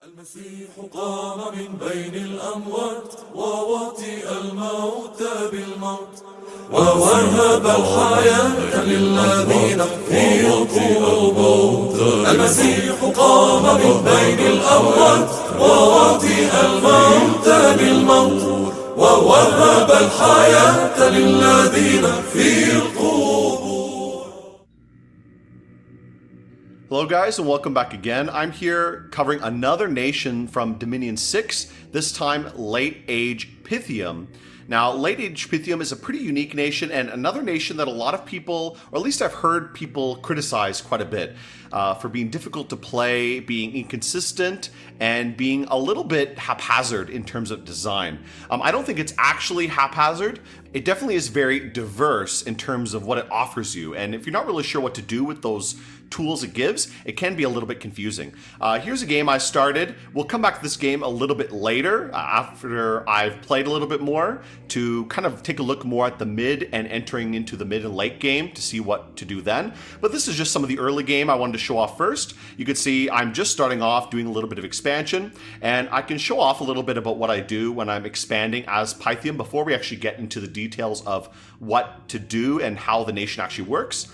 المسيح قام من بين الأموات ووطئ الموت بالموت ووهب الحياة للذين في القبور. المسيح قام من بين الأموات ووطئ الموت بالموت ووهب الحياة للذين في القبور. Hello guys and welcome back again. I'm here covering another nation from Dominion 6, this time Late Age Pythium. Now, Late Age Pythium is a pretty unique nation and another nation that a lot of people, or at least I've heard people criticize quite a bit for being difficult to play, being inconsistent, and being a little bit haphazard in terms of design. I don't think it's actually haphazard. It definitely is very diverse in terms of what it offers you, and if you're not really sure what to do with those tools it gives, it can be a little bit confusing. Here's a game I started. We'll come back to this game a little bit later after I've played a little bit more to kind of take a look more at the mid and entering into the mid and late game to see what to do then. But this is just some of the early game I wanted to show off first. You can see I'm just starting off doing a little bit of expansion, and I can show off a little bit about what I do when I'm expanding as Pythium before we actually get into the details of what to do and how the nation actually works.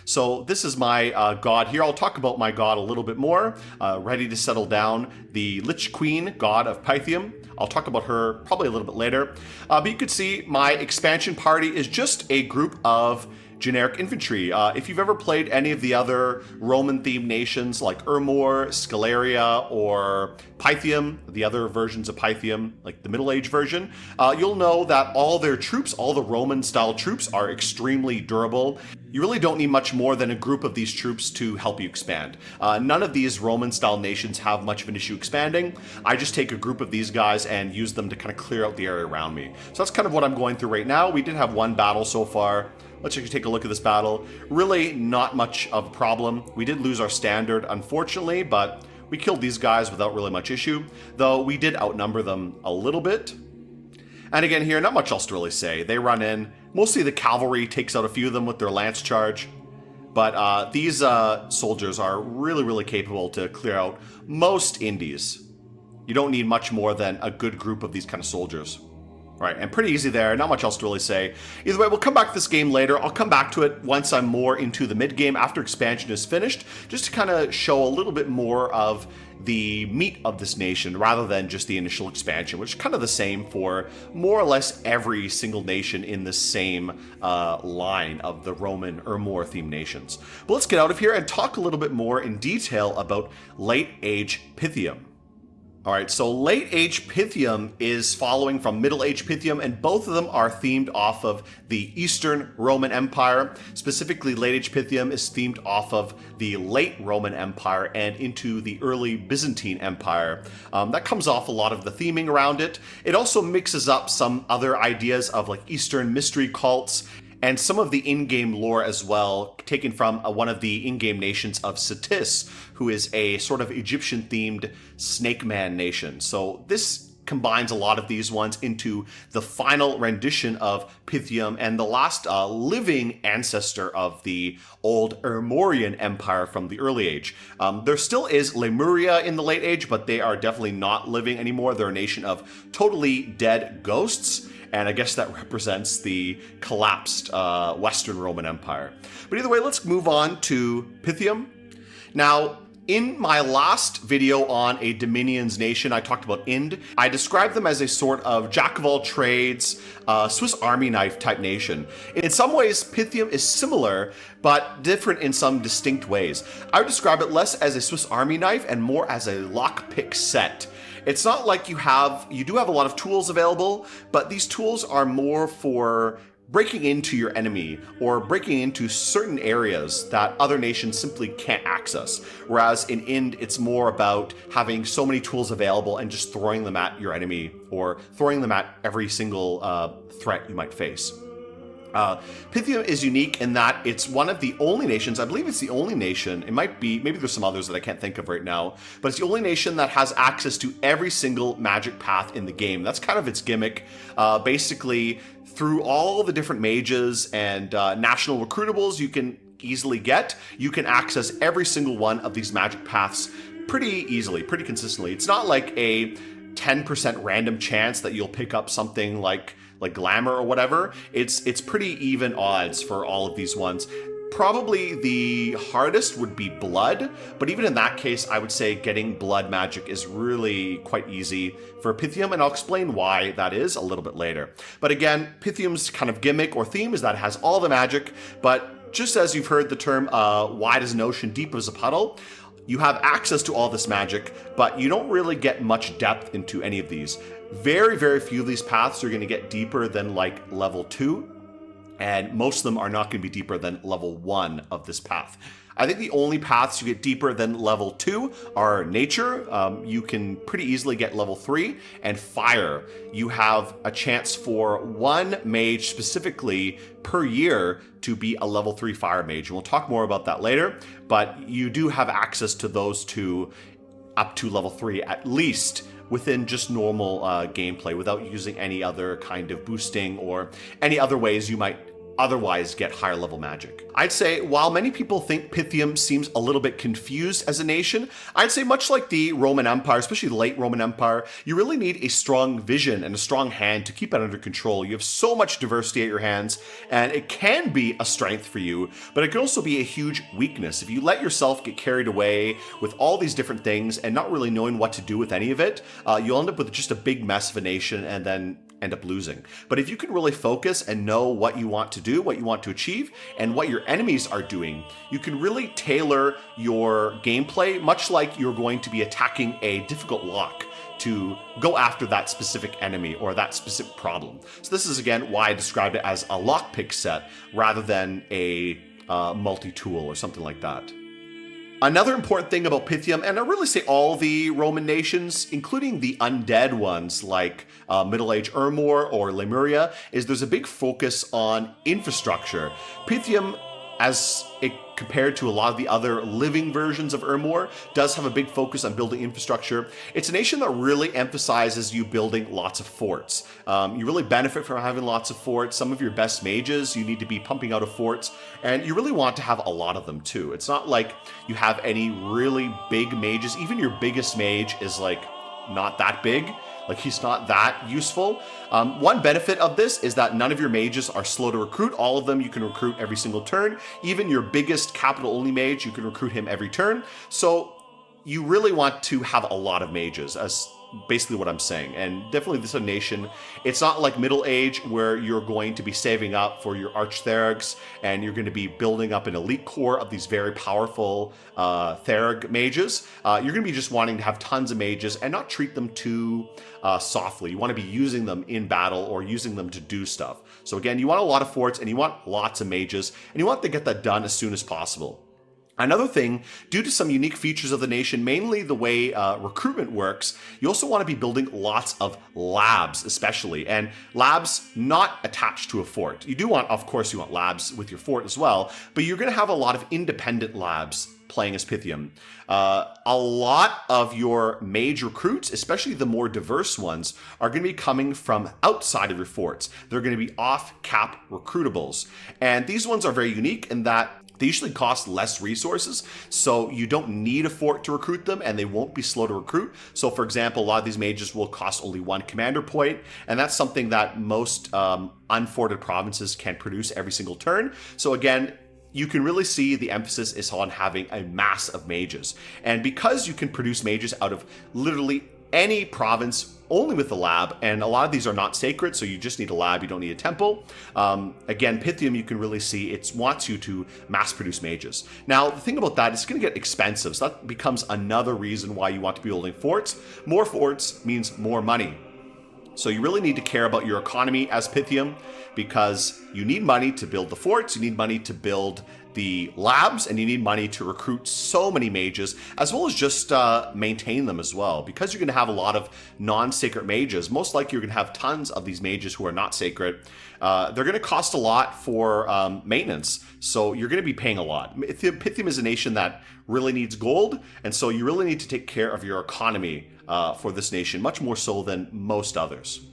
So this is my god here. I'll talk about my god a little bit more. Ready to settle down, the Lich Queen, god of Pythium. I'll talk about her probably a little bit later. But you can see my expansion party is just a group of generic infantry. If you've ever played any of the other Roman-themed nations like Urmor, Scalaria, or Pythium, the other versions of Pythium, like the Middle Age version, you'll know that all their troops, all the Roman-style troops, are extremely durable. You really don't need much more than a group of these troops to help you expand. None of these Roman-style nations have much of an issue expanding. I just take a group of these guys and use them to kind of clear out the area around me. So that's kind of what I'm going through right now. We did have one battle so far. Let's actually take a look at this battle. Really not much of a problem. We did lose our standard, unfortunately, but we killed these guys without really much issue, though we did outnumber them a little bit. And again here, not much else to really say. They run in. Mostly the cavalry takes out a few of them with their lance charge. But these soldiers are really capable to clear out most indies. You don't need much more than a good group of these kind of soldiers. Right, and pretty easy there, not much else to really say. Either way, we'll come back to this game later. I'll come back to it once I'm more into the mid-game after expansion is finished, just to kind of show a little bit more of the meat of this nation rather than just the initial expansion, which is kind of the same for more or less every single nation in the same line of the Roman or more themed nations. But let's get out of here and talk a little bit more in detail about Late Age Pythium. Alright, so Late Age Pythium is following from Middle Age Pythium, and both of them are themed off of the Eastern Roman Empire. Specifically, Late Age Pythium is themed off of the late Roman Empire and into the early Byzantine Empire. That comes off a lot of the theming around it. It also mixes up some other ideas of like Eastern mystery cults and some of the in-game lore as well, taken from one of the in-game nations of Thicc, who is a sort of Egyptian-themed snake man nation. So this combines a lot of these ones into the final rendition of Pythium and the last living ancestor of the old Urmorian Empire from the early age. There still is Lemuria in the late age, but they are definitely not living anymore. They're a nation of totally dead ghosts. And I guess that represents the collapsed Western Roman Empire. But either way, let's move on to Pythium. Now, in my last video on a Dominion's nation, I talked about Ind. I described them as a sort of jack-of-all-trades, Swiss Army knife type nation. In some ways, Pythium is similar, but different in some distinct ways. I would describe it less as a Swiss Army knife and more as a lockpick set. It's not like you do have a lot of tools available, but these tools are more for breaking into your enemy or breaking into certain areas that other nations simply can't access. Whereas in Ind, it's more about having so many tools available and just throwing them at your enemy or throwing them at every single threat you might face. Pythium is unique in that it's one of the only nations, I believe it's the only nation, it might be, maybe there's some others that I can't think of right now, but it's the only nation that has access to every single magic path in the game. That's kind of its gimmick. Basically, through all the different mages and national recruitables you can easily get, you can access every single one of these magic paths pretty easily, pretty consistently. It's not like a 10% random chance that you'll pick up something like glamour or whatever. It's pretty even odds for all of these ones. Probably the hardest would be blood, but even in that case, I would say getting blood magic is really quite easy for Pythium, and I'll explain why that is a little bit later. But again, Pythium's kind of gimmick or theme is that it has all the magic, but just as you've heard the term wide as an ocean, deep as a puddle, you have access to all this magic, but you don't really get much depth into any of these. Very, very few of these paths are going to get deeper than like level 2, and most of them are not going to be deeper than level 1 of this path. I think the only paths you get deeper than level 2 are nature. You can pretty easily get level 3, and fire. You have a chance for one mage specifically per year to be a level 3 fire mage. And we'll talk more about that later, but you do have access to those two up to level 3 at least within just normal gameplay without using any other kind of boosting or any other ways you might otherwise get higher level magic. I'd say while many people think Pythium seems a little bit confused as a nation, I'd say much like the Roman Empire, especially the late Roman Empire, you really need a strong vision and a strong hand to keep it under control. You have so much diversity at your hands, and it can be a strength for you, but it can also be a huge weakness. If you let yourself get carried away with all these different things and not really knowing what to do with any of it, you'll end up with just a big mess of a nation and then end up losing. But if you can really focus and know what you want to do, what you want to achieve, and what your enemies are doing, you can really tailor your gameplay much like you're going to be attacking a difficult lock to go after that specific enemy or that specific problem. So this is again why I described it as a lockpick set rather than a multi-tool or something like that. Another important thing about Pythium, and I really say all the Roman nations, including the undead ones like Middle-Age Ermor or Lemuria, is there's a big focus on infrastructure. Pythium, as it compared to a lot of the other living versions of Ermor, does have a big focus on building infrastructure. It's a nation that really emphasizes you building lots of forts. You really benefit from having lots of forts. Some of your best mages, you need to be pumping out of forts, and you really want to have a lot of them too. It's not like you have any really big mages. Even your biggest mage is like not that big. Like he's not that useful. One benefit of this is that none of your mages are slow to recruit. All of them you can recruit every single turn. Even your biggest capital only mage, you can recruit him every turn. So you really want to have a lot of mages, as basically what I'm saying. And definitely this is a nation, it's not like Middle Age where you're going to be saving up for your Archtherigs and you're going to be building up an elite core of these very powerful Therig mages. You're going to be just wanting to have tons of mages and not treat them too softly. You want to be using them in battle or using them to do stuff. So again, you want a lot of forts and you want lots of mages and you want to get that done as soon as possible. Another thing, due to some unique features of the nation, mainly the way recruitment works, you also want to be building lots of labs, especially, and labs not attached to a fort. You do want, of course, you want labs with your fort as well, but you're going to have a lot of independent labs playing as Pythium. A lot of your mage recruits, especially the more diverse ones, are going to be coming from outside of your forts. They're going to be off-cap recruitables, and these ones are very unique in that they usually cost less resources, so you don't need a fort to recruit them, and they won't be slow to recruit. So for example, a lot of these mages will cost only 1 commander point, and that's something that most unforted provinces can produce every single turn. So again, you can really see the emphasis is on having a mass of mages. And because you can produce mages out of literally any province only with a lab, and a lot of these are not sacred, so you just need a lab, you don't need a temple. Again, Pythium, you can really see it wants you to mass produce mages. Now, the thing about that is it's going to get expensive, so that becomes another reason why you want to be building forts. More forts means more money. So you really need to care about your economy as Pythium, because you need money to build the forts, you need money to build the labs, and you need money to recruit so many mages, as well as just maintain them as well. Because you're going to have a lot of non-sacred mages, most likely you're going to have tons of these mages who are not sacred. They're going to cost a lot for maintenance, so you're going to be paying a lot. Pythium is a nation that really needs gold, and so you really need to take care of your economy for this nation, much more so than most others.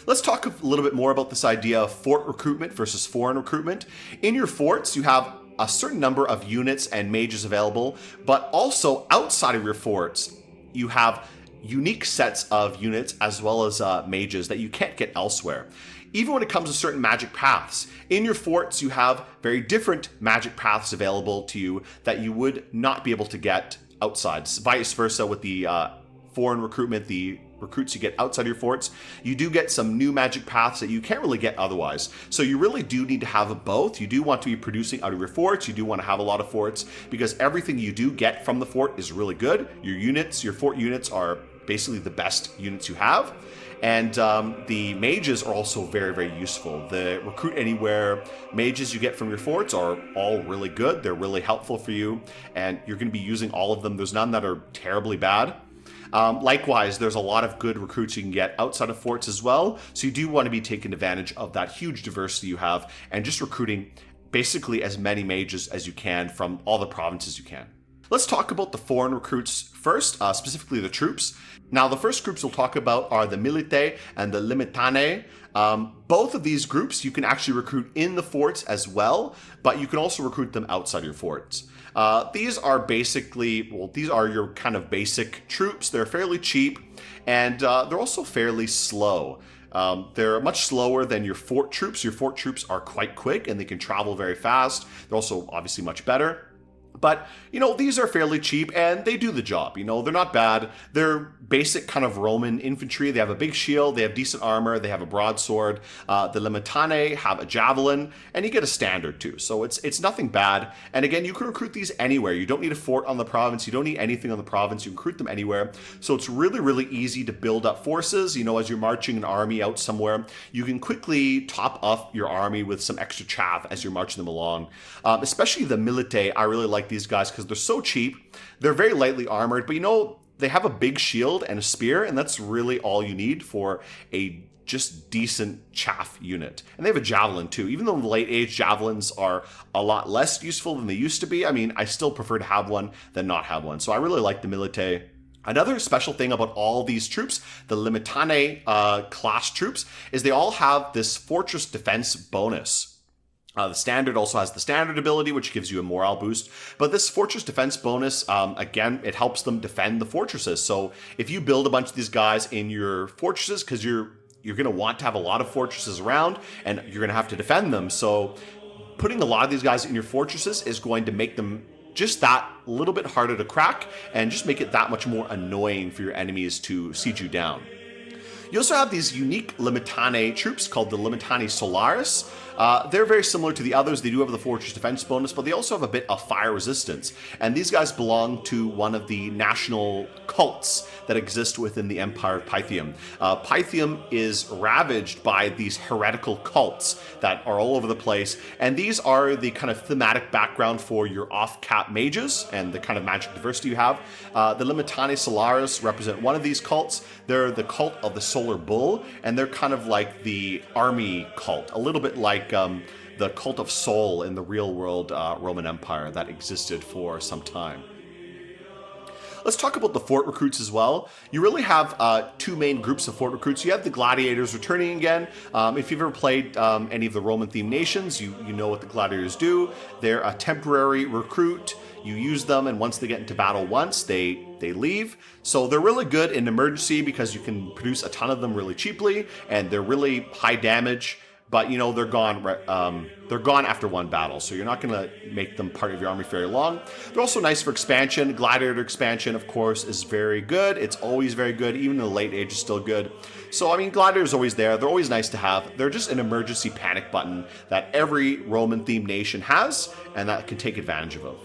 Let's talk a little bit more about this idea of fort recruitment versus foreign recruitment. In your forts, you have a certain number of units and mages available, but also outside of your forts, you have unique sets of units as well as mages that you can't get elsewhere. Even when it comes to certain magic paths, in your forts you have very different magic paths available to you that you would not be able to get outside. Vice versa with the foreign recruitment, the recruits you get outside your forts, you do get some new magic paths that you can't really get otherwise. So you really do need to have both. You do want to be producing out of your forts. You do want to have a lot of forts because everything you do get from the fort is really good. Your units, your fort units are basically the best units you have. And the mages are also very, very useful. The recruit anywhere mages you get from your forts are all really good. They're really helpful for you, and you're going to be using all of them. There's none that are terribly bad. Likewise, there's a lot of good recruits you can get outside of forts as well. So you do want to be taking advantage of that huge diversity you have and just recruiting basically as many mages as you can from all the provinces you can. Let's talk about the foreign recruits first, specifically the troops. Now, the first groups we'll talk about are the Milite and the Limitane. Both of these groups you can actually recruit in the forts as well, but you can also recruit them outside your forts. These are basically, these are your kind of basic troops. They're fairly cheap, and they're also fairly slow. They're much slower than your fort troops. Your fort troops are quite quick, and they can travel very fast. They're also obviously much better. But, these are fairly cheap and they do the job. They're not bad. They're basic kind of Roman infantry. They have a big shield. They have decent armor. They have a broadsword. The Limitane have a javelin, and you get a standard too. So it's nothing bad. And again, you can recruit these anywhere. You don't need a fort on the province. You don't need anything on the province. You can recruit them anywhere. So it's really, really easy to build up forces. As you're marching an army out somewhere, you can quickly top up your army with some extra chaff as you're marching them along. Especially the Milite, I really like these guys because they're so cheap. They're very lightly armored, but they have a big shield and a spear, and that's really all you need for a just decent chaff unit. And they have a javelin too. Even though in the late age javelins are a lot less useful than they used to be, I still prefer to have one than not have one. So I really like the Milite. Another special thing about all these troops, the Limitane class troops, is they all have this fortress defense bonus. The standard also has the standard ability, which gives you a morale boost. But this fortress defense bonus, again, it helps them defend the fortresses. So if you build a bunch of these guys in your fortresses, because you're going to want to have a lot of fortresses around, and you're going to have to defend them. So putting a lot of these guys in your fortresses is going to make them just that little bit harder to crack, and just make it that much more annoying for your enemies to siege you down. You also have these unique Limitane troops called the Limitane Solaris. They're very similar to the others. They do have the fortress defense bonus, but they also have a bit of fire resistance. And these guys belong to one of the national cults that exist within the Empire of Pythium. Pythium is ravaged by these heretical cults that are all over the place. And these are the kind of thematic background for your off-cap mages and the kind of magic diversity you have. The Limitane Solaris represent one of these cults. They're the cult of the Solar Bull, and they're kind of like the army cult, a little bit like the cult of Sol in the real world Roman Empire that existed for some time. Let's talk about the fort recruits as well. You really have two main groups of fort recruits. You have the gladiators returning again. If you've ever played any of the Roman-themed nations, you know what the gladiators do. They're a temporary recruit. You use them, and once they get into battle once, they leave. So they're really good in emergency because you can produce a ton of them really cheaply, and they're really high damage. But they're gone. They're gone after one battle, so you're not going to make them part of your army very long. They're also nice for expansion. Gladiator expansion, of course, is very good. It's always very good. Even in the late age, is still good. So Gladiator's always there. They're always nice to have. They're just an emergency panic button that every Roman-themed nation has, and that can take advantage of.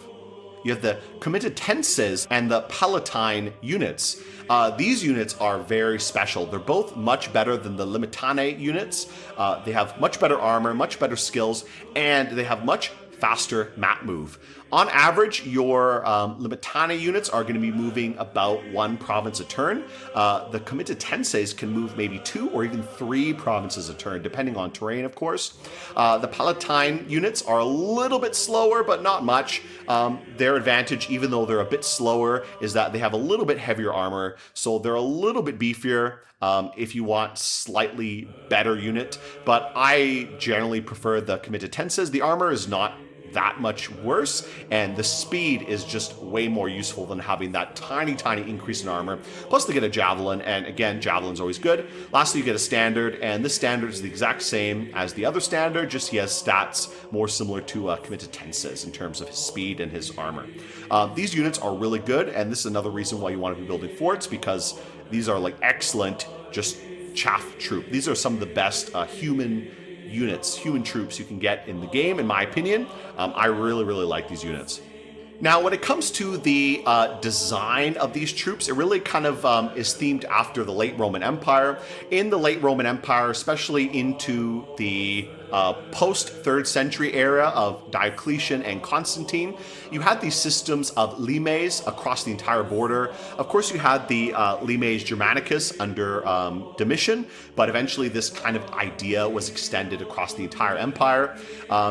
You have the Comitatenses and the Palatine units. These units are very special. They're both much better than the Limitane units. They have much better armor, much better skills, and they have much faster map move. On average, your Limitana units are going to be moving about 1 province a turn. The Committed Tenseis can move maybe 2 or even 3 provinces a turn, depending on terrain, of course. The Palatine units are a little bit slower, but not much. Their advantage, even though they're a bit slower, is that they have a little bit heavier armor, so they're a little bit beefier. If you want slightly better unit, but I generally prefer the Committed Tenses. The armor is not that much worse, and the speed is just way more useful than having that tiny increase in armor. Plus they get a javelin, and again, javelin's always good. Lastly, you get a standard, and this standard is the exact same as the other standard, just he has stats more similar to Committed Tenses in terms of his speed and his armor. These units are really good, and this is another reason why you want to be building forts, because these are like excellent just chaff troop. These are some of the best human troops you can get in the game, in my opinion. I really like these units. Now, when it comes to the design of these troops, it really kind of is themed after the late Roman Empire. In the late Roman Empire, especially into the post-3rd century era of Diocletian and Constantine, you had these systems of limes across the entire border. Of course, you had the limes Germanicus under Domitian, but eventually this kind of idea was extended across the entire empire.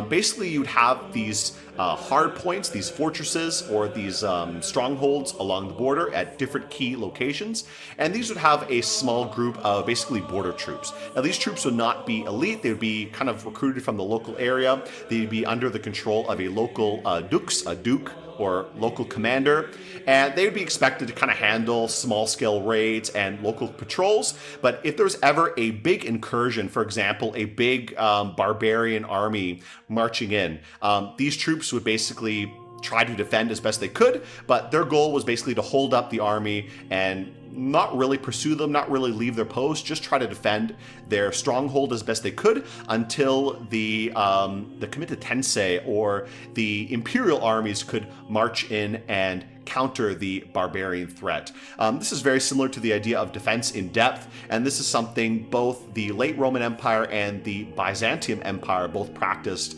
Basically, you'd have these hard points, these fortresses, or these strongholds along the border at different key locations, and these would have a small group of basically border troops. Now, these troops would not be elite, they would be kind of recruited from the local area. They'd be under the control of a local dux, a duke, or local commander, and they would be expected to kind of handle small-scale raids and local patrols. But if there's ever a big incursion, for example, a big barbarian army marching in, these troops would basically try to defend as best they could, but their goal was basically to hold up the army and not really pursue them, not really leave their post, just try to defend their stronghold as best they could until the Committed Tensei or the imperial armies could march in and counter the barbarian threat. This is very similar to the idea of defense in depth, and this is something both the late Roman Empire and the Byzantium Empire both practiced.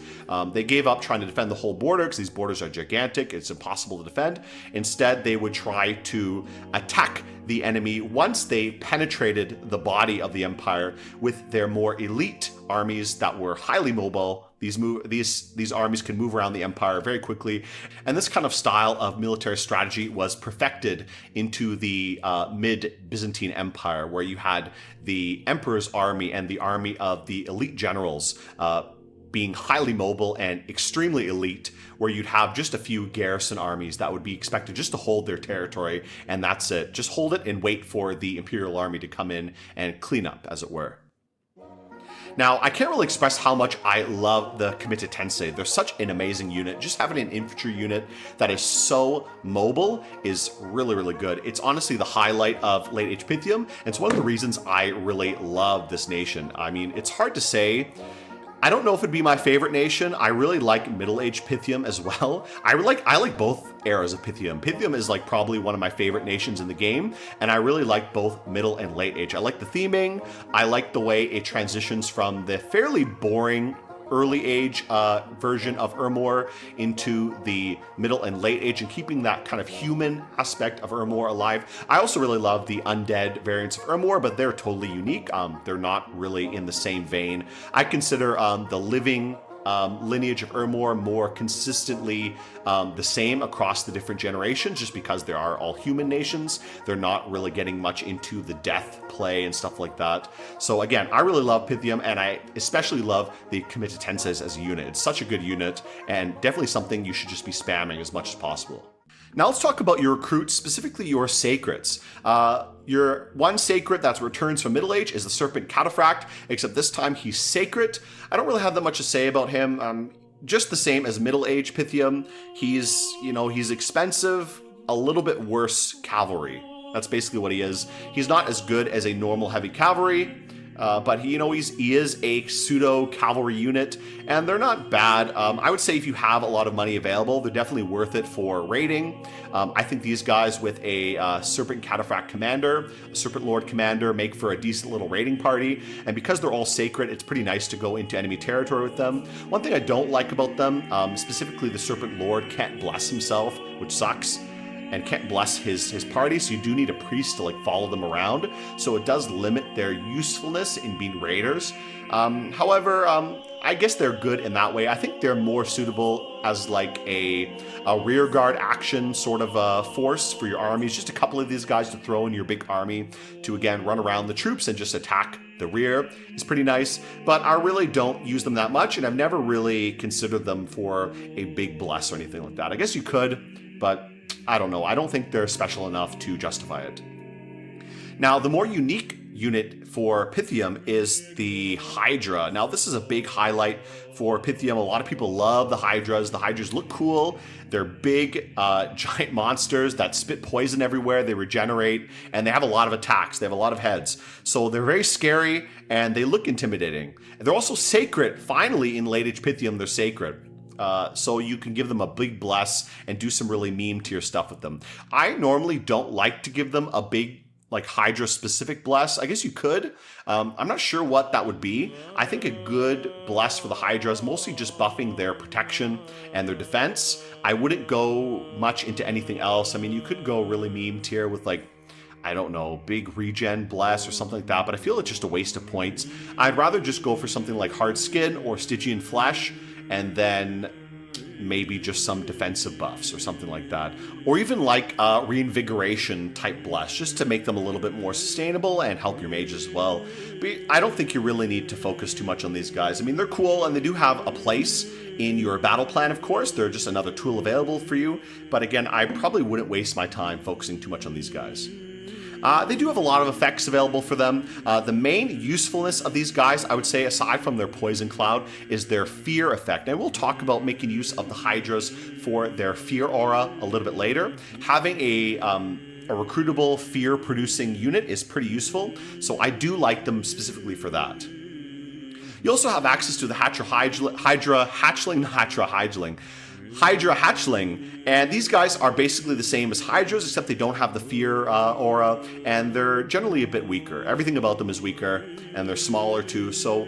They gave up trying to defend the whole border because these borders are gigantic, it's impossible to defend. Instead, they would try to attack the enemy once they penetrated the body of the empire with their more elite armies that were highly mobile. These armies can move around the empire very quickly, and this kind of style of military strategy was perfected into the mid-Byzantine Empire, where you had the emperor's army and the army of the elite generals being highly mobile and extremely elite, where you'd have just a few garrison armies that would be expected just to hold their territory, and that's it. Just hold it and wait for the imperial army to come in and clean up, as it were. Now, I can't really express how much I love the Committed Tensei. They're such an amazing unit. Just having an infantry unit that is so mobile is really good. It's honestly the highlight of late age Pythium, and it's one of the reasons I really love this nation. I mean, it's hard to say. I don't know if it'd be my favorite nation. I really like middle-aged Pythium as well. I like both eras of Pythium. Pythium is like probably one of my favorite nations in the game, and I really like both middle and late age. I like the theming. I like the way it transitions from the fairly boring early age version of Ermor into the middle and late age, and keeping that kind of human aspect of Ermor alive. I also really love the undead variants of Ermor, but they're totally unique. They're not really in the same vein. I consider the living lineage of Ermor more consistently the same across the different generations, just because they are all human nations. They're not really getting much into the death play and stuff like that. So again, I really love Pythium, and I especially love the Committed Tenseis as a unit. It's such a good unit, and definitely something you should just be spamming as much as possible. Now let's talk about your recruits, specifically your sacreds. Your one sacred that returns from middle age is the Serpent Cataphract, except this time he's sacred. I don't really have that much to say about him. Just the same as middle age Pythium. He's expensive, a little bit worse cavalry. That's basically what he is. He's not as good as a normal heavy cavalry. But he is a pseudo cavalry unit, and they're not bad. I would say if you have a lot of money available, they're definitely worth it for raiding. I think these guys with a Serpent Cataphract commander, a Serpent Lord commander, make for a decent little raiding party. And because they're all sacred, it's pretty nice to go into enemy territory with them. One thing I don't like about them, specifically the Serpent Lord can't bless himself, which sucks, and can't bless his party, so you do need a priest to follow them around, so it does limit their usefulness in being raiders. However, I guess they're good in that way. I think they're more suitable as a rear guard action sort of force for your armies. Just a couple of these guys to throw in your big army to, again, run around the troops and just attack the rear is pretty nice, but I really don't use them that much, and I've never really considered them for a big bless or anything like that. I guess you could, but I don't know. I don't think they're special enough to justify it. Now, the more unique unit for Pythium is the Hydra. Now, this is a big highlight for Pythium. A lot of people love the Hydras. The Hydras look cool. They're big, giant monsters that spit poison everywhere. They regenerate, and they have a lot of attacks. They have a lot of heads. So they're very scary, and they look intimidating. And they're also sacred. Finally, in late age Pythium, they're sacred. So you can give them a big bless and do some really meme tier stuff with them. I normally don't like to give them a big Hydra specific bless. I guess you could. I'm not sure what that would be. I think a good bless for the Hydra is mostly just buffing their protection and their defense. I wouldn't go much into anything else. I mean, you could go really meme tier with I don't know, big regen bless or something like that, but I feel it's just a waste of points. I'd rather just go for something like hard skin or Stygian flesh, and then maybe just some defensive buffs or something like that. Or even reinvigoration type bless, just to make them a little bit more sustainable and help your mages as well. But I don't think you really need to focus too much on these guys. I mean, they're cool and they do have a place in your battle plan, of course. They're just another tool available for you. But again, I probably wouldn't waste my time focusing too much on these guys. They do have a lot of effects available for them. The main usefulness of these guys, I would say, aside from their Poison Cloud, is their Fear effect. And we'll talk about making use of the Hydras for their Fear aura a little bit later. Having a recruitable fear-producing unit is pretty useful, so I do like them specifically for that. You also have access to the Hydra Hatchling, and these guys are basically the same as Hydras, except they don't have the Fear aura, and they're generally a bit weaker. Everything about them is weaker, and they're smaller too, so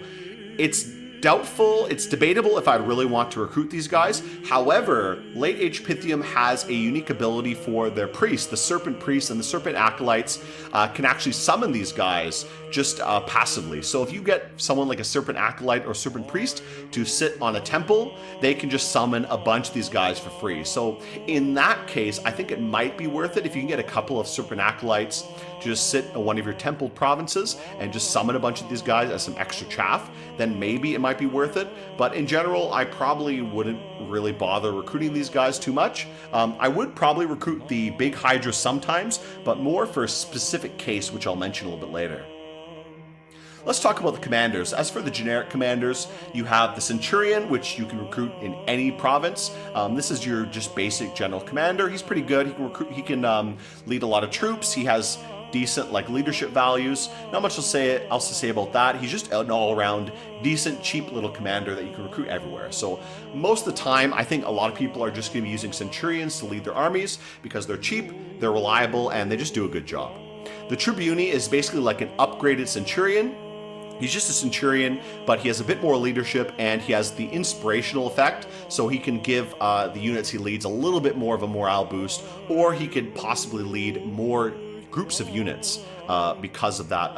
it's doubtful, it's debatable if I'd really want to recruit these guys. However, late age Pythium has a unique ability for their priests. The Serpent Priests and the Serpent Acolytes can actually summon these guys just passively. So if you get someone like a Serpent Acolyte or Serpent Priest to sit on a temple, they can just summon a bunch of these guys for free. So in that case, I think it might be worth it if you can get a couple of Serpent Acolytes to just sit in one of your temple provinces and just summon a bunch of these guys as some extra chaff, then maybe it might be worth it. But in general, I probably wouldn't really bother recruiting these guys too much. I would probably recruit the big Hydra sometimes, but more for a specific case, which I'll mention a little bit later. Let's talk about the commanders. As for the generic commanders, you have the Centurion, which you can recruit in any province. This is your just basic general commander. He's pretty good. He can lead a lot of troops. He has decent leadership values. Not much else to say about that. He's just an all-around decent, cheap little commander that you can recruit everywhere. So most of the time, I think a lot of people are just going to be using Centurions to lead their armies because they're cheap, they're reliable, and they just do a good job. The Tribune is basically like an upgraded Centurion. He's just a Centurion, but he has a bit more leadership, and he has the inspirational effect, so he can give the units he leads a little bit more of a morale boost, or he could possibly lead more groups of units because of that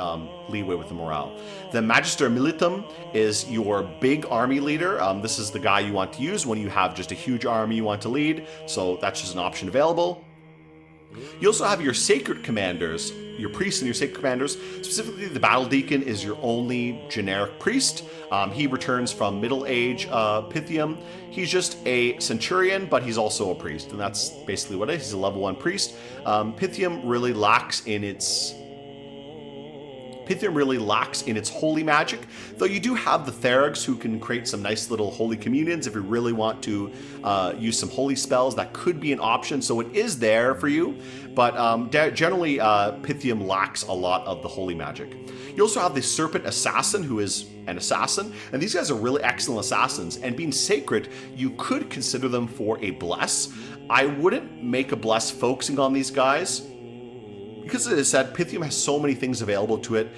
leeway with the morale. The Magister Militum is your big army leader. This is the guy you want to use when you have just a huge army you want to lead, so that's just an option available. You also have your sacred commanders, your priests and your sacred commanders. Specifically, the Battle Deacon is your only generic priest. He returns from Middle Age Pythium. He's just a centurion, but he's also a priest, and that's basically what it is. He's a level 1 priest. Pythium really lacks in its Pythium really lacks in its holy magic, though you do have the Therigs who can create some nice little holy communions if you really want to use some holy spells. That could be an option, so it is there for you, but generally Pythium lacks a lot of the holy magic. You also have the Serpent Assassin, who is an assassin, and these guys are really excellent assassins, and being sacred, you could consider them for a bless. I wouldn't make a bless focusing on these guys, because as I said, Pythium has so many things available to it.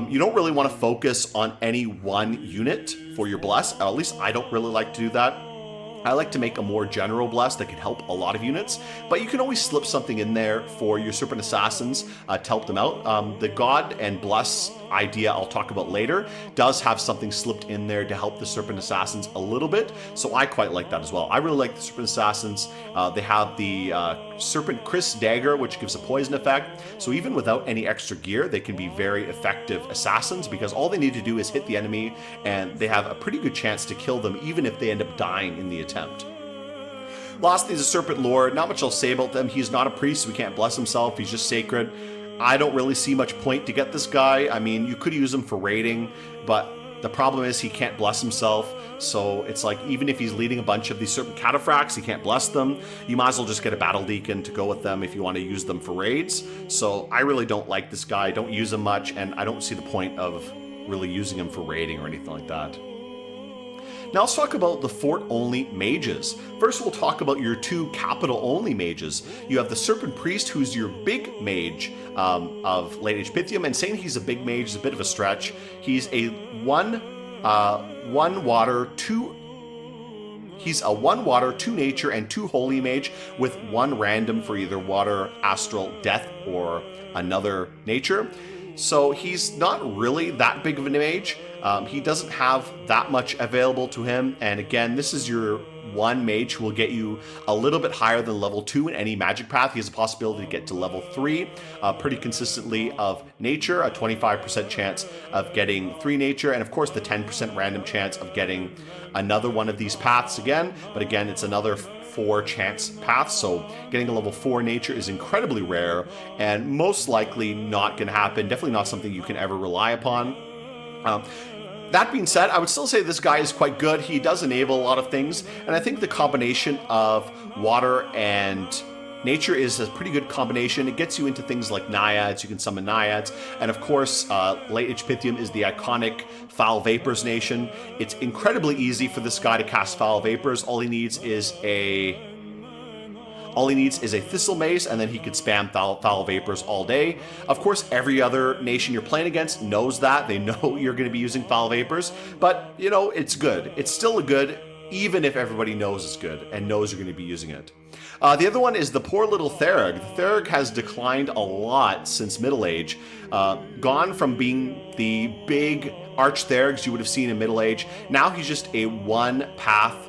You don't really want to focus on any one unit for your bless, or at least I don't really like to do that. I like to make a more general bless that can help a lot of units, but you can always slip something in there for your Serpent Assassins to help them out. The God and Bless idea I'll talk about later does have something slipped in there to help the Serpent Assassins a little bit, so I quite like that as well. I really like the Serpent Assassins. They have the Serpent Chris Dagger, which gives a poison effect, so even without any extra gear, they can be very effective assassins because all they need to do is hit the enemy and they have a pretty good chance to kill them even if they end up dying in the attempt. Lastly is a Serpent Lord. Not much I'll say about them. He's not a priest, so he can't bless himself. He's just sacred. I don't really see much point to get this guy. I mean, you could use him for raiding, but the problem is he can't bless himself. So it's like, even if he's leading a bunch of these Serpent Cataphracts, he can't bless them. You might as well just get a Battle Deacon to go with them if you want to use them for raids. So I really don't like this guy. I don't use him much, and I don't see the point of really using him for raiding or anything like that. Now let's talk about the fort-only mages. First, we'll talk about your two capital-only mages. You have the Serpent Priest, who's your big mage of late age Pythium, and saying he's a big mage is a bit of a stretch. He's a one water, two nature, and 2 holy mage with 1 random for either water, astral, death, or another nature. So he's not really that big of a mage. He doesn't have that much available to him. And again, this is your 1 mage who will get you a little bit higher than level 2 in any magic path. He has a possibility to get to level 3 pretty consistently of nature, a 25% chance of getting 3 nature, and of course the 10% random chance of getting another one of these paths again. But again, it's another 4 chance paths, so getting a level 4 nature is incredibly rare and most likely not going to happen. Definitely not something you can ever rely upon. That being said, I would still say this guy is quite good. He does enable a lot of things, and I think the combination of water and nature is a pretty good combination. It gets you into things like naiads. You can summon naiads, and of course, late age Pythium is the iconic Foul Vapors nation. It's incredibly easy for this guy to cast Foul Vapors. All he needs is a Thistle Mace, and then he could spam Foul Vapors all day. Of course, every other nation you're playing against knows that. They know you're going to be using Foul Vapors, but, you know, it's good. It's still good, even if everybody knows it's good and knows you're going to be using it. The other one is the poor little Therig. The Therig has declined a lot since Middle Age. Gone from being the big arch Therigs you would have seen in Middle Age. Now he's just a 1-path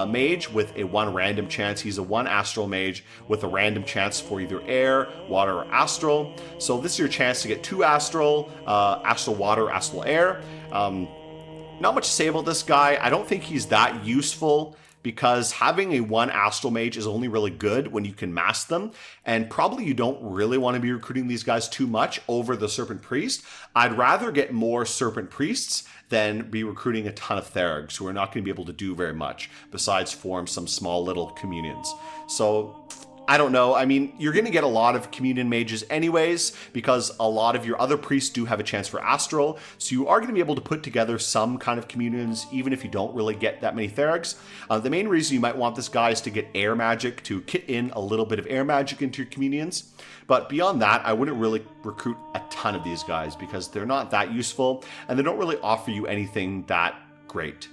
mage with a 1 random chance. He's a 1 astral mage with a random chance for either air, water, or astral. So this is your chance to get 2 astral, astral water, astral air. Not much to say about this guy. I don't think he's that useful, because having a 1 astral mage is only really good when you can mask them, and probably you don't really want to be recruiting these guys too much over the Serpent Priest. I'd rather get more Serpent Priests than be recruiting a ton of Therigs who are not going to be able to do very much besides form some small little communions. So I don't know. I mean, you're going to get a lot of communion mages anyways, because a lot of your other priests do have a chance for astral. So you are going to be able to put together some kind of communions, even if you don't really get that many Therigs. The main reason you might want this guy is to get air magic, to kit in a little bit of air magic into your communions. But beyond that, I wouldn't really recruit a ton of these guys because they're not that useful and they don't really offer you anything that great.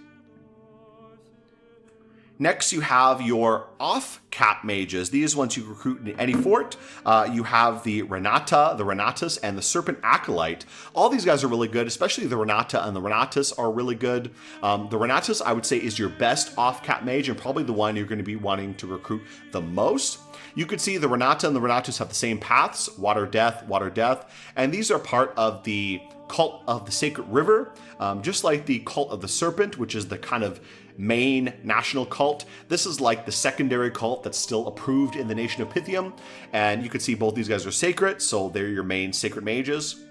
Next, you have your off-cap mages. These ones you recruit in any fort. You have the Renata, the Renatus, and the Serpent Acolyte. All these guys are really good, especially the Renata and the Renatus are really good. The Renatus, I would say, is your best off-cap mage and probably the one you're going to be wanting to recruit the most. You could see the Renata and the Renatus have the same paths, water, death, and these are part of the Cult of the Sacred River, just like the Cult of the Serpent, which is the kind of main national cult. This is like the secondary cult that's still approved in the nation of Pythium, and you can see both these guys are sacred, so they're your main sacred mages.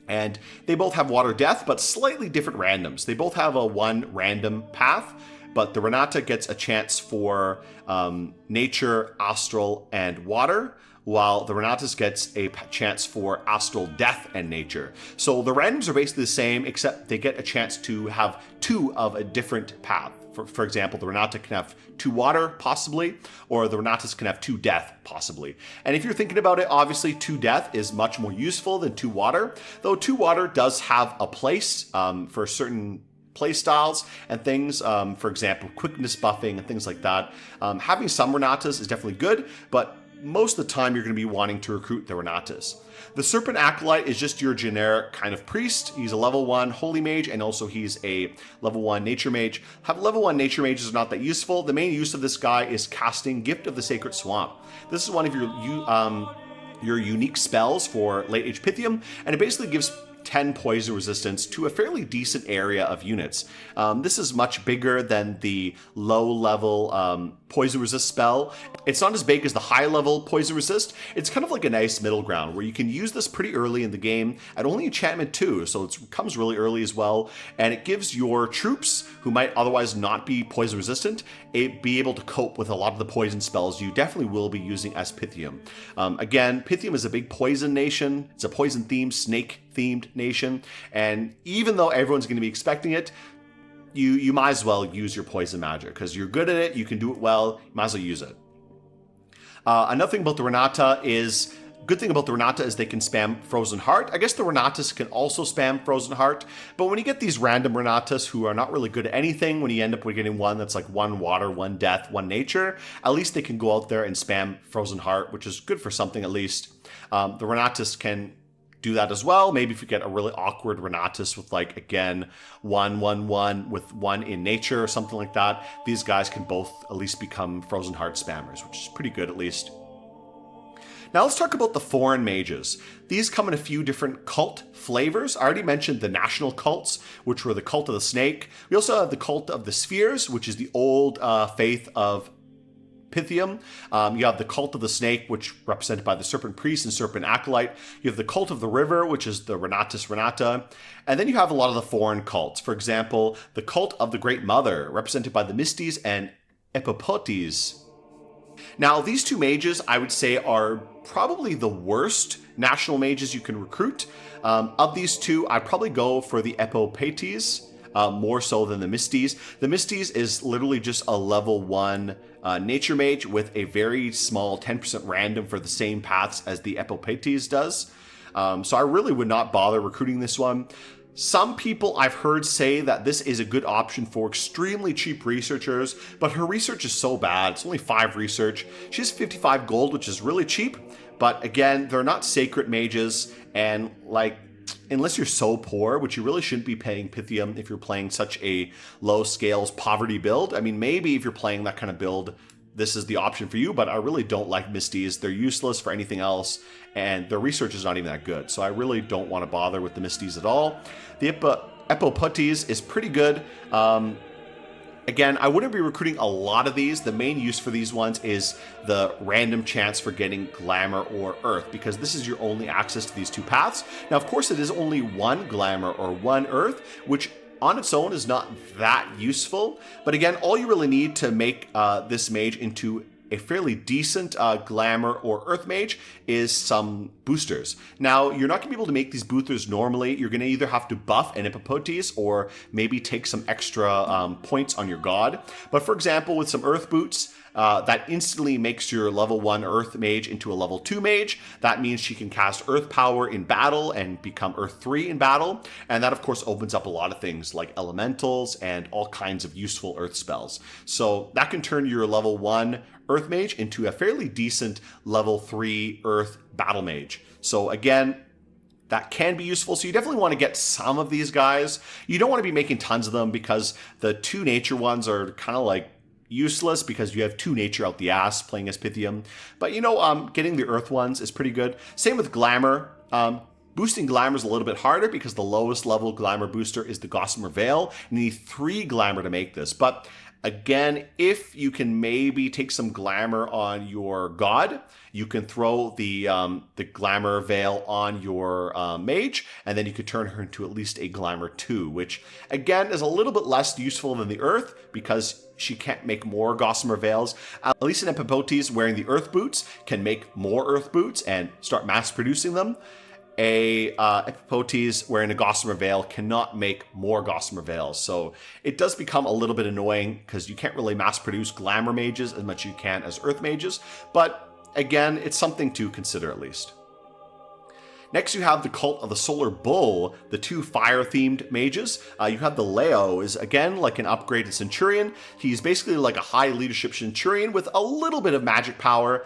And they both have water death, but slightly different randoms. They both have a 1 random path, but the Renata gets a chance for nature, astral, and water, while the Renatus gets a chance for astral, death, and nature. So the randoms are basically the same, except they get a chance to have 2 of a different path. For example, the Renata can have 2 water, possibly, or the Renatus can have 2 death, possibly. And if you're thinking about it, obviously 2 death is much more useful than 2 water, though 2 water does have a place for certain play styles and things, for example, quickness buffing and things like that. Having some Renatas is definitely good, but most of the time you're going to be wanting to recruit the Renatas. The Serpent Acolyte is just your generic kind of priest. He's a level 1 holy mage, and also he's a level 1 nature mage. Level 1 nature mages are not that useful. The main use of this guy is casting Gift of the Sacred Swamp. This is one of your unique spells for late age Pythium, and it basically gives 10 poison resistance to a fairly decent area of units. This is much bigger than the low level poison resist spell. It's not as big as the high level poison resist. It's kind of like a nice middle ground where you can use this pretty early in the game at only enchantment 2, so it comes really early as well, and it gives your troops who might otherwise not be poison resistant be able to cope with a lot of the poison spells you definitely will be using as Pythium. Again, Pythium is a big poison nation. It's a poison themed, snake themed nation, and even though everyone's going to be expecting it, you might as well use your poison magic because you're good at it, you can do it well, you might as well use it. Another thing about the Renata is, good thing about the Renata is they can spam Frozen Heart. I guess the Renatas can also spam Frozen Heart, but when you get these random Renatas who are not really good at anything, when you end up with getting one that's like 1 water, 1 death, 1 nature, at least they can go out there and spam Frozen Heart, which is good for something at least. The Renatas can do that as well. Maybe if you get a really awkward Renatus with, like, again, 1, 1, 1 with 1 in nature or something like that, these guys can both at least become Frozen Heart spammers, which is pretty good at least. Now let's talk about the foreign mages. These come in a few different cult flavors. I already mentioned the national cults, which were the Cult of the Snake. We also have the Cult of the Spheres, which is the old faith of Pythium. You have the Cult of the Snake, which represented by the Serpent Priest and Serpent Acolyte. You have the Cult of the River, which is the Renatus Renata. And then you have a lot of the foreign cults. For example, the Cult of the Great Mother, represented by the Misties and Epipotes. Now, these 2 mages, I would say, are probably the worst national mages you can recruit. Of these 2, I'd probably go for the Epipotes, more so than the Misties. The Misties is literally just a level 1 nature mage with a very small 10% random for the same paths as the Epipotes does. So I really would not bother recruiting this one. Some people I've heard say that this is a good option for extremely cheap researchers, but her research is so bad. It's only 5 research. She has 55 gold, which is really cheap, but again, they're not sacred mages, and like, unless you're so poor, which you really shouldn't be paying Pythium if you're playing such a low scales poverty build. I mean, maybe if you're playing that kind of build, this is the option for you, but I really don't like Misties. They're useless for anything else, and their research is not even that good. So I really don't want to bother with the Misties at all. The Epipotes is pretty good. Again, I wouldn't be recruiting a lot of these. The main use for these ones is the random chance for getting Glamour or Earth, because this is your only access to these 2 paths. Now, of course, it is only 1 Glamour or 1 Earth, which on its own is not that useful. But again, all you really need to make this mage into a fairly decent Glamour or Earth mage is some boosters. Now, you're not going to be able to make these boosters normally. You're going to either have to buff an Epipotes or maybe take some extra points on your god. But for example, with some Earth boots, that instantly makes your level 1 Earth mage into a level 2 mage. That means she can cast Earth power in battle and become Earth 3 in battle. And that, of course, opens up a lot of things like elementals and all kinds of useful Earth spells. So that can turn your level 1 Earth mage into a fairly decent level 3 Earth battle mage. So again, that can be useful. So you definitely want to get some of these guys. You don't want to be making tons of them because the 2 nature ones are kind of like useless because you have 2 nature out the ass playing as Pythium. But getting the Earth ones is pretty good. Same with Glamour. Boosting Glamour is a little bit harder because the lowest level Glamour booster is the Gossamer Veil. You need 3 Glamour to make this. But Again, if you can maybe take some glamour on your god, you can throw the glamour veil on your mage, and then you could turn her into at least a glamour 2, which again is a little bit less useful than the earth because she can't make more gossamer veils. At least an Epipotes wearing the earth boots can make more earth boots and start mass producing them. A Epipotes wearing a gossamer veil cannot make more gossamer veils. So it does become a little bit annoying because you can't really mass produce glamour mages as much as you can as earth mages. But again, it's something to consider at least. Next, you have the Cult of the Solar Bull, the 2 fire-themed mages. You have the Leo, is again like an upgraded Centurion. He's basically like a high leadership Centurion with a little bit of magic power.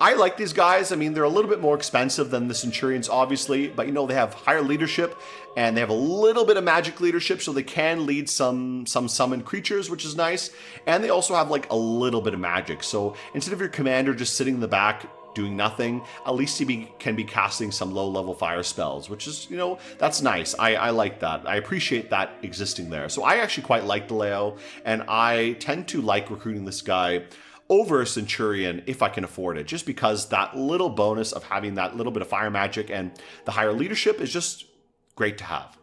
I like these guys. I mean, they're a little bit more expensive than the Centurions, obviously, but they have higher leadership and they have a little bit of magic leadership, so they can lead some summoned creatures, which is nice. And they also have like a little bit of magic. So instead of your commander just sitting in the back doing nothing, at least he can be casting some low-level fire spells, which is, that's nice. I like that. I appreciate that existing there. So I actually quite like the Leo, and I tend to like recruiting this guy over a Centurion if I can afford it, just because that little bonus of having that little bit of fire magic and the higher leadership is just great to have.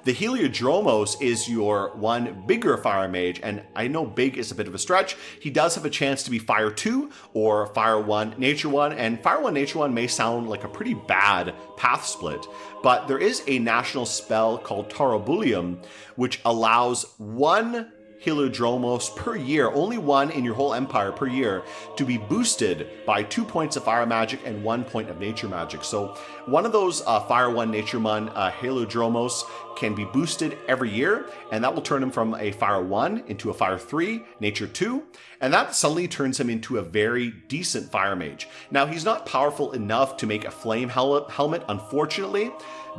The Heliodromos is your one bigger fire mage, and I know big is a bit of a stretch. He does have a chance to be Fire 2 or Fire 1 Nature 1, and Fire 1 Nature 1 may sound like a pretty bad path split, but there is a national spell called Tarobulium, which allows 1 Heliodromos per year, only 1 in your whole empire per year, to be boosted by 2 points of fire magic and 1 point of nature magic. So one of those Fire 1 Nature 1 Heliodromos can be boosted every year, and that will turn him from a Fire 1 into a Fire 3, Nature 2, and that suddenly turns him into a very decent fire mage. Now, he's not powerful enough to make a flame helmet, unfortunately,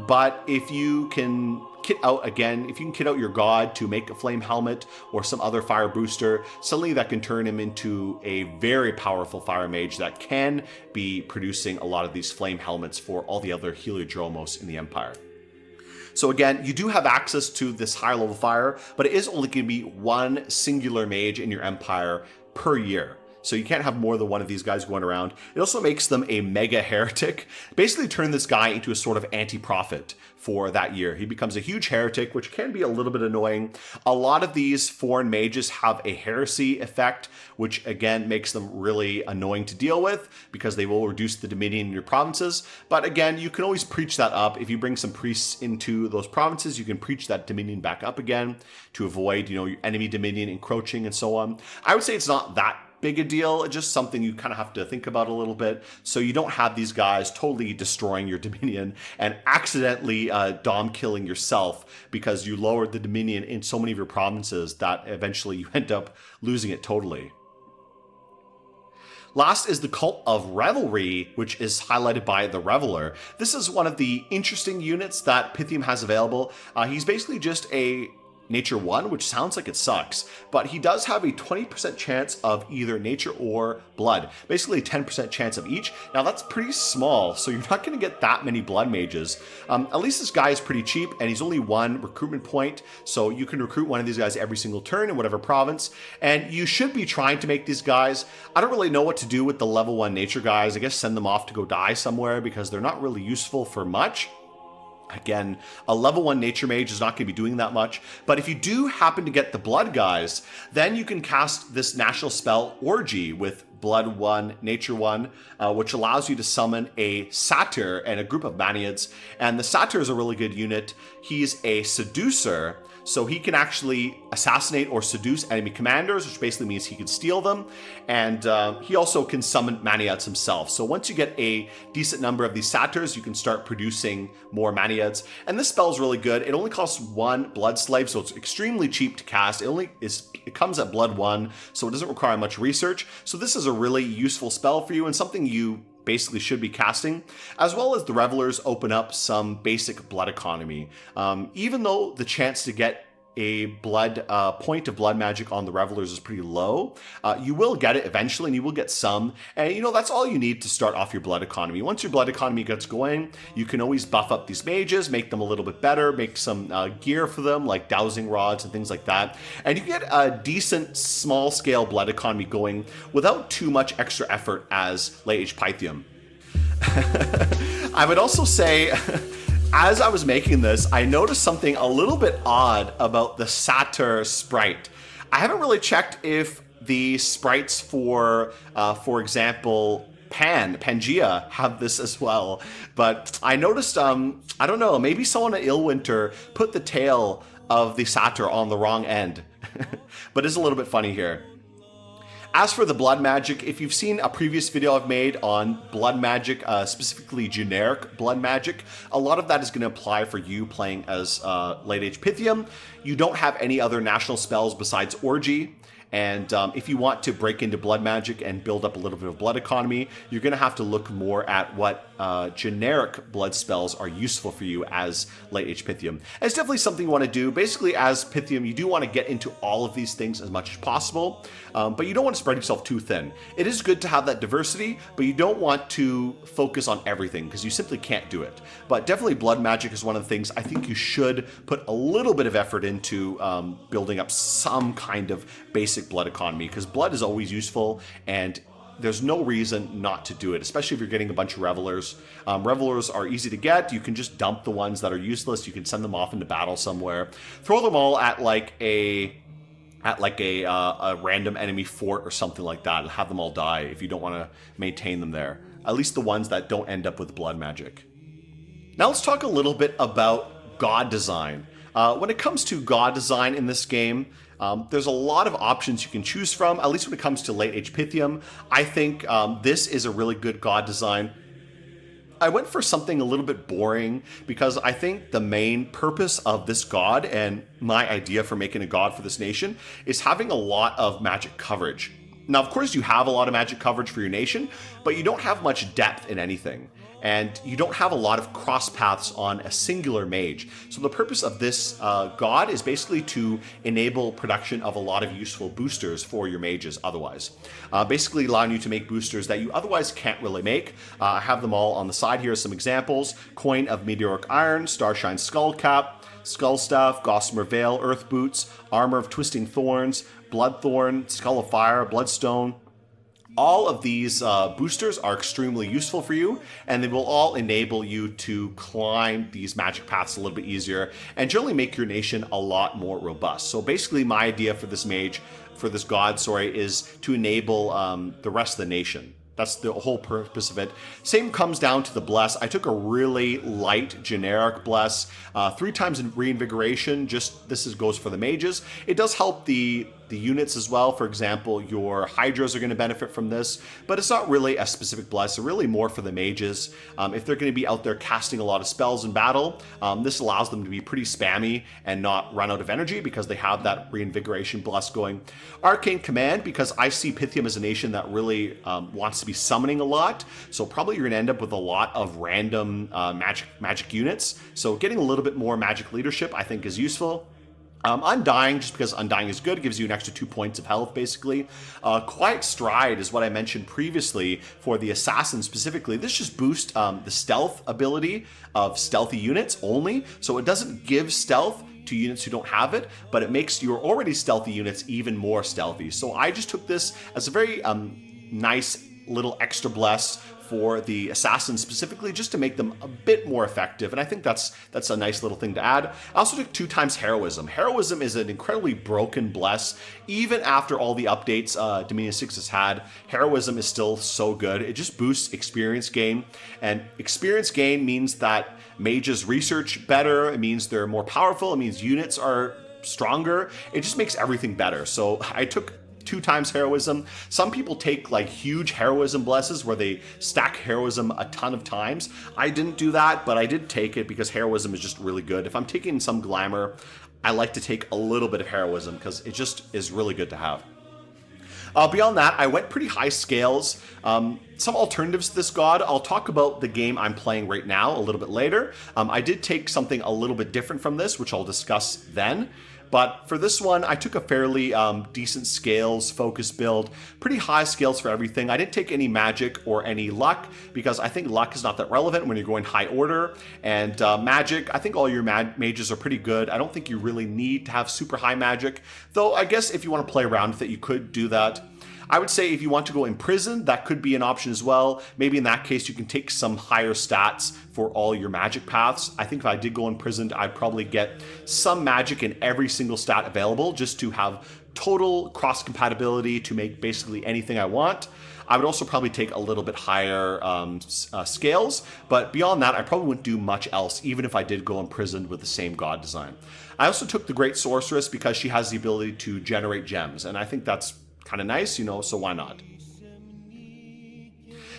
but if you can kit out your god to make a flame helmet or some other fire booster, suddenly that can turn him into a very powerful fire mage that can be producing a lot of these flame helmets for all the other Heliodromos in the Empire. So again, you do have access to this higher level fire, but it is only going to be 1 singular mage in your empire per year. So you can't have more than 1 of these guys going around. It also makes them a mega heretic. Basically turn this guy into a sort of anti-prophet for that year. He becomes a huge heretic, which can be a little bit annoying. A lot of these foreign mages have a heresy effect, which again makes them really annoying to deal with because they will reduce the dominion in your provinces. But again, you can always preach that up. If you bring some priests into those provinces, you can preach that dominion back up again to avoid, your enemy dominion encroaching and so on. I would say it's not that big a deal. It's just something you kind of have to think about a little bit, so you don't have these guys totally destroying your dominion and accidentally dom killing yourself because you lowered the dominion in so many of your provinces that eventually you end up losing it totally. Last is the Cult of Revelry, which is highlighted by the Reveler. This is one of the interesting units that Pythium has available. He's basically just a Nature 1, which sounds like it sucks, but he does have a 20% chance of either nature or blood. Basically a 10% chance of each. Now that's pretty small, so you're not going to get that many blood mages. At least this guy is pretty cheap, and he's only 1 recruitment point, so you can recruit one of these guys every single turn in whatever province, and you should be trying to make these guys. I don't really know what to do with the level 1 nature guys. I guess send them off to go die somewhere because they're not really useful for much. Again, a level 1 nature mage is not going to be doing that much, but if you do happen to get the blood guys, then you can cast this national spell Orgy with blood 1, nature 1, which allows you to summon a satyr and a group of Maniods, and the satyr is a really good unit. He's a seducer, so he can actually assassinate or seduce enemy commanders, which basically means he can steal them. And he also can summon Maniods himself. So once you get a decent number of these satyrs, you can start producing more Maniods. And this spell is really good. It only costs 1 blood slave, so it's extremely cheap to cast. It comes at blood 1, so it doesn't require much research. So this is a really useful spell for you and something you basically should be casting, as well as the Revelers open up some basic blood economy. Even though the chance to get a blood point of blood magic on the revelers is pretty low. You will get it eventually, and you will get some. And that's all you need to start off your blood economy. Once your blood economy gets going, you can always buff up these mages, make them a little bit better, make some gear for them, like dowsing rods and things like that. And you can get a decent small scale blood economy going without too much extra effort as late age Pythium. I would also say, as I was making this, I noticed something a little bit odd about the Satyr sprite. I haven't really checked if the sprites for example, Pangea have this as well. But I noticed, I don't know, maybe someone at Illwinter put the tail of the Satyr on the wrong end. But it's a little bit funny here. As for the blood magic, if you've seen a previous video I've made on blood magic, specifically generic blood magic, a lot of that is going to apply for you playing as late age Pythium. You don't have any other national spells besides Orgy. And if you want to break into blood magic and build up a little bit of blood economy, you're going to have to look more at what generic blood spells are useful for you as late age Pythium. And it's definitely something you want to do. Basically, as Pythium, you do want to get into all of these things as much as possible, but you don't want to spread yourself too thin. It is good to have that diversity, but you don't want to focus on everything because you simply can't do it. But definitely blood magic is one of the things I think you should put a little bit of effort into building up some kind of basic blood economy, because blood is always useful and there's no reason not to do it, especially if you're getting a bunch of revelers. Revelers are easy to get. You can just dump the ones that are useless. You can send them off into battle somewhere. Throw them all at like a random enemy fort or something like that and have them all die if you don't want to maintain them there. At least the ones that don't end up with blood magic. Now let's talk a little bit about god design. When it comes to god design in this game, there's a lot of options you can choose from, at least when it comes to late age Pythium. I think this is a really good god design. I went for something a little bit boring because I think the main purpose of this god and my idea for making a god for this nation is having a lot of magic coverage. Now, of course, you have a lot of magic coverage for your nation, but you don't have much depth in anything. And you don't have a lot of cross paths on a singular mage. So the purpose of this god is basically to enable production of a lot of useful boosters for your mages otherwise. Basically allowing you to make boosters that you otherwise can't really make. I have them all on the side here as some examples. Coin of Meteoric Iron, Starshine Skullcap, Skullstaff, Gossamer Veil, Earth Boots, Armor of Twisting Thorns, Bloodthorn, Skull of Fire, Bloodstone. All of these boosters are extremely useful for you, and they will all enable you to climb these magic paths a little bit easier and generally make your nation a lot more robust. So basically my idea for this god, is to enable the rest of the nation. That's the whole purpose of it. Same comes down to the bless. I took a really light generic bless, 3 times in reinvigoration. This goes for the mages. It does help the units as well. For example, your hydras are going to benefit from this, but it's not really a specific bless. It's really more for the mages. If they're going to be out there casting a lot of spells in battle, this allows them to be pretty spammy and not run out of energy because they have that reinvigoration bless going. Arcane Command, because I see Pythium as a nation that really wants to be summoning a lot, so probably you're going to end up with a lot of random magic units. So getting a little bit more magic leadership I think is useful. Undying, just because Undying is good, it gives you an extra 2 points of health, basically. Quiet Stride is what I mentioned previously for the Assassin specifically. This just boosts the stealth ability of stealthy units only, so it doesn't give stealth to units who don't have it, but it makes your already stealthy units even more stealthy. So I just took this as a very nice little extra bless for the assassins specifically, just to make them a bit more effective, and I think that's a nice little thing to add. I also took 2 times Heroism. Heroism is an incredibly broken bless. Even after all the updates Dominion 6 has had, Heroism is still so good. It just boosts experience gain, and experience gain means that mages research better, it means they're more powerful, it means units are stronger, it just makes everything better. So I took 2 times Heroism. Some people take like huge Heroism blesses where they stack Heroism a ton of times. I didn't do that, but I did take it because Heroism is just really good. If I'm taking some Glamour, I like to take a little bit of Heroism because it just is really good to have. Beyond that, I went pretty high scales. Some alternatives to this god. I'll talk about the game I'm playing right now a little bit later. I did take something a little bit different from this, which I'll discuss then. But for this one, I took a fairly decent scales focus build, pretty high scales for everything. I didn't take any magic or any luck because I think luck is not that relevant when you're going high order. And magic, I think all your mages are pretty good. I don't think you really need to have super high magic, though I guess if you want to play around with it, you could do that. I would say if you want to go imprisoned, that could be an option as well. Maybe in that case, you can take some higher stats for all your magic paths. I think if I did go imprisoned, I'd probably get some magic in every single stat available just to have total cross compatibility to make basically anything I want. I would also probably take a little bit higher scales, but beyond that, I probably wouldn't do much else, even if I did go imprisoned with the same god design. I also took the Great Sorceress because she has the ability to generate gems, and I think that's kind of nice, so why not?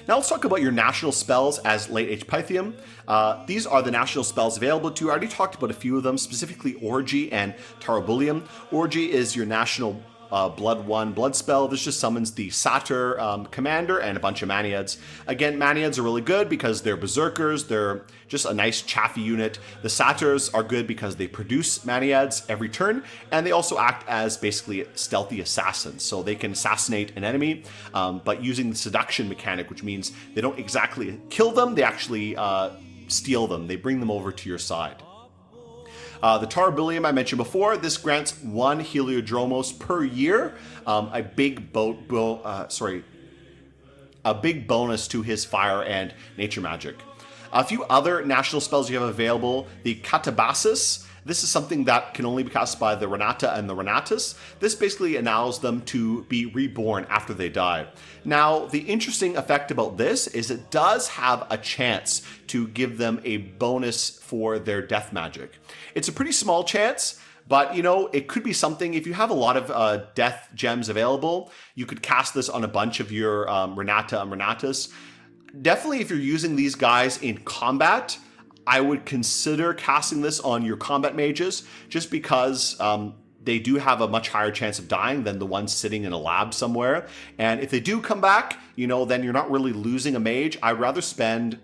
Now let's talk about your national spells as late age Pythium. These are the national spells available to you. I already talked about a few of them, specifically Orgy and Tarobulium. Orgy is your national Blood 1 blood spell. This just summons the Satyr commander and a bunch of Maniads. Again, Maniads are really good because they're berserkers. They're just a nice chaffy unit. The Satyrs are good because they produce Maniads every turn, and they also act as basically stealthy assassins. So they can assassinate an enemy, but using the seduction mechanic, which means they don't exactly kill them, they actually steal them. They bring them over to your side. The Tarobulium I mentioned before, this grants 1 Heliodromos per year, a big bonus to his fire and nature magic. A few other national spells you have available, the Catabasis. This is something that can only be cast by the Renata and the Renatus. This basically allows them to be reborn after they die. Now, the interesting effect about this is it does have a chance to give them a bonus for their death magic. It's a pretty small chance, but it could be something. If you have a lot of death gems available, you could cast this on a bunch of your Renata and Renatus. Definitely if you're using these guys in combat, I would consider casting this on your combat mages just because they do have a much higher chance of dying than the ones sitting in a lab somewhere. And if they do come back, then you're not really losing a mage. I'd rather spend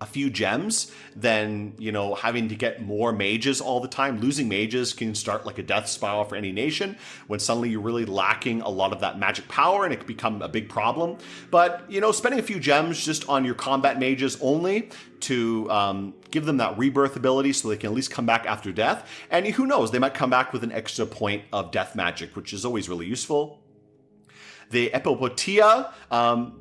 a few gems than, having to get more mages all the time. Losing mages can start like a death spiral for any nation when suddenly you're really lacking a lot of that magic power and it can become a big problem. But, spending a few gems just on your combat mages only to give them that rebirth ability so they can at least come back after death. And who knows, they might come back with an extra point of death magic, which is always really useful. The Epipotia,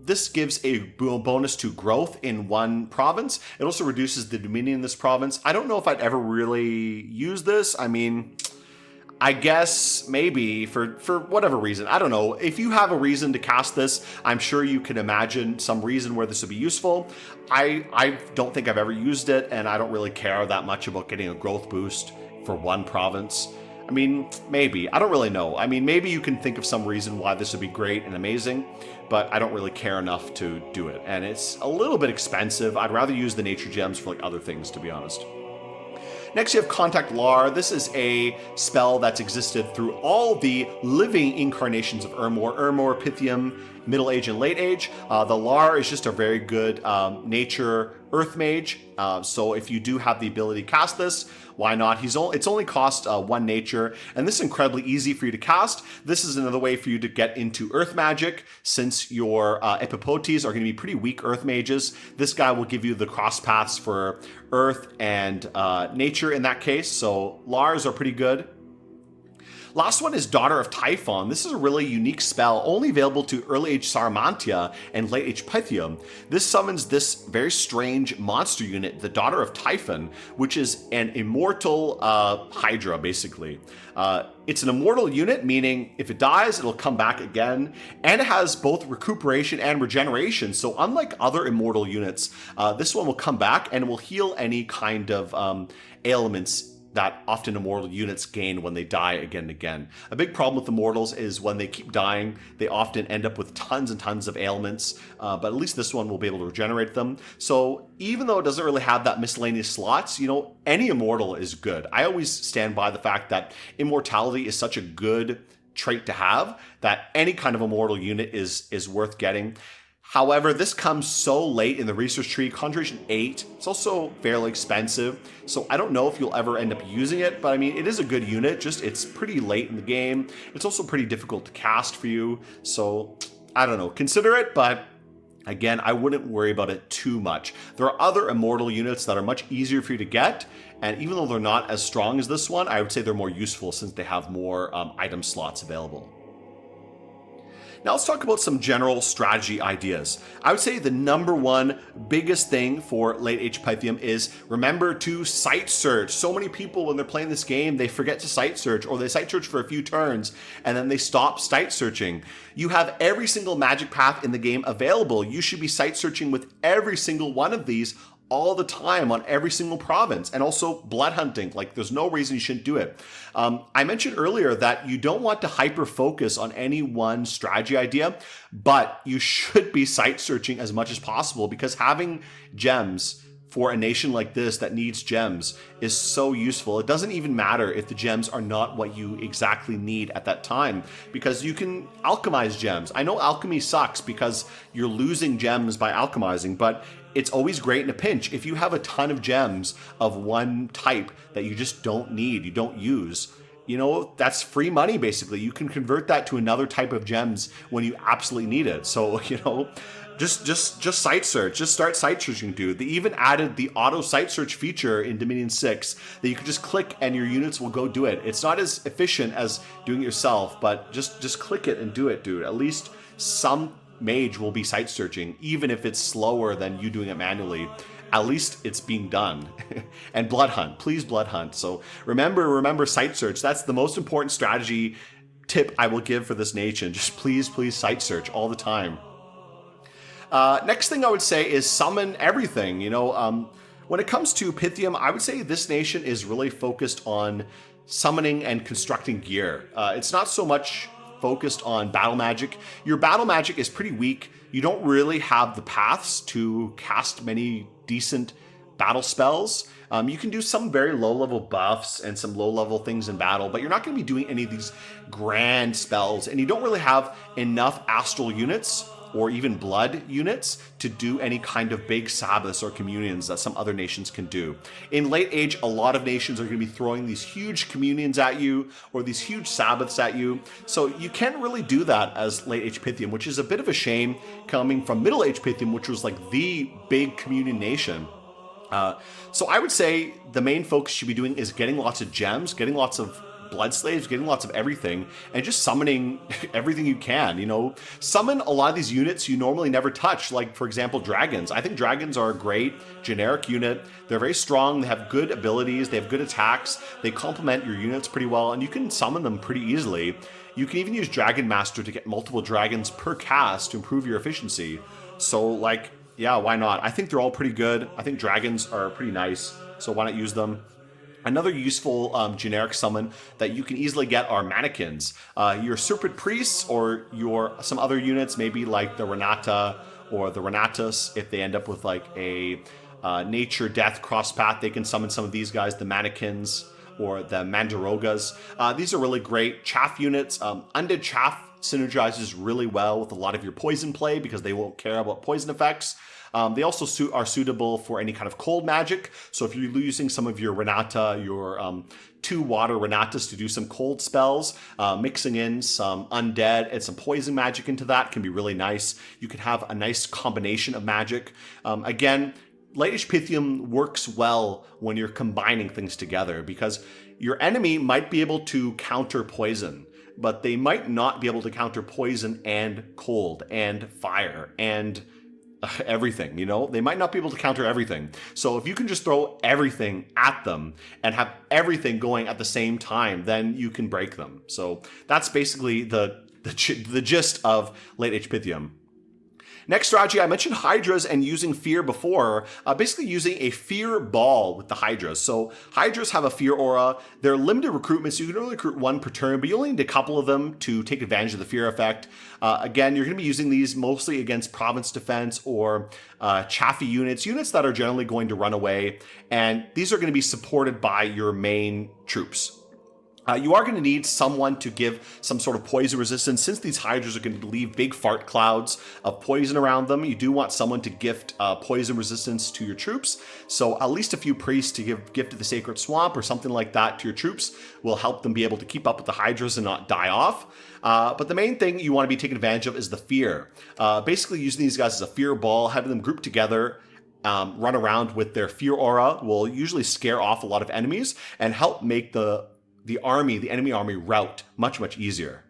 this gives a bonus to growth in one province. It also reduces the dominion in this province. I don't know if I'd ever really use this. I guess maybe for whatever reason. I don't know. If you have a reason to cast this, I'm sure you can imagine some reason where this would be useful. I don't think I've ever used it, and I don't really care that much about getting a growth boost for one province. Maybe. I don't really know. Maybe you can think of some reason why this would be great and amazing, but I don't really care enough to do it. And it's a little bit expensive. I'd rather use the nature gems for other things, to be honest. Next, you have Contact Lar. This is a spell that's existed through all the living incarnations of Urmor, Pythium, Middle Age, and Late Age. The Lar is just a very good nature Earth Mage. So if you do have the ability to cast this, why not? It's only cost 1 nature, and this is incredibly easy for you to cast. This is another way for you to get into Earth magic, since your Epipotes are going to be pretty weak Earth mages. This guy will give you the cross paths for Earth and nature in that case, so Lars are pretty good. Last one is Daughter of Typhon. This is a really unique spell, only available to early age Sarumantia and late age Pythium. This summons this very strange monster unit, the Daughter of Typhon, which is an immortal Hydra, basically. It's an immortal unit, meaning if it dies, it'll come back again, and it has both recuperation and regeneration. So unlike other immortal units, this one will come back and will heal any kind of ailments that often immortal units gain when they die again and again. A big problem with immortals is when they keep dying, they often end up with tons and tons of ailments, but at least this one will be able to regenerate them. So even though it doesn't really have that miscellaneous slots, any immortal is good. I always stand by the fact that immortality is such a good trait to have that any kind of immortal unit is worth getting. However, this comes so late in the research tree, Conjuration 8. It's also fairly expensive, so I don't know if you'll ever end up using it, but I mean, it is a good unit, just it's pretty late in the game. It's also pretty difficult to cast for you, so I don't know, consider it, but again, I wouldn't worry about it too much. There are other immortal units that are much easier for you to get, and even though they're not as strong as this one, I would say they're more useful since they have more item slots available. Now let's talk about some general strategy ideas. I would say the number one biggest thing for late Age Pythium is remember to site search. So many people when they're playing this game, they forget to site search, or they site search for a few turns and then they stop site searching. You have every single magic path in the game available. You should be site searching with every single one of these all the time on every single province, and also blood hunting. Like, there's no reason you shouldn't do it. I mentioned earlier that you don't want to hyper focus on any one strategy idea, but you should be site searching as much as possible, because having gems for a nation like this that needs gems is so useful. It doesn't even matter if the gems are not what you exactly need at that time, because you can alchemize gems. I know alchemy sucks because you're losing gems by alchemizing, but it's always great in a pinch. If you have a ton of gems of one type that you just don't need, you don't use, you know, that's free money basically. You can convert that to another type of gems when you absolutely need it. So, you know, just site search. Just start site searching, dude. They even added the auto site search feature in Dominion 6 that you can just click and your units will go do it. It's not as efficient as doing it yourself, but just click it and do it, dude. At least some mage will be site searching, even if it's slower than you doing it manually. At least it's being done. And blood hunt, please blood hunt. So remember site search. That's the most important strategy tip I will give for this nation. Just please site search all the time. Next thing I would say is summon everything. You know, when it comes to Pythium, I would say this nation is really focused on summoning and constructing gear. It's not so much focused on battle magic. Your battle magic is pretty weak. You don't really have the paths to cast many decent battle spells. You can do some very low level buffs and some low level things in battle, but you're not going to be doing any of these grand spells, and you don't really have enough astral units or even blood units to do any kind of big Sabbaths or communions that some other nations can do. In late age, a lot of nations are going to be throwing these huge communions at you or these huge Sabbaths at you. So you can't really do that as late age Pythium, which is a bit of a shame coming from middle age Pythium, which was like the big communion nation. So I would say the main focus you should be doing is getting lots of gems, getting lots of blood slaves, getting lots of everything, and just summoning everything you can. You know, summon a lot of these units you normally never touch, like for example dragons. I think dragons are a great generic unit. They're very strong, they have good abilities, they have good attacks, they complement your units pretty well, and you can summon them pretty easily. You can even use Dragon Master to get multiple dragons per cast to improve your efficiency. So like, yeah, why not? I think they're all pretty good. I think dragons are pretty nice, so why not use them? Another useful generic summon that you can easily get are mannequins. Your Serpent Priests or some other units, maybe like the Renata or the Renatus, if they end up with like a nature death cross path, they can summon some of these guys, the mannequins or the Mandarogas. These are really great chaff units. Undead Chaff synergizes really well with a lot of your poison play because they won't care about poison effects. They also are suitable for any kind of cold magic. So if you're using some of your Renata, your 2-water Renatas to do some cold spells, mixing in some undead and some poison magic into that can be really nice. You can have a nice combination of magic. Again, Late-ish Pythium works well when you're combining things together because your enemy might be able to counter poison, but they might not be able to counter poison and cold and fire and everything, you know? They might not be able to counter everything. So if you can just throw everything at them and have everything going at the same time, then you can break them. So that's basically the gist of Late-ish Pythium. Next strategy, I mentioned Hydras and using fear before, basically using a fear ball with the Hydras. So Hydras have a fear aura. They're limited recruitment, so you can only recruit one per turn, but you only need a couple of them to take advantage of the fear effect. Again, you're going to be using these mostly against province defense or chaffy units that are generally going to run away, and these are going to be supported by your main troops. You are going to need someone to give some sort of poison resistance. Since these hydras are going to leave big fart clouds of poison around them, you do want someone to gift poison resistance to your troops. So at least a few priests to give gift to the sacred swamp or something like that to your troops will help them be able to keep up with the hydras and not die off. But the main thing you want to be taking advantage of is the fear. Basically using these guys as a fear ball, having them group together, run around with their fear aura will usually scare off a lot of enemies and help make the enemy army rout much easier.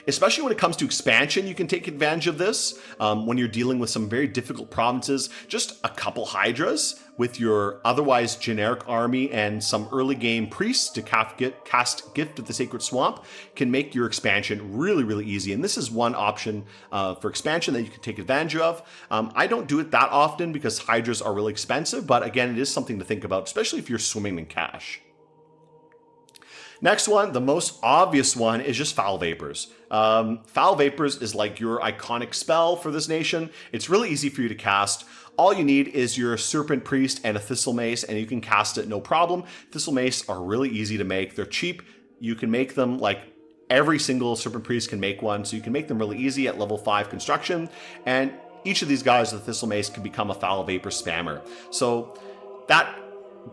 Especially when it comes to expansion, you can take advantage of this when you're dealing with some very difficult provinces. Just a couple hydras with your otherwise generic army and some early game priests to cast Gift of the Sacred Swamp can make your expansion really easy. And this is one option for expansion that you can take advantage of. I don't do it that often because hydras are really expensive, but again, it is something to think about, especially if you're swimming in cash. Next one, the most obvious one, is just Foul Vapors. Foul Vapors is like your iconic spell for this nation. It's really easy for you to cast. All you need is your Serpent Priest and a Thistle Mace, and you can cast it no problem. Thistle Mace are really easy to make. They're cheap. You can make them like every single Serpent Priest can make one, so you can make them really easy at level 5 construction. And each of these guys with the Thistle Mace can become a Foul Vapor spammer. So that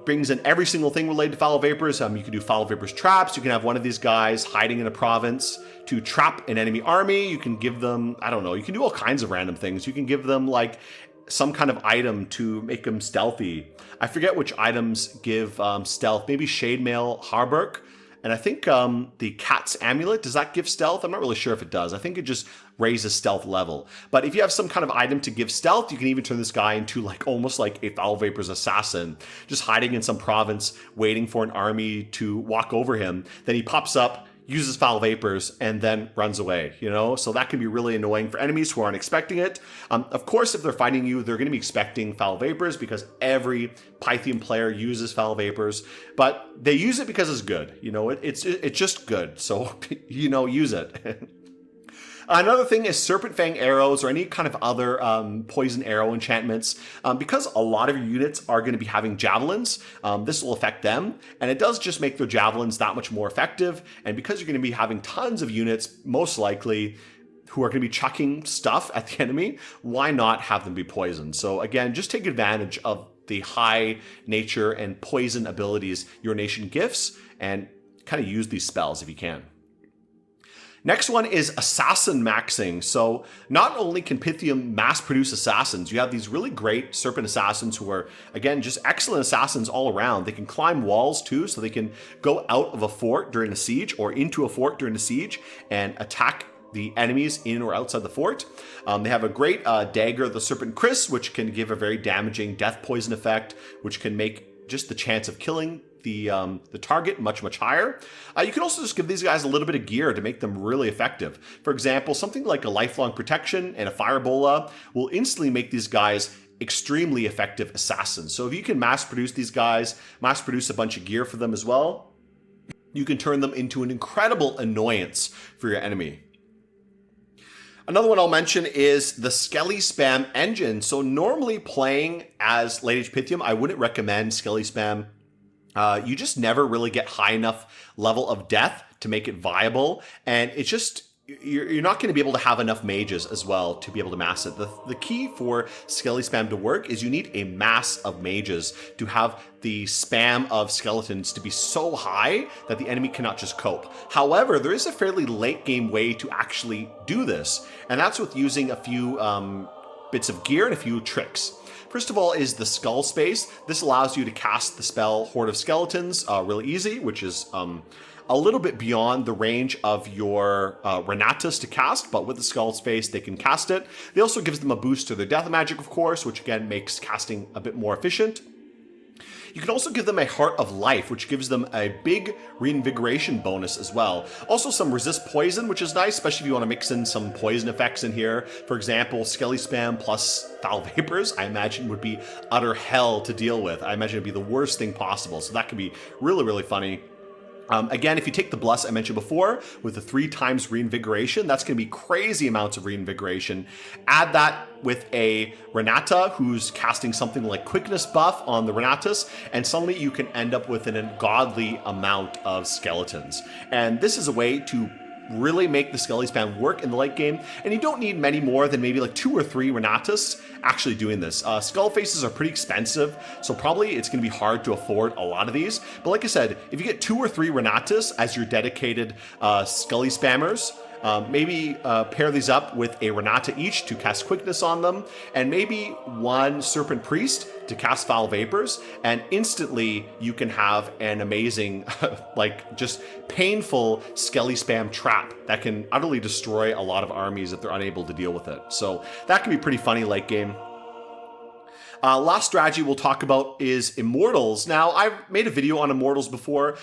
brings in every single thing related to Foul Vapors. You can do Foul Vapors traps. You can have one of these guys hiding in a province to trap an enemy army. You can give them, I don't know, you can do all kinds of random things. You can give them like some kind of item to make them stealthy. I forget which items give stealth. Maybe Shade Mail Harburg. And I think the Cat's Amulet, does that give stealth? I'm not really sure if it does. I think it just raises stealth level. But if you have some kind of item to give stealth, you can even turn this guy into like almost like a Foul Vapors assassin, just hiding in some province, waiting for an army to walk over him. Then he pops up, uses Foul Vapors, and then runs away, you know? So that can be really annoying for enemies who aren't expecting it. Of course, if they're fighting you, they're going to be expecting Foul Vapors because every Pythium player uses Foul Vapors, but they use it because it's good. You know, it's just good. So, you know, use it. Another thing is Serpent Fang arrows or any kind of other poison arrow enchantments. Because a lot of your units are going to be having javelins, this will affect them. And it does just make their javelins that much more effective. And because you're going to be having tons of units, most likely, who are going to be chucking stuff at the enemy, why not have them be poisoned? So again, just take advantage of the high nature and poison abilities your nation gifts and kind of use these spells if you can. Next one is assassin maxing. So not only can Pythium mass produce assassins, you have these really great serpent assassins who are, again, just excellent assassins all around. They can climb walls too, so they can go out of a fort during a siege or into a fort during a siege and attack the enemies in or outside the fort. They have a great dagger, the Serpent Chris, which can give a very damaging death poison effect, which can make just the chance of killing the target much higher. You can also just give these guys a little bit of gear to make them really effective. For example, something like a lifelong protection and a firebola will instantly make these guys extremely effective assassins. So if you can mass produce these guys, mass produce a bunch of gear for them as well, you can turn them into an incredible annoyance for your enemy. Another one I'll mention is the Skelly Spam engine. So normally playing as Late Age Pythium, I wouldn't recommend Skelly Spam. You just never really get high enough level of death to make it viable. And it's just, you're not going to be able to have enough mages as well to be able to mass it. The key for Skelly Spam to work is you need a mass of mages to have the spam of skeletons to be so high that the enemy cannot just cope. However, there is a fairly late game way to actually do this. And that's with using a few bits of gear and a few tricks. First of all is the Skull Space. This allows you to cast the spell Horde of Skeletons really easy, which is a little bit beyond the range of your Renatus to cast, but with the Skull Space, they can cast it. It also gives them a boost to their death magic, of course, which again makes casting a bit more efficient. You can also give them a Heart of Life, which gives them a big reinvigoration bonus as well. Also some resist poison, which is nice, especially if you want to mix in some poison effects in here. For example, Skelly Spam plus Foul Vapors, I imagine would be utter hell to deal with. I imagine it'd be the worst thing possible. So that could be really funny. Again, if you take the Bless I mentioned before with the 3 times reinvigoration, that's going to be crazy amounts of reinvigoration. Add that with a Renata who's casting something like Quickness buff on the Renatus, and suddenly you can end up with an ungodly amount of skeletons. And this is a way to really make the Skelly spam work in the late game, and you don't need many more than maybe like 2 or 3 Renatus actually doing this. Skull faces are pretty expensive, so probably it's going to be hard to afford a lot of these. But like I said, if you get 2 or 3 Renatus as your dedicated Skelly spammers, maybe pair these up with a Renata each to cast Quickness on them, and maybe 1 Serpent Priest to cast Foul Vapors, and instantly you can have an amazing, like just painful Skelly spam trap that can utterly destroy a lot of armies if they're unable to deal with it. So that can be pretty funny late game. Last strategy we'll talk about is Immortals. Now, I've made a video on Immortals before.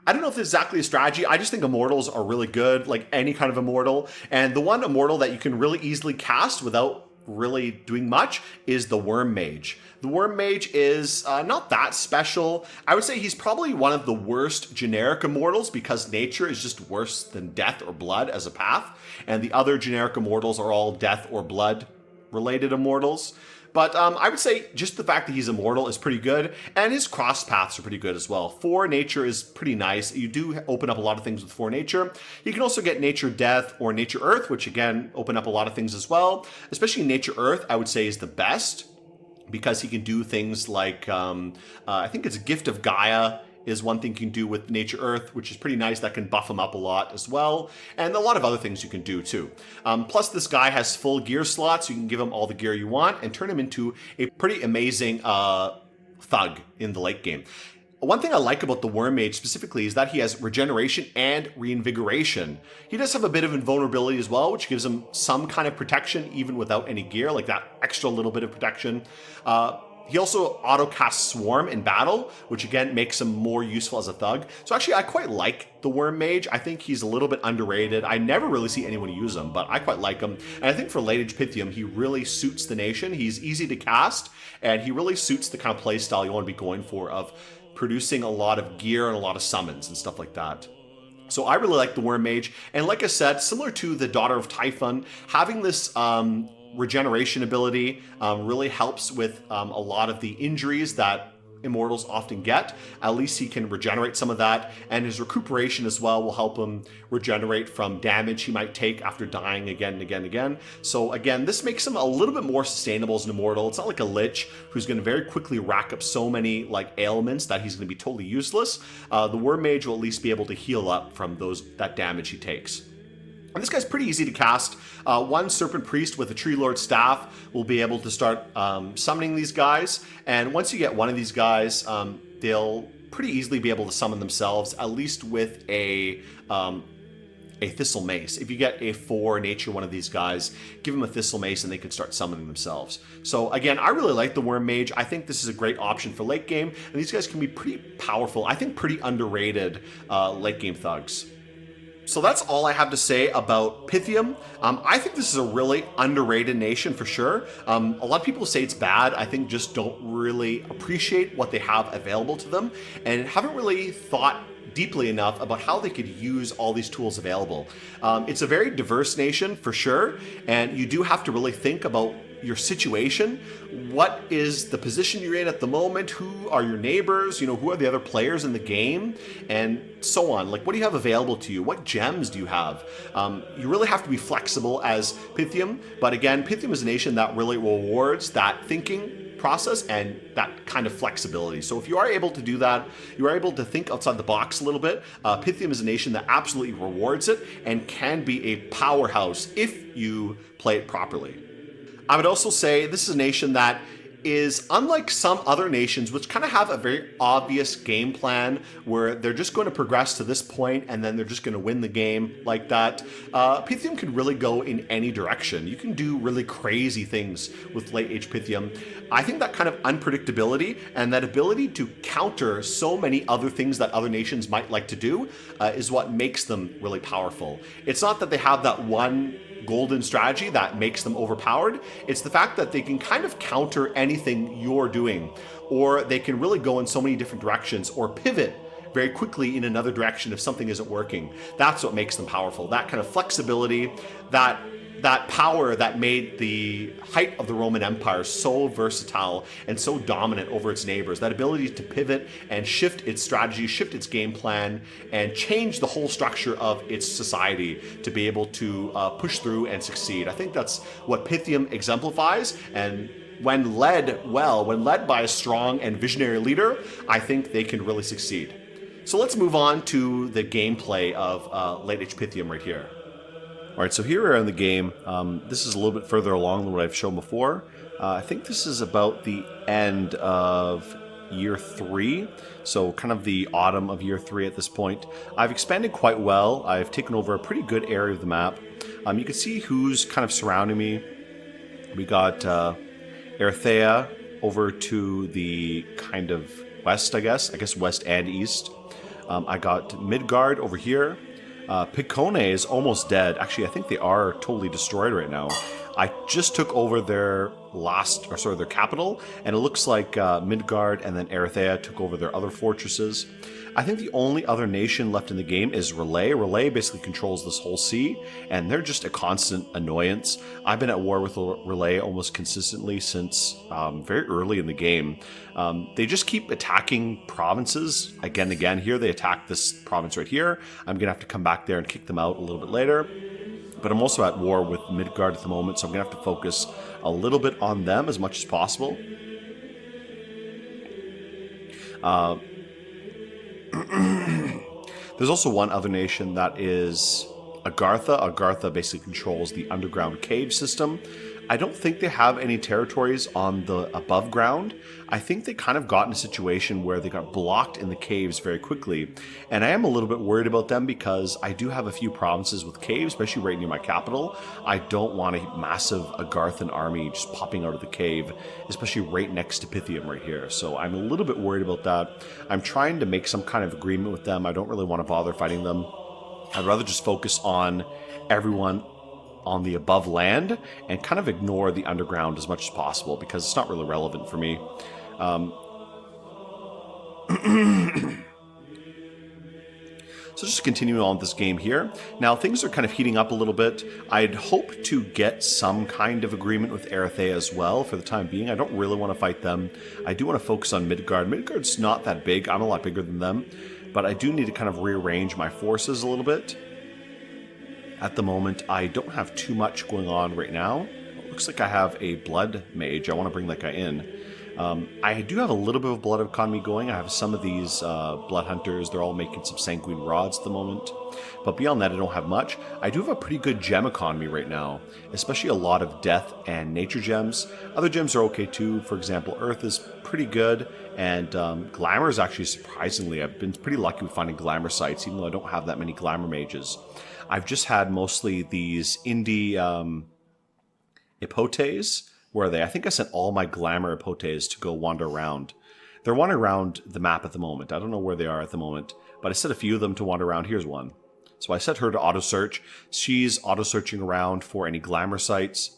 I don't know if it's exactly a strategy. I just think Immortals are really good, like any kind of Immortal. And the one Immortal that you can really easily cast without really doing much is the Worm Mage. The Worm Mage is not that special. I would say he's probably one of the worst generic Immortals because nature is just worse than death or blood as a path. And the other generic Immortals are all death or blood related Immortals. But I would say just the fact that he's immortal is pretty good, and his cross paths are pretty good as well. 4 nature is pretty nice. You do open up a lot of things with 4 nature. You can also get nature death or nature earth, which again open up a lot of things as well. Especially nature earth, I would say is the best because he can do things like I think it's Gift of Gaia is one thing you can do with Nature Earth, which is pretty nice. That can buff him up a lot as well. And a lot of other things you can do too. Plus this guy has full gear slots. You can give him all the gear you want and turn him into a pretty amazing thug in the late game. One thing I like about the Worm Mage specifically is that he has regeneration and reinvigoration. He does have a bit of invulnerability as well, which gives him some kind of protection even without any gear, like that extra little bit of protection. He also auto-casts Swarm in battle, which again makes him more useful as a thug. So actually, I quite like the Worm Mage. I think he's a little bit underrated. I never really see anyone use him, but I quite like him. And I think for Late Age Pythium, he really suits the nation. He's easy to cast, and he really suits the kind of play style you want to be going for of producing a lot of gear and a lot of summons and stuff like that. So I really like the Worm Mage. And like I said, similar to the Daughter of Typhon, having this regeneration ability really helps with a lot of the injuries that Immortals often get. At least he can regenerate some of that, and his recuperation as well will help him regenerate from damage he might take after dying again and again and again. So again, this makes him a little bit more sustainable as an Immortal. It's not like a Lich who's going to very quickly rack up so many like ailments that he's going to be totally useless. The Worm Mage will at least be able to heal up from that damage he takes. And this guy's pretty easy to cast. 1 Serpent Priest with a Tree Lord Staff will be able to start summoning these guys. And once you get one of these guys, they'll pretty easily be able to summon themselves, at least with a Thistle Mace. If you get a 4 nature one of these guys, give them a Thistle Mace and they can start summoning themselves. So again, I really like the Worm Mage. I think this is a great option for late game. And these guys can be pretty powerful. I think pretty underrated late game thugs. So that's all I have to say about Pythium. I think this is a really underrated nation for sure. A lot of people say it's bad. I think just don't really appreciate what they have available to them and haven't really thought deeply enough about how they could use all these tools available. It's a very diverse nation for sure, and you do have to really think about your situation. What is the position you're in at the moment? Who are your neighbors? Who are the other players in the game? And so on. Like, what do you have available to you? What gems do you have? You really have to be flexible as Pythium. But again, Pythium is a nation that really rewards that thinking process and that kind of flexibility. So if you are able to do that, you are able to think outside the box a little bit. Pythium is a nation that absolutely rewards it and can be a powerhouse if you play it properly. I would also say this is a nation that is unlike some other nations which kind of have a very obvious game plan where they're just going to progress to this point and then they're just going to win the game like that. Pythium can really go in any direction. You can do really crazy things with late age Pythium. I think that kind of unpredictability and that ability to counter so many other things that other nations might like to do is what makes them really powerful. It's not that they have that one golden strategy that makes them overpowered. It's the fact that they can kind of counter anything you're doing, or they can really go in so many different directions or pivot very quickly in another direction if something isn't working. That's what makes them powerful. That kind of flexibility, that power that made the height of the Roman Empire so versatile and so dominant over its neighbors, that ability to pivot and shift its strategy, shift its game plan, and change the whole structure of its society to be able to push through and succeed. I think that's what Pythium exemplifies, and when led well, when led by a strong and visionary leader, I think they can really succeed. So let's move on to the gameplay of Late Age Pythium right here. All right, so here we are in the game. This is a little bit further along than what I've shown before. I think this is about the end of year 3, so kind of the autumn of year 3 at this point. I've expanded quite well. I've taken over a pretty good area of the map. You can see who's kind of surrounding me. We got Erythea over to the kind of west, I guess west and east. I got Midgard over here. Picone is almost dead. Actually, I think they are totally destroyed right now. I just took over their their capital, and it looks like Midgard and then Erythea took over their other fortresses. I think the only other nation left in the game is Relay. Relay basically controls this whole sea, and they're just a constant annoyance. I've been at war with Relay almost consistently since very early in the game. They just keep attacking provinces again and again. Here they attack this province right here. I'm going to have to come back there and kick them out a little bit later. But I'm also at war with Midgard at the moment, so I'm going to have to focus a little bit on them as much as possible. There's also one other nation that is Agartha. Agartha basically controls the underground cave system. I don't think they have any territories on the above ground. I think they kind of got in a situation where they got blocked in the caves very quickly. And I am a little bit worried about them because I do have a few provinces with caves, especially right near my capital. I don't want a massive Agarthan army just popping out of the cave, especially right next to Pythium right here. So I'm a little bit worried about that. I'm trying to make some kind of agreement with them. I don't really want to bother fighting them. I'd rather just focus on everyone on the above land and kind of ignore the underground as much as possible because it's not really relevant for me. So just continuing on with this game here. Now things are kind of heating up a little bit. I'd hope to get some kind of agreement with Erythea as well for the time being. I don't really want to fight them. I do want to focus on Midgard. Midgard's not that big. I'm a lot bigger than them. But I do need to kind of rearrange my forces a little bit. At the moment, I don't have too much going on right now. It looks like I have a blood mage. I want to bring that guy in. I do have a little bit of blood economy going. I have some of these blood hunters. They're all making some sanguine rods at the moment. But beyond that, I don't have much. I do have a pretty good gem economy right now, especially a lot of death and nature gems. Other gems are okay too. For example, earth is pretty good. And glamour is actually surprisingly, I've been pretty lucky with finding glamour sites, even though I don't have that many glamour mages. I've just had mostly these indie epotes. Where are they? I think I sent all my glamour epotes to go wander around. They're wandering around the map at the moment. I don't know where they are at the moment, but I set a few of them to wander around. Here's one. So I set her to auto-search. She's auto-searching around for any glamour sites.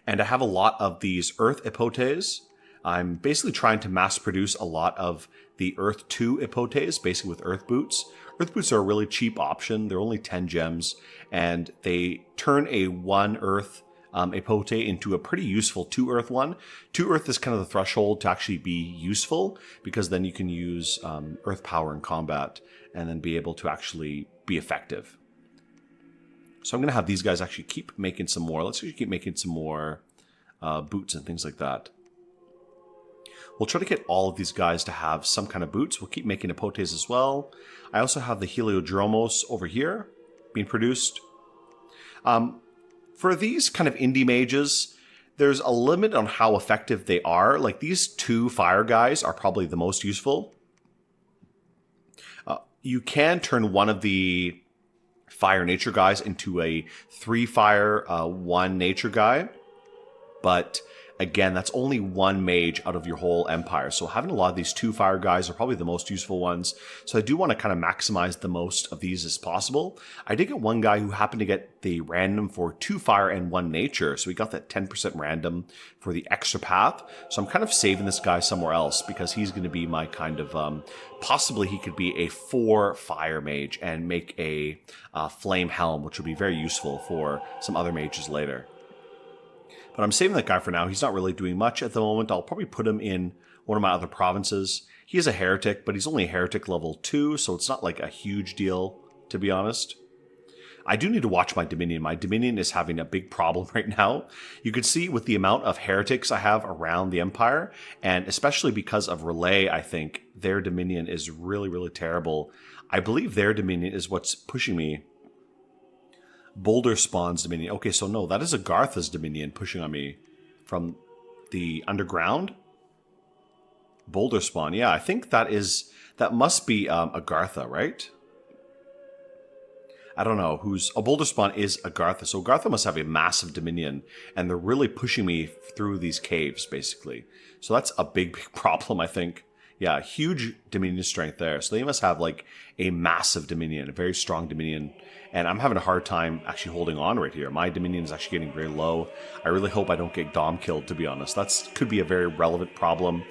And I have a lot of these earth epotes. I'm basically trying to mass produce a lot of the Earth 2 epotes, basically with Earth Boots. Earth Boots are a really cheap option. They're only 10 gems, and they turn a 1 Earth epote into a pretty useful 2 Earth one. 2 Earth is kind of the threshold to actually be useful, because then you can use Earth power in combat and then be able to actually be effective. So I'm going to have these guys actually keep making some more. Let's actually keep making some more boots and things like that. We'll try to get all of these guys to have some kind of boots. We'll keep making epotes as well. I also have the Heliodromos over here being produced. For these kind of indie mages, there's a limit on how effective they are. Like these 2 fire guys are probably the most useful. You can turn one of the fire nature guys into a 3 fire, 1 nature guy. But again, that's only one mage out of your whole empire. So having a lot of these 2 fire guys are probably the most useful ones. So I do want to kind of maximize the most of these as possible. I did get one guy who happened to get the random for 2 fire and 1 nature. So we got that 10% random for the extra path. So I'm kind of saving this guy somewhere else because he's going to be my kind of, possibly he could be a 4 fire mage and make a flame helm, which would be very useful for some other mages later. But I'm saving that guy for now. He's not really doing much at the moment. I'll probably put him in one of my other provinces. He is a heretic, but he's only a heretic level 2, so it's not like a huge deal, to be honest. I do need to watch my Dominion. My Dominion is having a big problem right now. You can see with the amount of heretics I have around the Empire, and especially because of Relay, I think their Dominion is really, really terrible. I believe their Dominion is what's pushing me. Boulder Spawn's Dominion. Okay, so no, that is Agartha's Dominion pushing on me from the underground. Boulder Spawn. Yeah, I think that must be Agartha, right? I don't know who's... Oh, Boulder Spawn is Agartha. So Agartha must have a massive Dominion, and they're really pushing me through these caves, basically. So that's a big, big problem, I think. Yeah, huge Dominion strength there. So they must have like a massive Dominion, a very strong Dominion. And I'm having a hard time actually holding on right here. My Dominion is actually getting very low. I really hope I don't get Dom killed, to be honest. That could be a very relevant problem.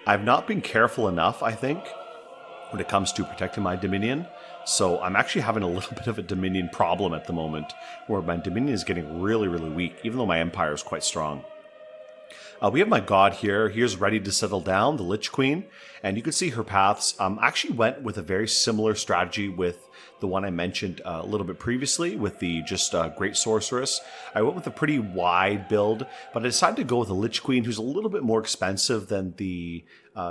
I've not been careful enough, I think, when it comes to protecting my Dominion. So I'm actually having a little bit of a Dominion problem at the moment, where my Dominion is getting really, really weak, even though my Empire is quite strong. We have my god here. Here's ready to settle down, the Lich Queen. And you can see her paths. I actually went with a very similar strategy with the one I mentioned a little bit previously with the just Great Sorceress. I went with a pretty wide build, but I decided to go with a Lich Queen who's a little bit more expensive than the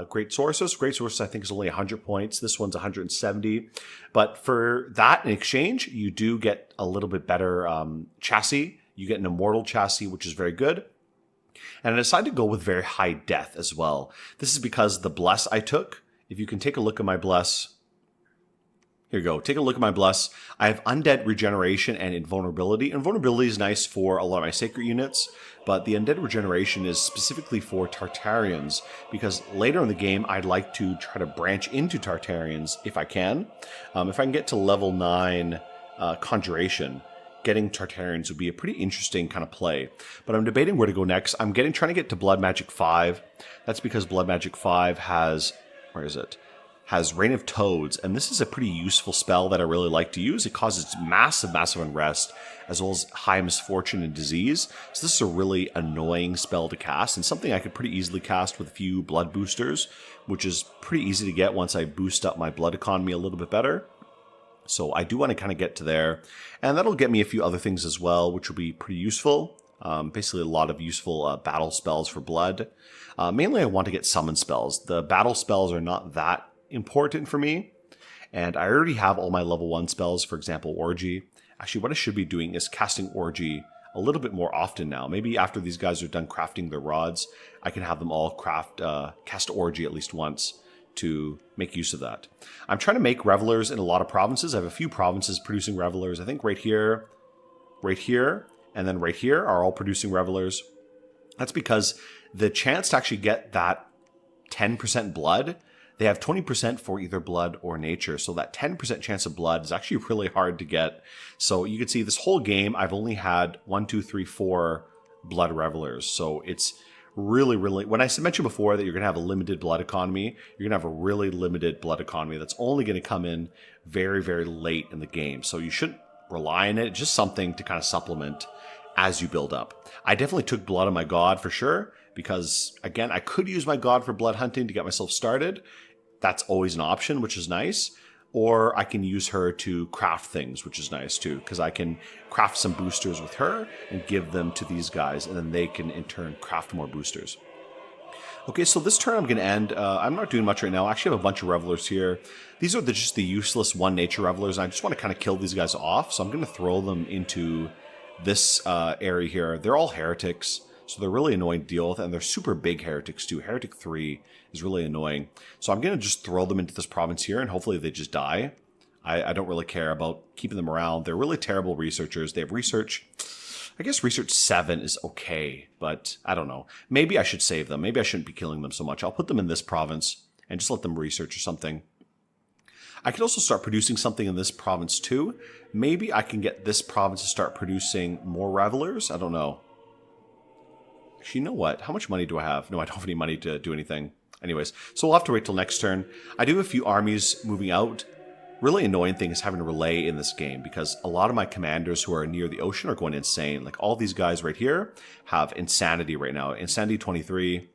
Great Sorceress. Great Sorceress, I think, is only 100 points. This one's 170. But for that, in exchange, you do get a little bit better chassis. You get an Immortal chassis, which is very good. And I decided to go with very high death as well. This is because the Bless I took, if you can take a look at my Bless, here you go, take a look at my Bless. I have Undead Regeneration and Invulnerability. Invulnerability is nice for a lot of my Sacred units, but the Undead Regeneration is specifically for Tartarians, because later in the game, I'd like to try to branch into Tartarians if I can. If I can get to level 9 Conjuration, getting Tartarians would be a pretty interesting kind of play. But I'm debating where to go next. I'm trying to get to Blood Magic 5. That's because Blood Magic 5 has, where is it? Has Reign of Toads, and this is a pretty useful spell that I really like to use. It causes massive, massive unrest, as well as high misfortune and disease. So this is a really annoying spell to cast, and something I could pretty easily cast with a few blood boosters, which is pretty easy to get once I boost up my blood economy a little bit better. So I do want to kind of get to there. And that'll get me a few other things as well, which will be pretty useful. Basically a lot of useful battle spells for blood. Mainly I want to get summon spells. The battle spells are not that important for me. And I already have all my level 1 spells, for example, Orgy. Actually, what I should be doing is casting Orgy a little bit more often now. Maybe after these guys are done crafting their rods, I can have them all cast Orgy at least once to make use of that. I'm trying to make Revelers in a lot of provinces. I have a few provinces producing Revelers. I think right here, and then right here are all producing Revelers. That's because the chance to actually get that 10% blood, they have 20% for either blood or nature. So that 10% chance of blood is actually really hard to get. So you can see this whole game, I've only had 1, 2, 3, 4 blood Revelers. So it's really, when I mentioned before that you're going to have a limited blood economy, you're going to have a really limited blood economy that's only going to come in very, very late in the game. So you shouldn't rely on it. Just something to kind of supplement as you build up. I definitely took blood on my god for sure, because again, I could use my god for blood hunting to get myself started. That's always an option, which is nice. Or I can use her to craft things, which is nice too, because I can craft some boosters with her and give them to these guys, and then they can in turn craft more boosters. Okay, so this turn I'm going to end. I'm not doing much right now. I actually have a bunch of Revelers here. These are just the useless 1 nature Revelers, and I just want to kind of kill these guys off, so I'm going to throw them into this area here. They're all heretics, so they're really annoying to deal with, and they're super big heretics too. Heretic 3 is really annoying. So I'm going to just throw them into this province here, and hopefully they just die. I don't really care about keeping them around. They're really terrible researchers. They have research I guess research 7 is okay, but I don't know. Maybe I should save them. Maybe I shouldn't be killing them so much. I'll put them in this province and just let them research or something. I could also start producing something in this province too. Maybe I can get this province to start producing more revelers. I don't know. Actually, you know what? How much money do I have? No, I don't have any money to do anything. Anyways, so we'll have to wait till next turn. I do have a few armies moving out. Really annoying thing is having a relay in this game because a lot of my commanders who are near the ocean are going insane. Like all these guys right here have insanity right now. Insanity 23 and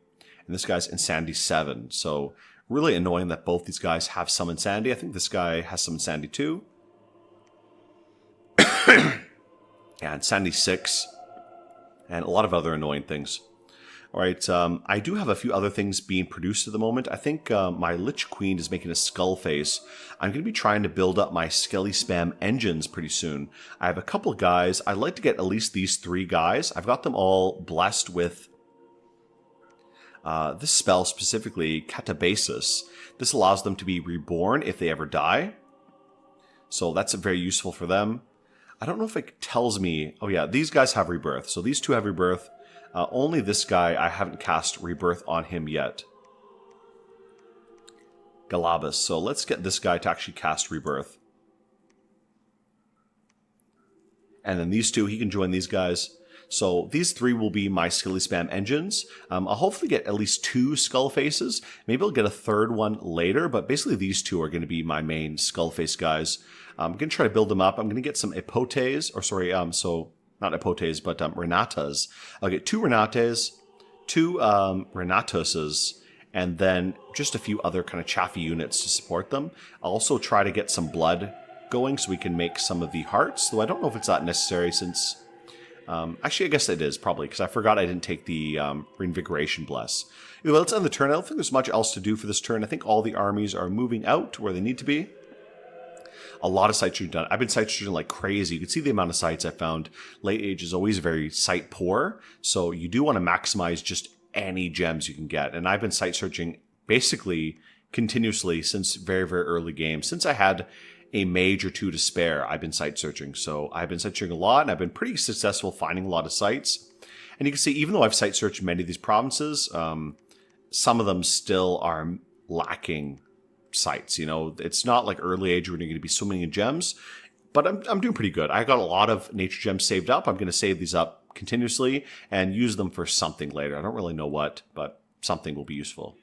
this guy's insanity 7. So really annoying that both these guys have some insanity. I think this guy has some insanity too. Yeah, insanity 6 and a lot of other annoying things. All right, I do have a few other things being produced at the moment. I think my Lich Queen is making a skull face. I'm going to be trying to build up my Skelly Spam engines pretty soon. I have a couple of guys. I'd like to get at least these 3 guys. I've got them all blessed with this spell specifically, Catabasis. This allows them to be reborn if they ever die. So that's very useful for them. I don't know if it tells me... Oh yeah, these guys have rebirth. So these 2 have rebirth. Only this guy, I haven't cast Rebirth on him yet. Galabas. So let's get this guy to actually cast Rebirth. And then these 2, he can join these guys. So these 3 will be my Skilly Spam engines. I'll hopefully get at least 2 Skull Faces. Maybe I'll get a 3rd one later, but basically these 2 are going to be my main Skull Face guys. I'm going to try to build them up. I'm going to get some Epotes, or sorry, not Epotes, but Renatas. I'll get 2 Renates, 2 Renatoses, and then just a few other kind of chaffy units to support them. I'll also try to get some blood going so we can make some of the hearts, though I don't know if it's that necessary since... actually, I guess it is, probably, because I forgot I didn't take the Reinvigoration Bless. Anyway, let's end the turn. I don't think there's much else to do for this turn. I think all the armies are moving out to where they need to be. A lot of sites are done. I've been site searching like crazy. You can see the amount of sites I found. Late age is always very site poor, so you do want to maximize just any gems you can get. And I've been site searching basically continuously since very, very early game. Since I had a mage or 2 to spare, I've been site searching. So I've been site searching a lot, and I've been pretty successful finding a lot of sites. And you can see, even though I've site searched many of these provinces, some of them still are lacking sites. You know, it's not like early age where you're going to be swimming in gems, but I'm doing pretty good. I got a lot of nature gems saved up. I'm going to save these up continuously and use them for something later. I don't really know what, but something will be useful.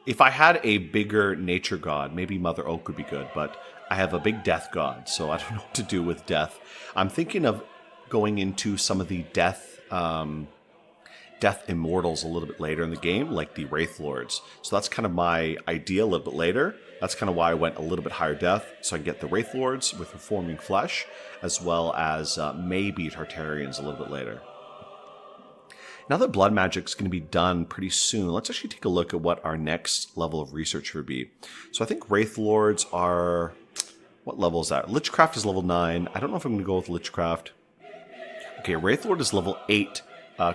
If I had a bigger nature god, maybe Mother Oak would be good, but I have a big death god, so I don't know what to do with death. I'm thinking of going into some of the death immortals a little bit later in the game, like the Wraith Lords. So that's kind of my idea a little bit later. That's kind of why I went a little bit higher death, so I can get the Wraith Lords with Reforming Flesh, as well as maybe Tartarians a little bit later. Now that blood magic's going to be done pretty soon, let's actually take a look at what our next level of research would be. So I think Wraith Lords are... What level is that? Lichcraft is level 9. I don't know if I'm going to go with Lichcraft. Okay, Wraith Lord is level 8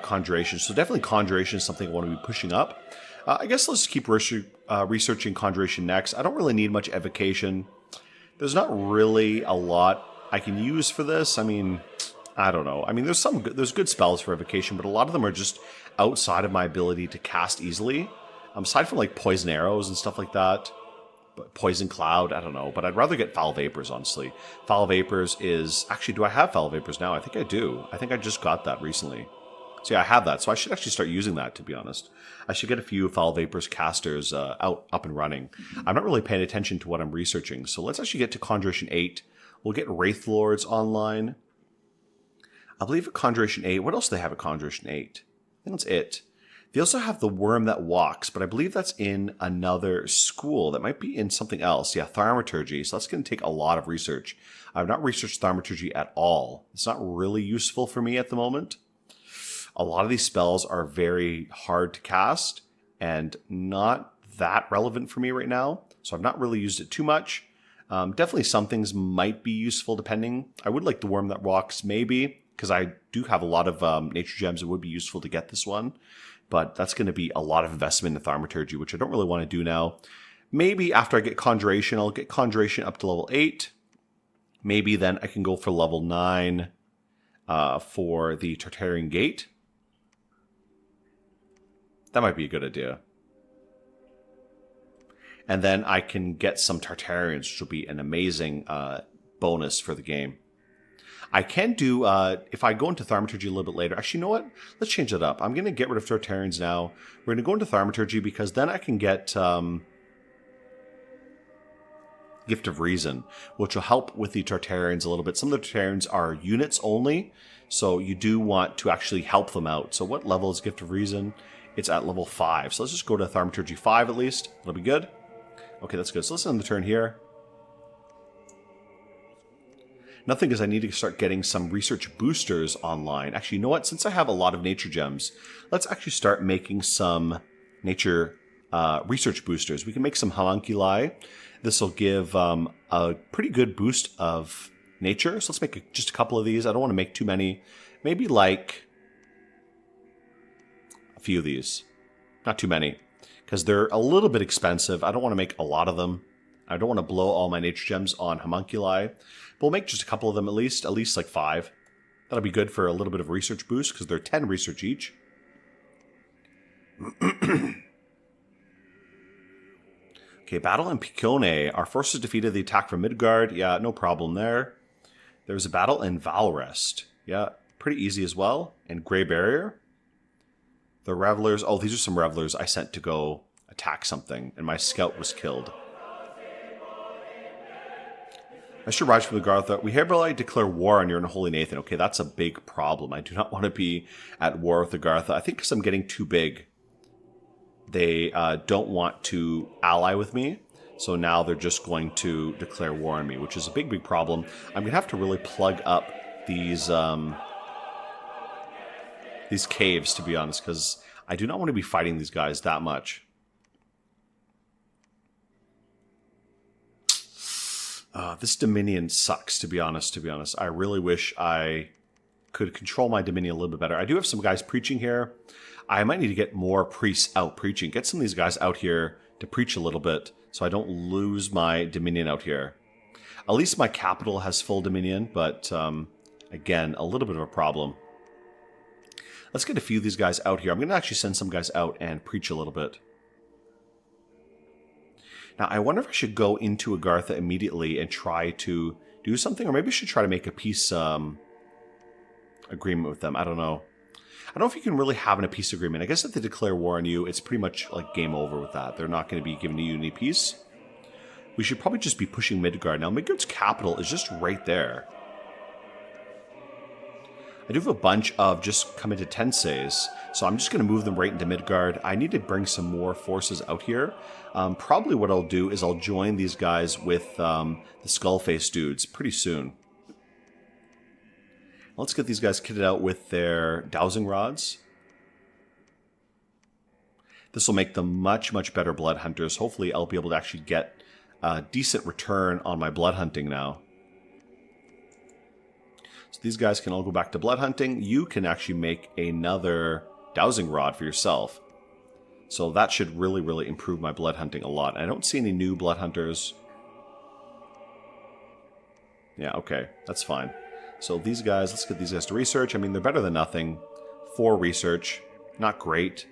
Conjuration. So definitely Conjuration is something I want to be pushing up. I guess let's keep researching Conjuration next. I don't really need much Evocation. There's not really a lot I can use for this. I mean... I don't know. I mean, there's good spells for Evocation, but a lot of them are just outside of my ability to cast easily. Aside from like Poison Arrows and stuff like that. But Poison Cloud, I don't know. But I'd rather get Foul Vapors, honestly. Foul Vapors is... Actually, do I have Foul Vapors now? I think I do. I think I just got that recently. So yeah, I have that. So I should actually start using that, to be honest. I should get a few Foul Vapors casters up and running. I'm not really paying attention to what I'm researching. So let's actually get to Conjuration 8. We'll get Wraith Lords online. I believe at Conjuration 8, what else do they have at Conjuration 8? I think that's it. They also have the Worm That Walks, but I believe that's in another school. That might be in something else. Yeah, Thaumaturgy. So that's going to take a lot of research. I've not researched Thaumaturgy at all. It's not really useful for me at the moment. A lot of these spells are very hard to cast and not that relevant for me right now. So I've not really used it too much. Definitely some things might be useful depending. I would like the Worm That Walks maybe, because I do have a lot of nature gems. It would be useful to get this one. But that's going to be a lot of investment in Thaumaturgy, which I don't really want to do now. Maybe after I get Conjuration, I'll get Conjuration up to level 8. Maybe then I can go for level 9. for the Tartarian Gate. That might be a good idea. And then I can get some Tartarians, which will be an amazing bonus for the game. I can do, if I go into Thaumaturgy a little bit later, actually, you know what? Let's change it up. I'm going to get rid of Tartarians now. We're going to go into Thaumaturgy because then I can get Gift of Reason, which will help with the Tartarians a little bit. Some of the Tartarians are units only, so you do want to actually help them out. So what level is Gift of Reason? It's at level 5. So let's just go to Thaumaturgy 5 at least. That'll be good. Okay, that's good. So let's end the turn here. Nothing, because I need to start getting some research boosters online. Actually, you know what? Since I have a lot of nature gems, let's actually start making some nature research boosters. We can make some homunculi. This will give a pretty good boost of nature. So let's make just a couple of these. I don't want to make too many. Maybe like a few of these. Not too many, because they're a little bit expensive. I don't want to make a lot of them. I don't want to blow all my nature gems on homunculi. But we'll make just a couple of them at least like 5. That'll be good for a little bit of research boost, because they're 10 research each. Okay, battle in Picone. Our forces defeated the attack from Midgard. Yeah, no problem there. There was a battle in Valrest. Yeah, pretty easy as well. And Grey Barrier. The Revelers. Oh, these are some Revelers I sent to go attack something, and my scout was killed. I should rise from the Gartha. We hereby declare war on your unholy Nathan. Okay, that's a big problem. I do not want to be at war with the Gartha. I think because I'm getting too big, they don't want to ally with me. So now they're just going to declare war on me, which is a big, big problem. I'm going to have to really plug up these caves, to be honest, because I do not want to be fighting these guys that much. This Dominion sucks, to be honest. I really wish I could control my Dominion a little bit better. I do have some guys preaching here. I might need to get more priests out preaching. Get some of these guys out here to preach a little bit so I don't lose my Dominion out here. At least my capital has full Dominion, but again, a little bit of a problem. Let's get a few of these guys out here. I'm going to actually send some guys out and preach a little bit. Now, I wonder if I should go into Agartha immediately and try to do something, or maybe I should try to make a peace agreement with them. I don't know. I don't know if you can really have a peace agreement. I guess if they declare war on you, it's pretty much like game over with that. They're not going to be giving you any peace. We should probably just be pushing Midgard. Now, Midgard's capital is just right there. I do have a bunch of just committed Tenseis, so I'm just going to move them right into Midgard. I need to bring some more forces out here. Probably what I'll do is I'll join these guys with the Skullface dudes pretty soon. Let's get these guys kitted out with their dowsing rods. This will make them much, much better blood hunters. Hopefully I'll be able to actually get a decent return on my blood hunting now. So these guys can all go back to blood hunting. You can actually make another dowsing rod for yourself. So that should really, really improve my blood hunting a lot. I don't see any new blood hunters. Yeah, okay, that's fine. So these guys, let's get these guys to research. I mean, they're better than nothing. 4 research, not great.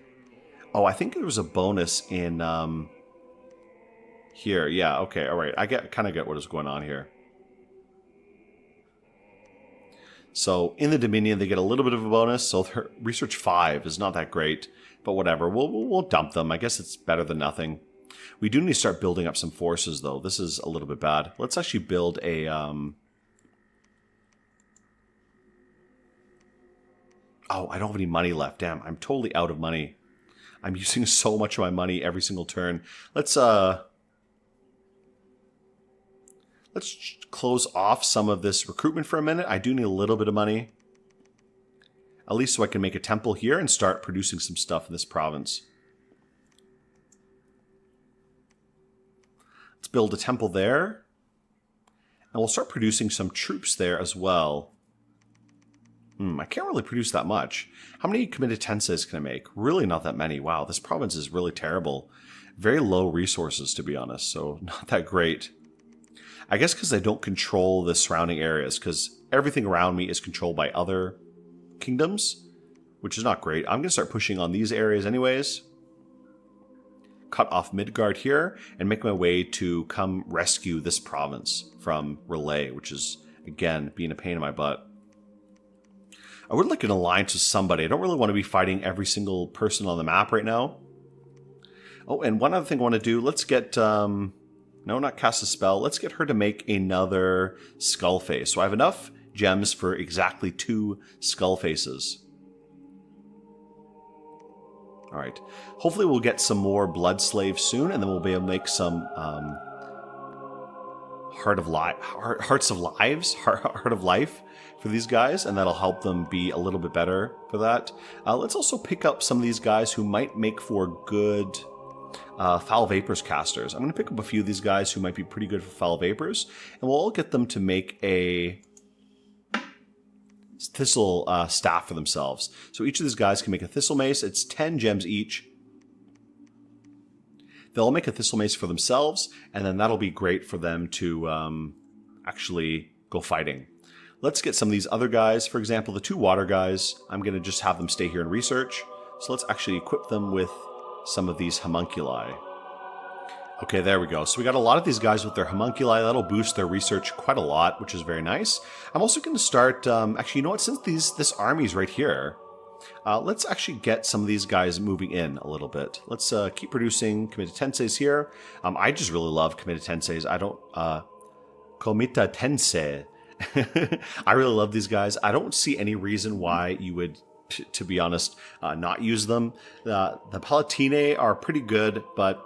Oh, I think there was a bonus in here. Yeah, okay, all right. I kind of get what is going on here. So in the Dominion, they get a little bit of a bonus. So their research 5 is not that great, but whatever. We'll dump them. I guess it's better than nothing. We do need to start building up some forces, though. This is a little bit bad. Let's actually build a Oh, I don't have any money left. Damn, I'm totally out of money. I'm using so much of my money every single turn. Let's close off some of this recruitment for a minute. I do need a little bit of money. At least so I can make a temple here and start producing some stuff in this province. Let's build a temple there. And we'll start producing some troops there as well. I can't really produce that much. How many committed Tenseis can I make? Really not that many. Wow, this province is really terrible. Very low resources, to be honest, so not that great. I guess because I don't control the surrounding areas, because everything around me is controlled by other kingdoms, which is not great. I'm going to start pushing on these areas anyways. Cut off Midgard here and make my way to come rescue this province from Relay, which is, again, being a pain in my butt. I would like an alliance with somebody. I don't really want to be fighting every single person on the map right now. Oh, and one other thing I want to do, let's get, no, not cast a spell. Let's get her to make another skull face. So I have enough gems for exactly 2 skull faces. All right. Hopefully we'll get some more blood slaves soon, and then we'll be able to make some Heart of Life for these guys, and that'll help them be a little bit better for that. Let's also pick up some of these guys who might make for good Foul Vapors casters. I'm going to pick up a few of these guys who might be pretty good for Foul Vapors, and we'll all get them to make a Thistle staff for themselves. So each of these guys can make a Thistle Mace. It's 10 gems each. They'll all make a Thistle Mace for themselves, and then that'll be great for them to actually go fighting. Let's get some of these other guys. For example, the 2 water guys, I'm going to just have them stay here and research. So let's actually equip them with some of these homunculi. Okay, there we go. So we got a lot of these guys with their homunculi. That'll boost their research quite a lot, which is very nice. I'm also going to start, actually, you know what? Since this army's right here, let's actually get some of these guys moving in a little bit. Let's keep producing Comitatenses here. I just really love Comitatenses. I don't, Comitatense. I really love these guys. I don't see any reason why you would, to be honest, not use them. The Palatine are pretty good, but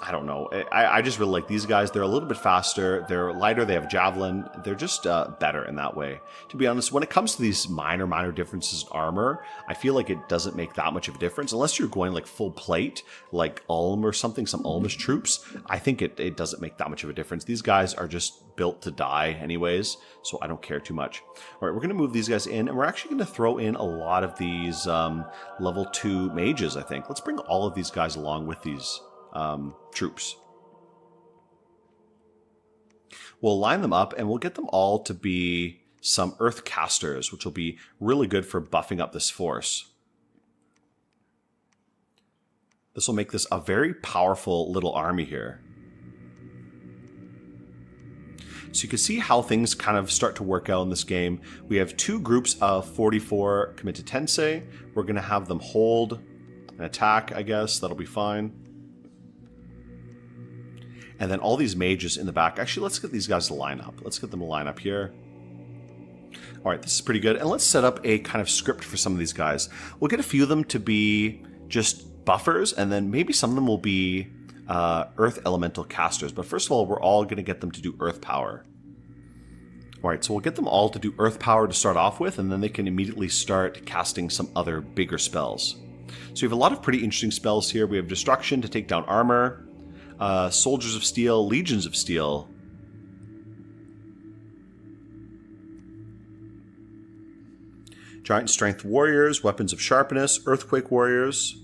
I don't know. I just really like these guys. They're a little bit faster. They're lighter. They have javelin. They're just better in that way. To be honest, when it comes to these minor differences in armor, I feel like it doesn't make that much of a difference. Unless you're going like full plate, like Ulm or something, some Ulmish troops, I think it doesn't make that much of a difference. These guys are just built to die anyways, so I don't care too much. All right, we're going to move these guys in, and we're actually going to throw in a lot of these level 2 mages, I think. Let's bring all of these guys along with these troops. We'll line them up and we'll get them all to be some earth casters, which will be really good for buffing up this force. This will make this a very powerful little army here. So you can see how things kind of start to work out in this game. We have 2 groups of 44 Comitatense. We're going to have them hold and attack, I guess. That'll be fine. And then all these mages in the back. Actually, let's get these guys to line up. Let's get them to line up here. All right, this is pretty good. And let's set up a kind of script for some of these guys. We'll get a few of them to be just buffers, and then maybe some of them will be earth elemental casters. But first of all, we're all going to get them to do earth power. All right, so we'll get them all to do earth power to start off with, and then they can immediately start casting some other bigger spells. So we have a lot of pretty interesting spells here. We have Destruction to take down armor. Soldiers of Steel, Legions of Steel. Giant Strength Warriors, Weapons of Sharpness, Earthquake Warriors.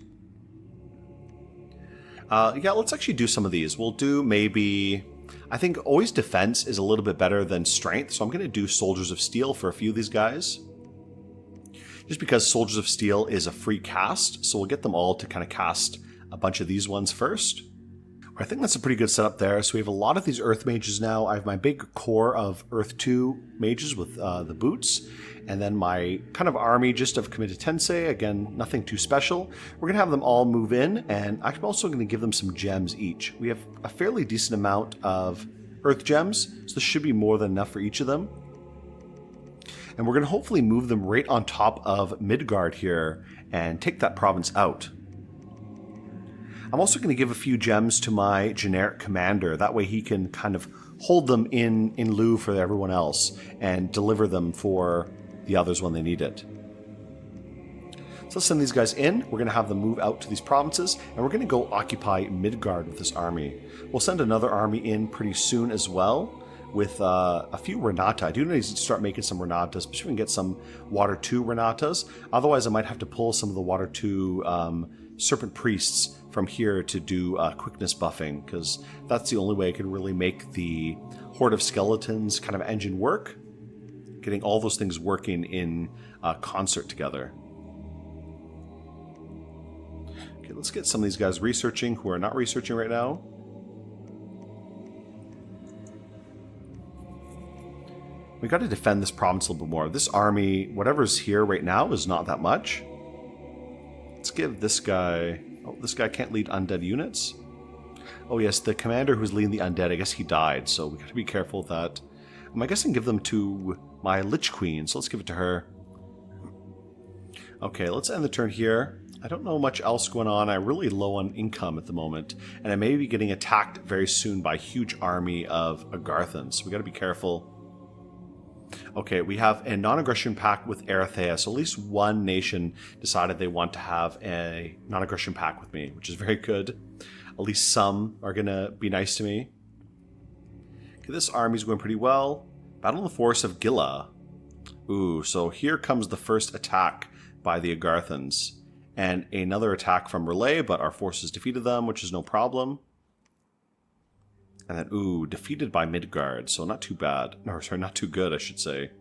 Yeah, let's actually do some of these. We'll do maybe... I think always defense is a little bit better than strength, so I'm going to do Soldiers of Steel for a few of these guys. Just because Soldiers of Steel is a free cast, so we'll get them all to kind of cast a bunch of these ones first. I think that's a pretty good setup there. So we have a lot of these Earth mages now. I have my big core of Earth 2 mages with the boots. And then my kind of army just of Comitatense. Again, nothing too special. We're going to have them all move in. And I'm also going to give them some gems each. We have a fairly decent amount of Earth gems. So this should be more than enough for each of them. And we're going to hopefully move them right on top of Midgard here and take that province out. I'm also going to give a few gems to my generic commander. That way he can kind of hold them in lieu for everyone else and deliver them for the others when they need it. So let's send these guys in. We're going to have them move out to these provinces, and we're going to go occupy Midgard with this army. We'll send another army in pretty soon as well with a few Renata. I do need to start making some Renatas, especially if we can get some Water 2 Renatas. Otherwise, I might have to pull some of the Water 2 Serpent Priests from here to do quickness buffing, because that's the only way I can really make the Horde of Skeletons kind of engine work. Getting all those things working in concert together. Okay, let's get some of these guys researching who are not researching right now. We got to defend this province a little bit more. This army, whatever's here right now, is not that much. Let's give this guy... Oh, this guy can't lead undead units. Oh yes, the commander who's leading the undead, I guess he died, so we got to be careful of that. I guess I can give them to my Lich Queen, so let's give it to her. Okay, let's end the turn here. I don't know much else going on. I'm really low on income at the moment, and I may be getting attacked very soon by a huge army of Agarthans, so we got to be careful. Okay, we have a non-aggression pact with Erythea, so at least one nation decided they want to have a non-aggression pact with me, which is very good. At least some are going to be nice to me. Okay, this army's going pretty well. Battle in the Forest of Gila. Ooh, so here comes the first attack by the Agarthans. And another attack from Relay, but our forces defeated them, which is no problem. And then, ooh, defeated by Midgard, so not too bad. No, sorry, not too good, I should say.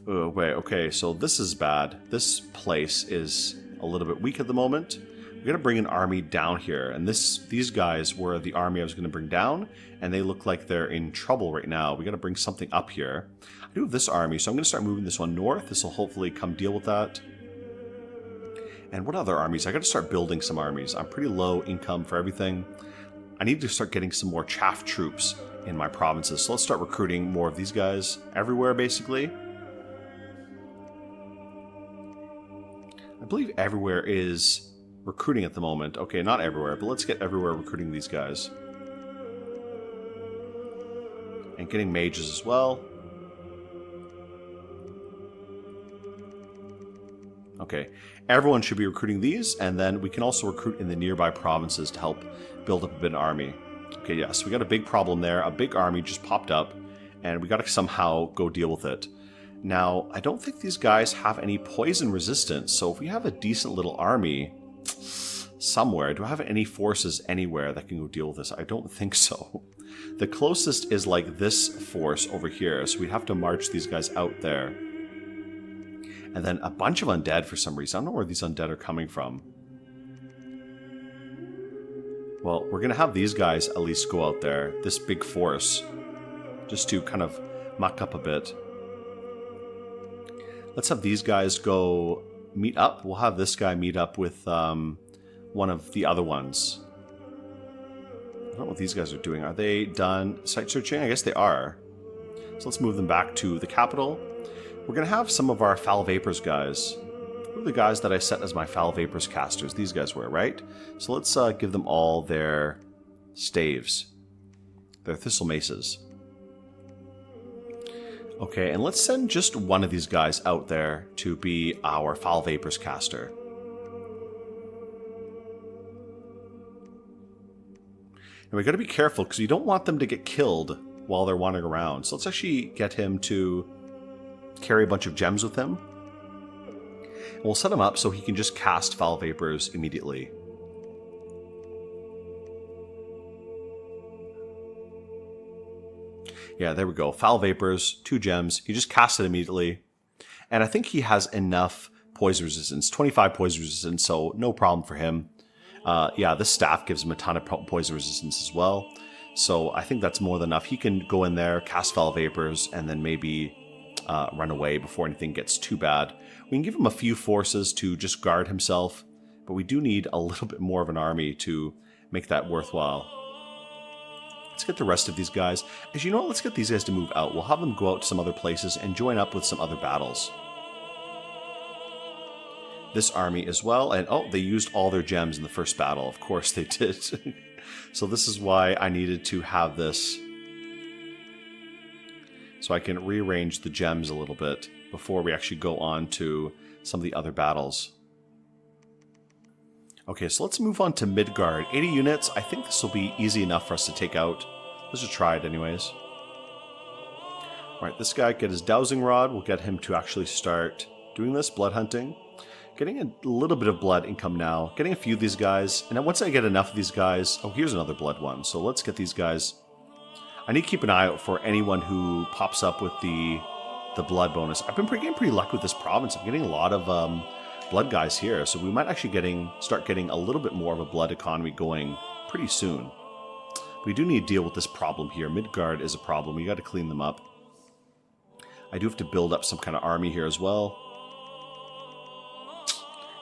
Oh, wait, okay, so this is bad. This place is a little bit weak at the moment. We're going to bring an army down here, and these guys were the army I was going to bring down, and they look like they're in trouble right now. We got to bring something up here. I do have this army, so I'm going to start moving this one north. This will hopefully come deal with that. And what other armies? I got to start building some armies. I'm pretty low income for everything. I need to start getting some more chaff troops in my provinces. So let's start recruiting more of these guys everywhere, basically. I believe everywhere is recruiting at the moment. Okay, not everywhere, but let's get everywhere recruiting these guys. And getting mages as well. Okay, everyone should be recruiting these, and then we can also recruit in the nearby provinces to help build up a bit of army. Okay, yes, we got a big problem there. A big army just popped up, and we got to somehow go deal with it. Now, I don't think these guys have any poison resistance, so if we have a decent little army somewhere, do I have any forces anywhere that can go deal with this? I don't think so. The closest is like this force over here, so we'd have to march these guys out there. And then a bunch of undead for some reason. I don't know where these undead are coming from. Well, we're going to have these guys at least go out there, this big force, just to kind of muck up a bit. Let's have these guys go meet up. We'll have this guy meet up with one of the other ones. I don't know what these guys are doing. Are they done site searching? I guess they are. So let's move them back to the capital. We're going to have some of our Foul Vapors guys. Who are the guys that I set as my Foul Vapors casters? These guys were, right? So let's give them all their staves. Their Thistle Maces. Okay, and let's send just one of these guys out there to be our Foul Vapors caster. And we got to be careful because you don't want them to get killed while they're wandering around. So let's actually get him to carry a bunch of gems with him. And we'll set him up so he can just cast Foul Vapors immediately. Yeah, there we go. Foul Vapors, 2 gems. He just casts it immediately. And I think he has enough poison resistance. 25 poison resistance, so no problem for him. Yeah, this staff gives him a ton of poison resistance as well. So I think that's more than enough. He can go in there, cast Foul Vapors, and then maybe run away before anything gets too bad. We can give him a few forces to just guard himself, but we do need a little bit more of an army to make that worthwhile. Let's get the rest of these guys. As you know, let's get these guys to move out. We'll have them go out to some other places and join up with some other battles. This army as well, and oh, they used all their gems in the first battle. Of course they did. So this is why I needed to have this, so I can rearrange the gems a little bit before we actually go on to some of the other battles. Okay, so let's move on to Midgard. 80 units. I think this will be easy enough for us to take out. Let's just try it anyways. Alright, this guy, get his dowsing rod. We'll get him to actually start doing this, blood hunting. Getting a little bit of blood income now. Getting a few of these guys. And then once I get enough of these guys... Oh, here's another blood one. So let's get these guys. I need to keep an eye out for anyone who pops up with the the blood bonus. I've been getting pretty lucky with this province. I'm getting a lot of blood guys here, so we might actually start getting a little bit more of a blood economy going pretty soon. We do need to deal with this problem here. Midgard is a problem. We got to clean them up. I do have to build up some kind of army here as well.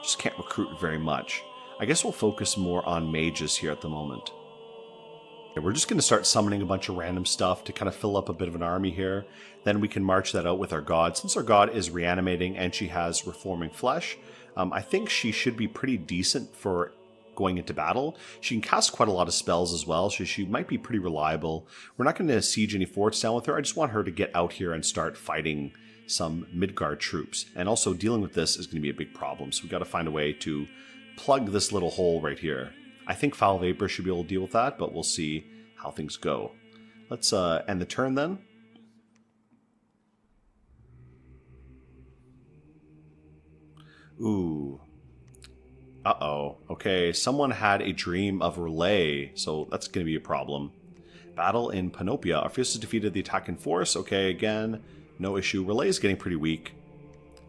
Just can't recruit very much. I guess we'll focus more on mages here at the moment. Okay, we're just going to start summoning a bunch of random stuff to kind of fill up a bit of an army here. Then we can march that out with our god. Since our god is reanimating and she has reforming flesh, I think she should be pretty decent for going into battle. She can cast quite a lot of spells as well, so she might be pretty reliable. We're not going to siege any forts down with her. I just want her to get out here and start fighting some Midgard troops. And also dealing with this is going to be a big problem, so we've got to find a way to plug this little hole right here. I think Foul Vapor should be able to deal with that, but we'll see how things go. Let's end the turn then. Ooh. Uh-oh. Okay, someone had a dream of relay, so that's going to be a problem. Battle in Panopia. Our forces defeated the attacking force. Okay, again, no issue. Relay is getting pretty weak.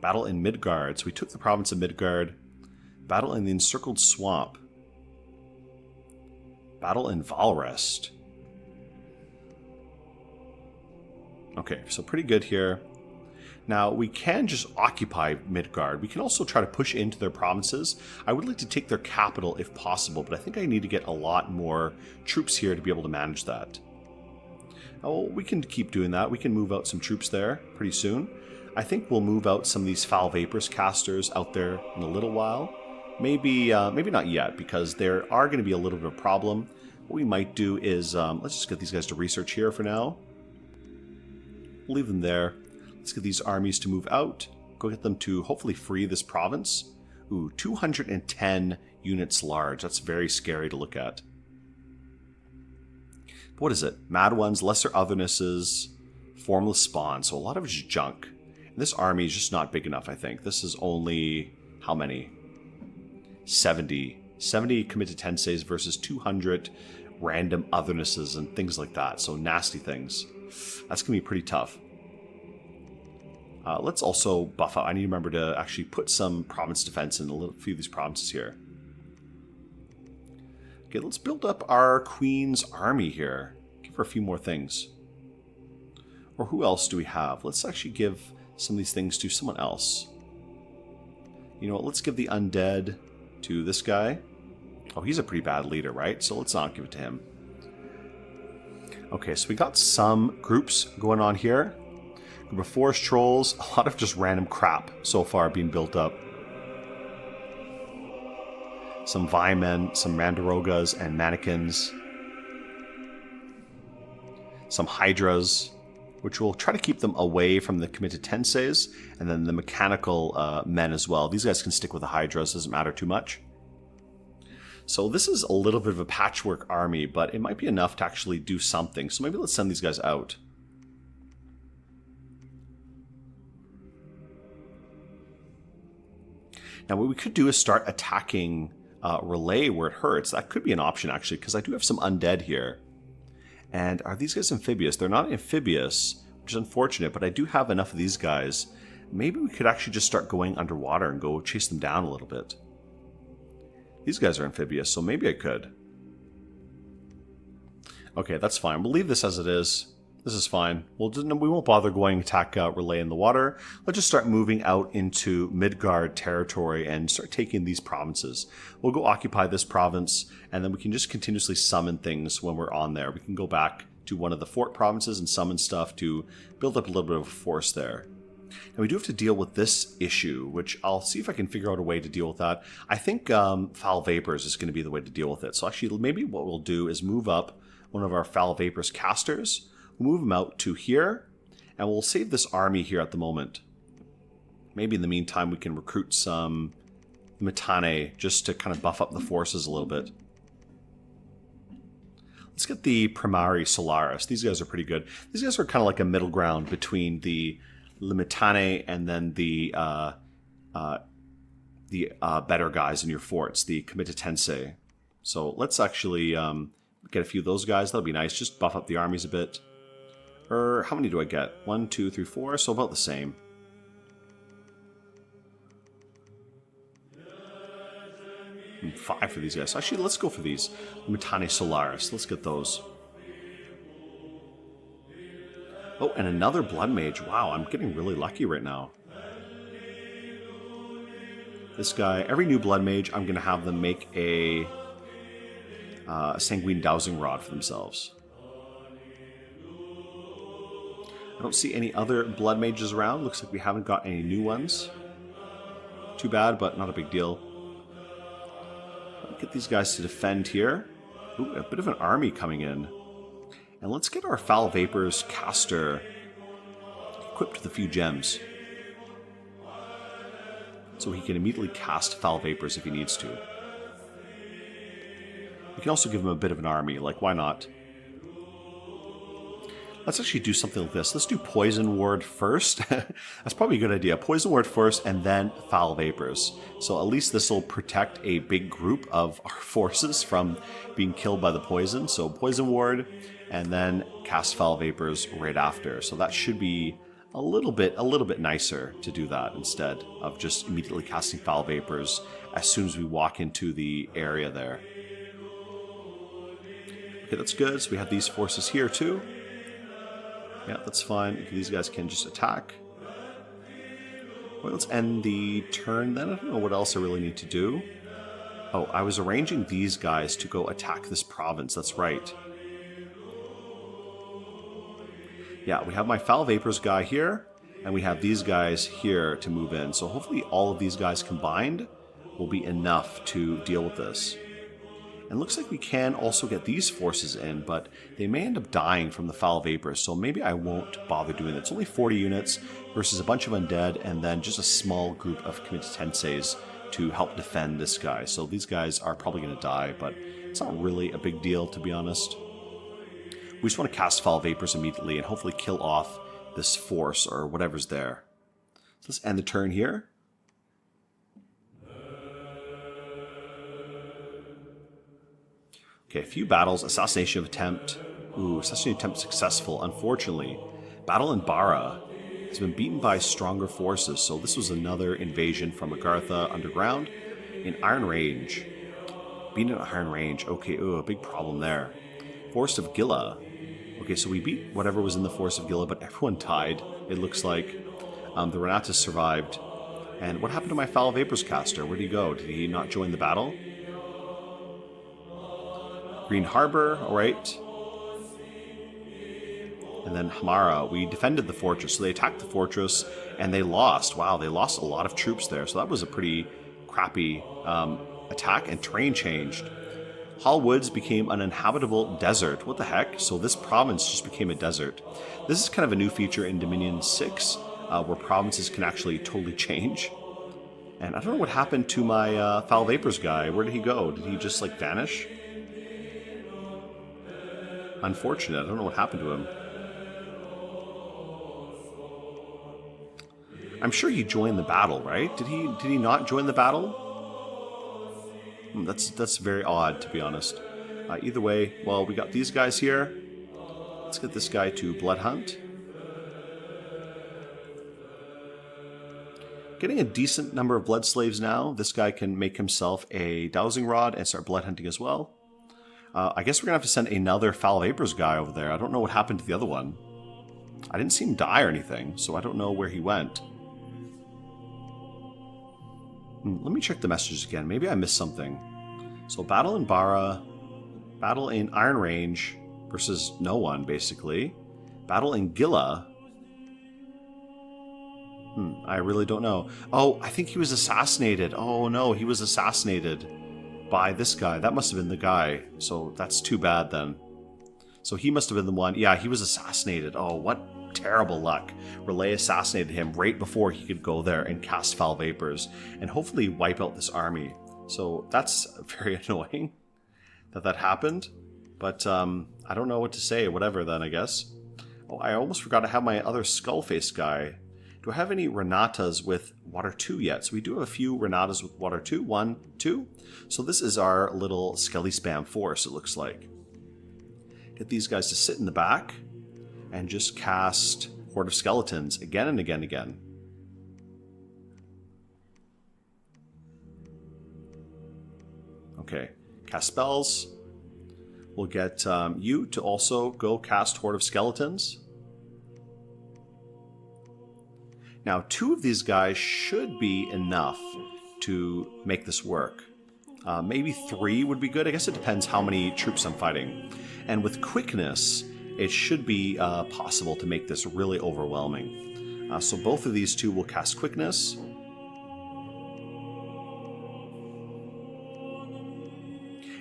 Battle in Midgard. So we took the province of Midgard. Battle in the Encircled Swamp. Battle in Valrest. Okay, so pretty good here. Now, we can just occupy Midgard. We can also try to push into their provinces. I would like to take their capital if possible, but I think I need to get a lot more troops here to be able to manage that. Oh, we can keep doing that. We can move out some troops there pretty soon. I think we'll move out some of these Foul Vapors casters out there in a little while. Maybe not yet, because there are going to be a little bit of a problem. What we might do is, let's just get these guys to research here for now. We'll leave them there. Let's get these armies to move out. Go get them to hopefully free this province. Ooh, 210 units large. That's very scary to look at. But what is it? Mad Ones, Lesser Othernesses, Formless Spawn. So a lot of it's junk. And this army is just not big enough, I think. This is only, how many? 70. 70 committed tenseis versus 200 random othernesses and things like that. So nasty things. That's going to be pretty tough. Let's also buff out. I need to remember to actually put some province defense in a few of these provinces here. Okay, let's build up our queen's army here. Give her a few more things. Or who else do we have? Let's actually give some of these things to someone else. You know what? Let's give the undead to this guy. Oh, he's a pretty bad leader, right? So let's not give it to him. Okay, so we got some groups going on here. Group of forest trolls, a lot of just random crap so far being built up. Some Vaimen, some Mandarogas and mannequins. Some Hydras, which will try to keep them away from the committed tenseis, and then the mechanical men as well. These guys can stick with the Hydras, doesn't matter too much. So this is a little bit of a patchwork army, but it might be enough to actually do something. So maybe let's send these guys out. Now what we could do is start attacking Relay where it hurts. That could be an option actually, because I do have some undead here. And are these guys amphibious? They're not amphibious, which is unfortunate, but I do have enough of these guys. Maybe we could actually just start going underwater and go chase them down a little bit. These guys are amphibious, so maybe I could. Okay, that's fine. We'll leave this as it is. This is fine. We won't bother going attack Relay in the water. Let's just start moving out into Midgard territory and start taking these provinces. We'll go occupy this province, and then we can just continuously summon things when we're on there. We can go back to one of the fort provinces and summon stuff to build up a little bit of a force there. And we do have to deal with this issue, which I'll see if I can figure out a way to deal with that. I think Foul Vapors is going to be the way to deal with it. So actually, maybe what we'll do is move up one of our Foul Vapors casters. We'll move them out to here, and we'll save this army here at the moment. Maybe in the meantime we can recruit some Mitane just to kind of buff up the forces a little bit. Let's get the Primari Solaris. These guys are pretty good. These guys are kind of like a middle ground between the Limitane and then the better guys in your forts, the Comita Tensei. So let's actually get a few of those guys. That'll be nice. Just buff up the armies a bit. Or how many do I get? 1, 2, 3, 4, so about the same. And 5 for these guys. Actually, let's go for these. Mutane Solaris. Let's get those. Oh, and another Blood Mage. Wow, I'm getting really lucky right now. This guy, every new Blood Mage, I'm going to have them make a Sanguine Dowsing Rod for themselves. I don't see any other Blood Mages around. Looks like we haven't got any new ones. Too bad, but not a big deal. Let's get these guys to defend here. Ooh, a bit of an army coming in. And let's get our Foul Vapors caster equipped with a few gems. So he can immediately cast Foul Vapors if he needs to. We can also give him a bit of an army, like why not? Let's actually do something like this. Let's do Poison Ward first. That's probably a good idea. Poison Ward first and then Foul Vapors. So at least this will protect a big group of our forces from being killed by the poison. So Poison Ward and then cast Foul Vapors right after. So that should be a little bit nicer to do that instead of just immediately casting Foul Vapors as soon as we walk into the area there. Okay, that's good. So we have these forces here too. Yeah, that's fine. These guys can just attack. Well, let's end the turn then. I don't know what else I really need to do. Oh, I was arranging these guys to go attack this province. That's right. Yeah, we have my Foul Vapors guy here, and we have these guys here to move in. So hopefully all of these guys combined will be enough to deal with this. And it looks like we can also get these forces in, but they may end up dying from the Foul Vapors, so maybe I won't bother doing it. It's only 40 units versus a bunch of undead, and then just a small group of committed tenseis to help defend this guy. So these guys are probably going to die, but it's not really a big deal, to be honest. We just want to cast Foul Vapors immediately and hopefully kill off this force or whatever's there. So let's end the turn here. Okay, a few battles. Assassination attempt. Ooh, assassination attempt successful, unfortunately. Battle in Bara has been beaten by stronger forces, so this was another invasion from Agartha underground in Iron Range. Beaten in Iron Range. Okay, ooh, a big problem there. Forest of Gila. Okay, so we beat whatever was in the Forest of Gila, but everyone died, it looks like. The Renatus survived. And what happened to my Foul Vapors caster? Where did he go? Did he not join the battle? Green Harbor, alright. And then Hamara, we defended the fortress. So they attacked the fortress and they lost. Wow, they lost a lot of troops there. So that was a pretty crappy attack, and terrain changed. Hall Woods became an uninhabitable desert. What the heck? So this province just became a desert. This is kind of a new feature in Dominion 6, where provinces can actually totally change. And I don't know what happened to my Foul Vapors guy. Where did he go? Did he just like vanish? Unfortunate. I don't know what happened to him. I'm sure he joined the battle, right? Did he not join the battle? That's very odd, to be honest. Either way, well, we got these guys here. Let's get this guy to Blood Hunt. Getting a decent number of blood slaves now. This guy can make himself a dowsing rod and start blood hunting as well. I guess we're going to have to send another Foul Vapors guy over there. I don't know what happened to the other one. I didn't see him die or anything, so I don't know where he went. Let me check the messages again. Maybe I missed something. So battle in Bara, battle in Iron Range versus no one, basically. Battle in Gila. I really don't know. Oh, I think he was assassinated. Oh no, he was assassinated by this guy. That must have been the guy. So that's too bad then. So he must have been the one. Yeah, he was assassinated. Oh, what terrible luck. Relay assassinated him right before he could go there and cast Foul Vapors and hopefully wipe out this army. So that's very annoying that happened. But I don't know what to say. Whatever then, I guess. Oh, I almost forgot to have my other Skullface guy. Do I have any Renatas with Water 2 yet? So we do have a few Renatas with Water 2. 1, 2. So this is our little Skelly Spam force, it looks like. Get these guys to sit in the back. and just cast Horde of Skeletons again and again and again. Okay, cast spells. We'll get you to also go cast Horde of Skeletons. Now, 2 of these guys should be enough to make this work. Maybe 3 would be good. I guess it depends how many troops I'm fighting. And with quickness, it should be possible to make this really overwhelming. So both of these 2 will cast quickness.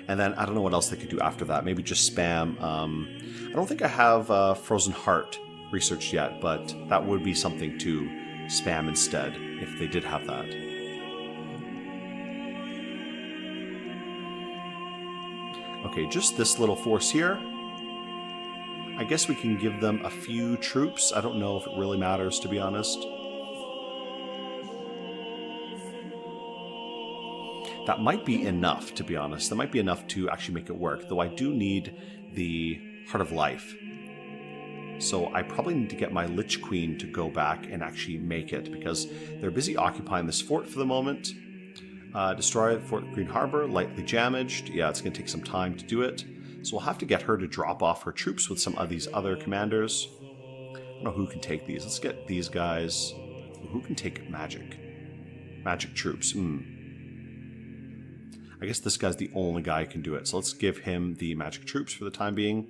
And then I don't know what else they could do after that. Maybe just spam. I don't think I have Frozen Heart researched yet, but that would be something to spam instead if they did have that. Okay, just this little force here. I guess we can give them a few troops. I don't know if it really matters, to be honest. That might be enough, to be honest. That might be enough to actually make it work, though I do need the Heart of Life. So I probably need to get my Lich Queen to go back and actually make it, because they're busy occupying this fort for the moment. Destroy Fort Green Harbor, lightly damaged. Yeah, it's going to take some time to do it. So we'll have to get her to drop off her troops with some of these other commanders. I don't know who can take these. Let's get these guys. Who can take magic? Magic troops. I guess this guy's the only guy who can do it. So let's give him the magic troops for the time being.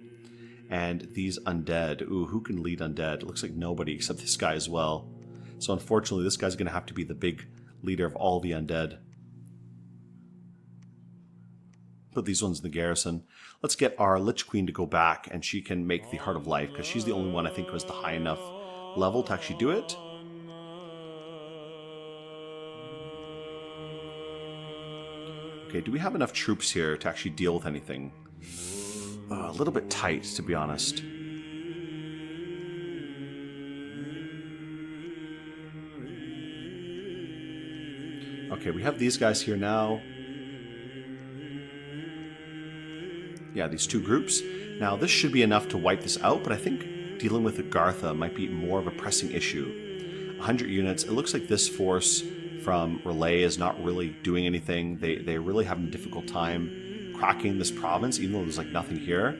And these undead. Ooh, who can lead undead? It looks like nobody except this guy as well. So unfortunately, this guy's going to have to be the big leader of all the undead. Put these ones in the garrison. Let's get our Lich Queen to go back, and she can make the Heart of Life, because she's the only one I think who has the high enough level to actually do it. Okay, do we have enough troops here to actually deal with anything? A little bit tight, to be honest. Okay, we have these guys here now. Yeah, these 2 groups. Now, this should be enough to wipe this out, but I think dealing with Agartha might be more of a pressing issue. 100 units. It looks like this force from Relay is not really doing anything. They're really having a difficult time cracking this province, even though there's like nothing here.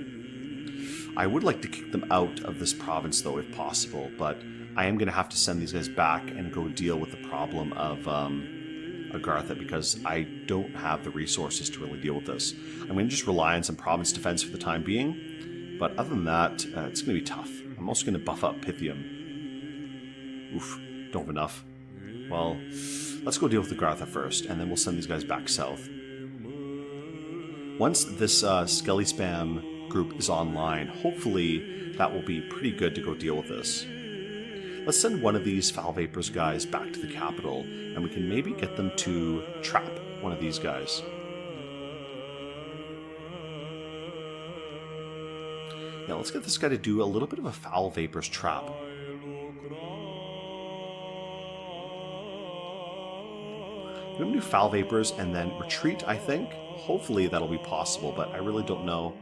I would like to kick them out of this province, though, if possible, but I am going to have to send these guys back and go deal with the problem of Agartha, because I don't have the resources to really deal with this. I'm going to just rely on some province defense for the time being, but other than that, it's going to be tough. I'm also going to buff up Pythium. Oof, don't have enough. Well, let's go deal with Agartha first, and then we'll send these guys back south. Once this Skelly Spam group is online, hopefully that will be pretty good to go deal with this. Let's send one of these Foul Vapors guys back to the capital, and we can maybe get them to trap one of these guys. Yeah, let's get this guy to do a little bit of a Foul Vapors trap. We're going to do Foul Vapors and then retreat, I think. Hopefully that'll be possible, but I really don't know.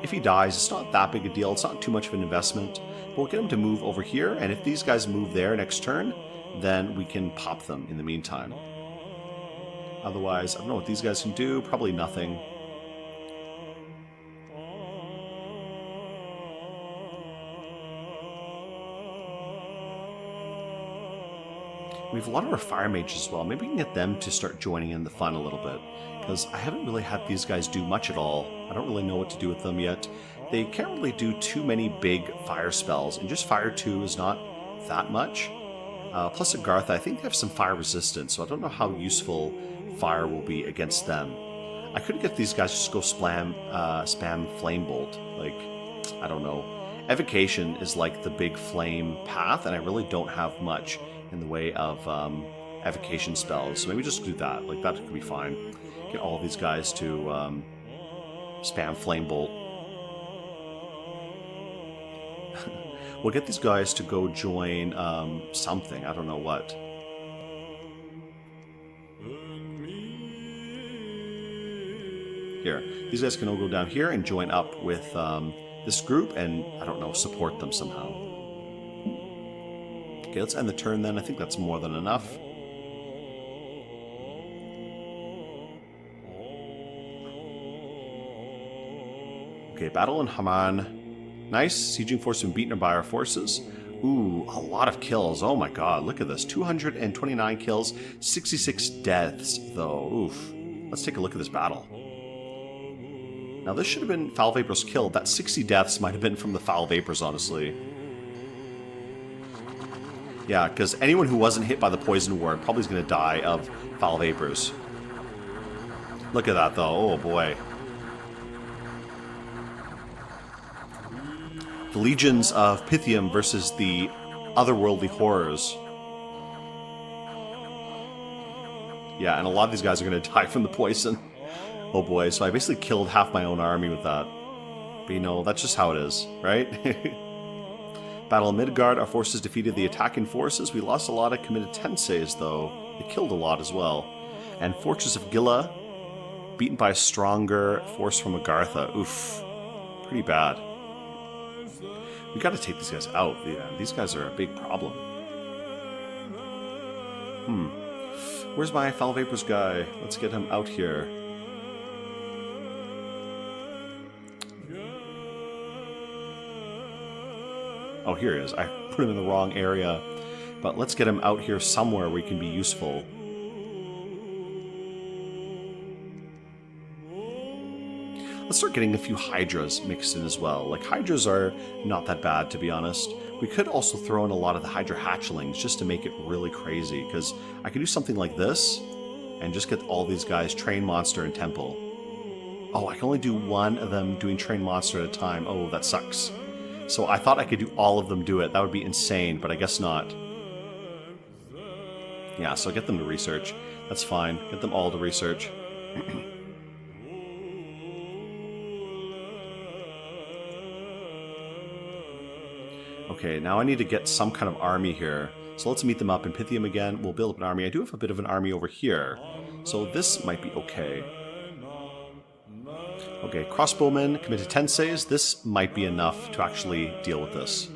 If he dies, it's not that big a deal. It's not too much of an investment. But we'll get him to move over here, and if these guys move there next turn, then we can pop them in the meantime. Otherwise, I don't know what these guys can do. Probably nothing. We have a lot of our fire mages as well. Maybe we can get them to start joining in the fun a little bit, because I haven't really had these guys do much at all. I don't really know what to do with them yet. They can't really do too many big fire spells, and just fire 2 is not that much. Plus Agartha, I think they have some fire resistance, so I don't know how useful fire will be against them. I could get these guys to just go spam Flame Bolt. Like, I don't know. Evocation is like the big flame path, and I really don't have much in the way of evocation spells, so maybe just do that. Like, that could be fine. Get all these guys to spam Flame Bolt. We'll get these guys to go join something. I don't know what. Here, these guys can all go down here and join up with this group and, I don't know, support them somehow. Okay, let's end the turn then. I think that's more than enough. Okay, battle in Haman. Nice. Sieging force been beaten by our forces. Ooh, a lot of kills. Oh my god, look at this. 229 kills, 66 deaths, though. Oof. Let's take a look at this battle. Now, this should have been Foul Vapors killed. That 60 deaths might have been from the Foul Vapors, honestly. Yeah, because anyone who wasn't hit by the Poison Ward probably is going to die of Foul Vapors. Look at that, though. Oh, boy. The legions of Pythium versus the otherworldly horrors. Yeah, and a lot of these guys are going to die from the poison. Oh boy, so I basically killed half my own army with that. But you know, that's just how it is, right? Battle of Midgard, our forces defeated the attacking forces. We lost a lot of committed tenseis, though. They killed a lot as well. And Fortress of Gila, beaten by a stronger force from Agartha. Oof. Pretty bad. We gotta take these guys out. Yeah, these guys are a big problem. Where's my Foul Vapors guy? Let's get him out here. Oh, here he is. I put him in the wrong area. But let's get him out here somewhere where he can be useful. Let's start getting a few Hydras mixed in as well. Like, Hydras are not that bad, to be honest. We could also throw in a lot of the Hydra hatchlings just to make it really crazy, because I could do something like this and just get all these guys Train Monster and Temple. Oh, I can only do one of them doing Train Monster at a time. Oh, that sucks. So I thought I could do all of them do it. That would be insane, but I guess not. Yeah, so get them to research. That's fine. Get them all to research. Okay, now I need to get some kind of army here. So let's meet them up in Pythium again. We'll build up an army. I do have a bit of an army over here. So this might be okay. Okay, crossbowmen, committed tenseis. This might be enough to actually deal with this.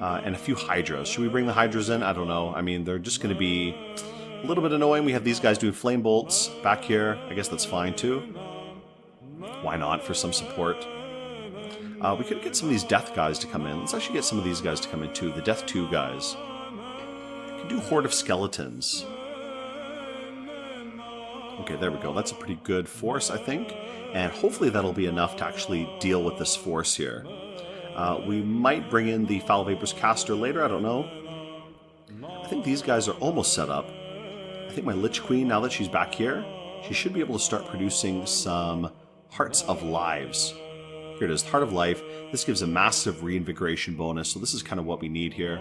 And a few Hydras. Should we bring the Hydras in? I don't know. I mean, they're just going to be a little bit annoying. We have these guys doing flame bolts back here. I guess that's fine too. Why not for some support? We could get some of these Death guys to come in. Let's actually get some of these guys to come in too. The Death 2 guys. We can do Horde of Skeletons. Okay, there we go. That's a pretty good force, I think. And hopefully that'll be enough to actually deal with this force here. We might bring in the Foul Vapors caster later. I don't know. I think these guys are almost set up. I think my Lich Queen, now that she's back here, she should be able to start producing some Hearts of Lives. Here it is, Heart of Life. This gives a massive reinvigoration bonus, so this is kind of what we need here.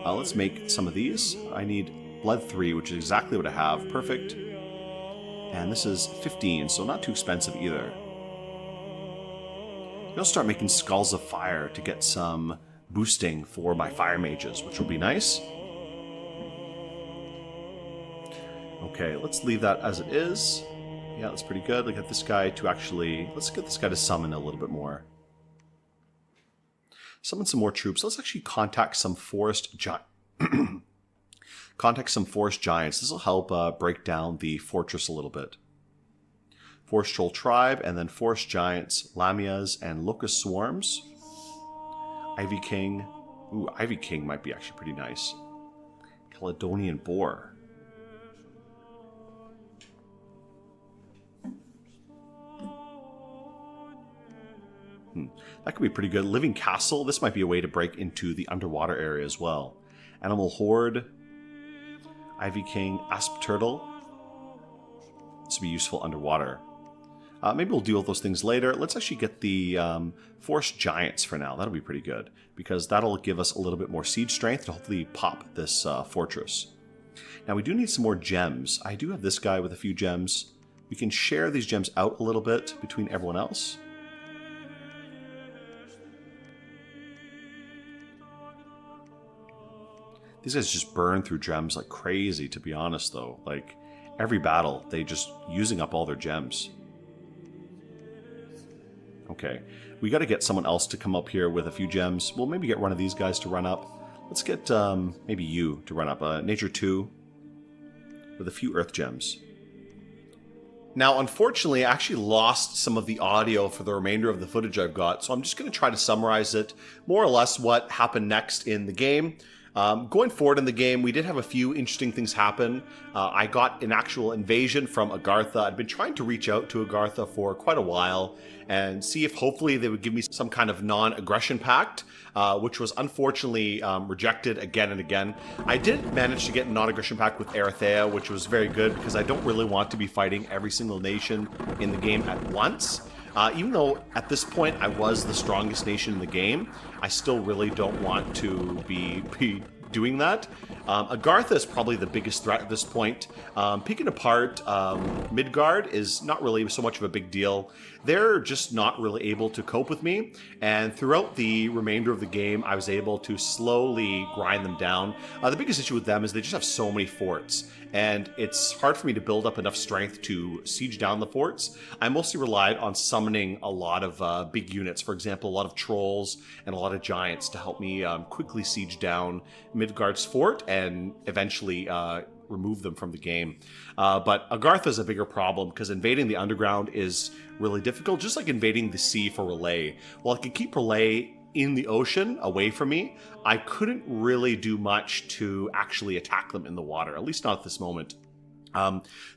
Let's make some of these. I need Blood 3, which is exactly what I have. Perfect. And this is 15, so not too expensive either. I'll start making Skulls of Fire to get some boosting for my Fire Mages, which will be nice. Okay, let's leave that as it is. Yeah, that's pretty good. Let's get this guy to actually... Let's get this guy to summon a little bit more. Summon some more troops. Let's actually contact some forest giants. Contact some forest giants. This will help break down the fortress a little bit. Forest Troll Tribe, and then Forest Giants, Lamias, and Locust Swarms. Ivy King. Ooh, Ivy King might be actually pretty nice. Caledonian Boar. That could be pretty good. Living Castle. This might be a way to break into the underwater area as well. Animal Horde. Ivy King. Asp Turtle. This would be useful underwater. Maybe we'll deal with those things later. Let's actually get the Forest Giants for now. That'll be pretty good, because that'll give us a little bit more siege strength to hopefully pop this fortress. Now, we do need some more gems. I do have this guy with a few gems. We can share these gems out a little bit between everyone else. These guys just burn through gems like crazy, to be honest, though. Like, every battle, they just using up all their gems. Okay, we got to get someone else to come up here with a few gems. We'll maybe get one of these guys to run up. Let's get maybe you to run up. Nature 2 with a few earth gems. Now, unfortunately, I actually lost some of the audio for the remainder of the footage I've got, so I'm just going to try to summarize it, more or less what happened next in the game. Going forward in the game, we did have a few interesting things happen. I got an actual invasion from Agartha. I'd been trying to reach out to Agartha for quite a while and see if hopefully they would give me some kind of non-aggression pact, which was unfortunately rejected again and again. I did manage to get a non-aggression pact with Erythea, which was very good because I don't really want to be fighting every single nation in the game at once. Even though at this point I was the strongest nation in the game, I still really don't want to be doing that. Agartha is probably the biggest threat at this point. Picking apart Midgard is not really so much of a big deal. They're just not really able to cope with me, and throughout the remainder of the game, I was able to slowly grind them down. The biggest issue with them is they just have so many forts, and it's hard for me to build up enough strength to siege down the forts. I mostly relied on summoning a lot of big units, for example, a lot of trolls and a lot of giants to help me quickly siege down Midgard's fort and eventually remove them from the game. But Agartha is a bigger problem because invading the underground is really difficult, just like invading the sea for Relay. While I could keep Relay in the ocean away from me, I couldn't really do much to actually attack them in the water, at least not at this moment.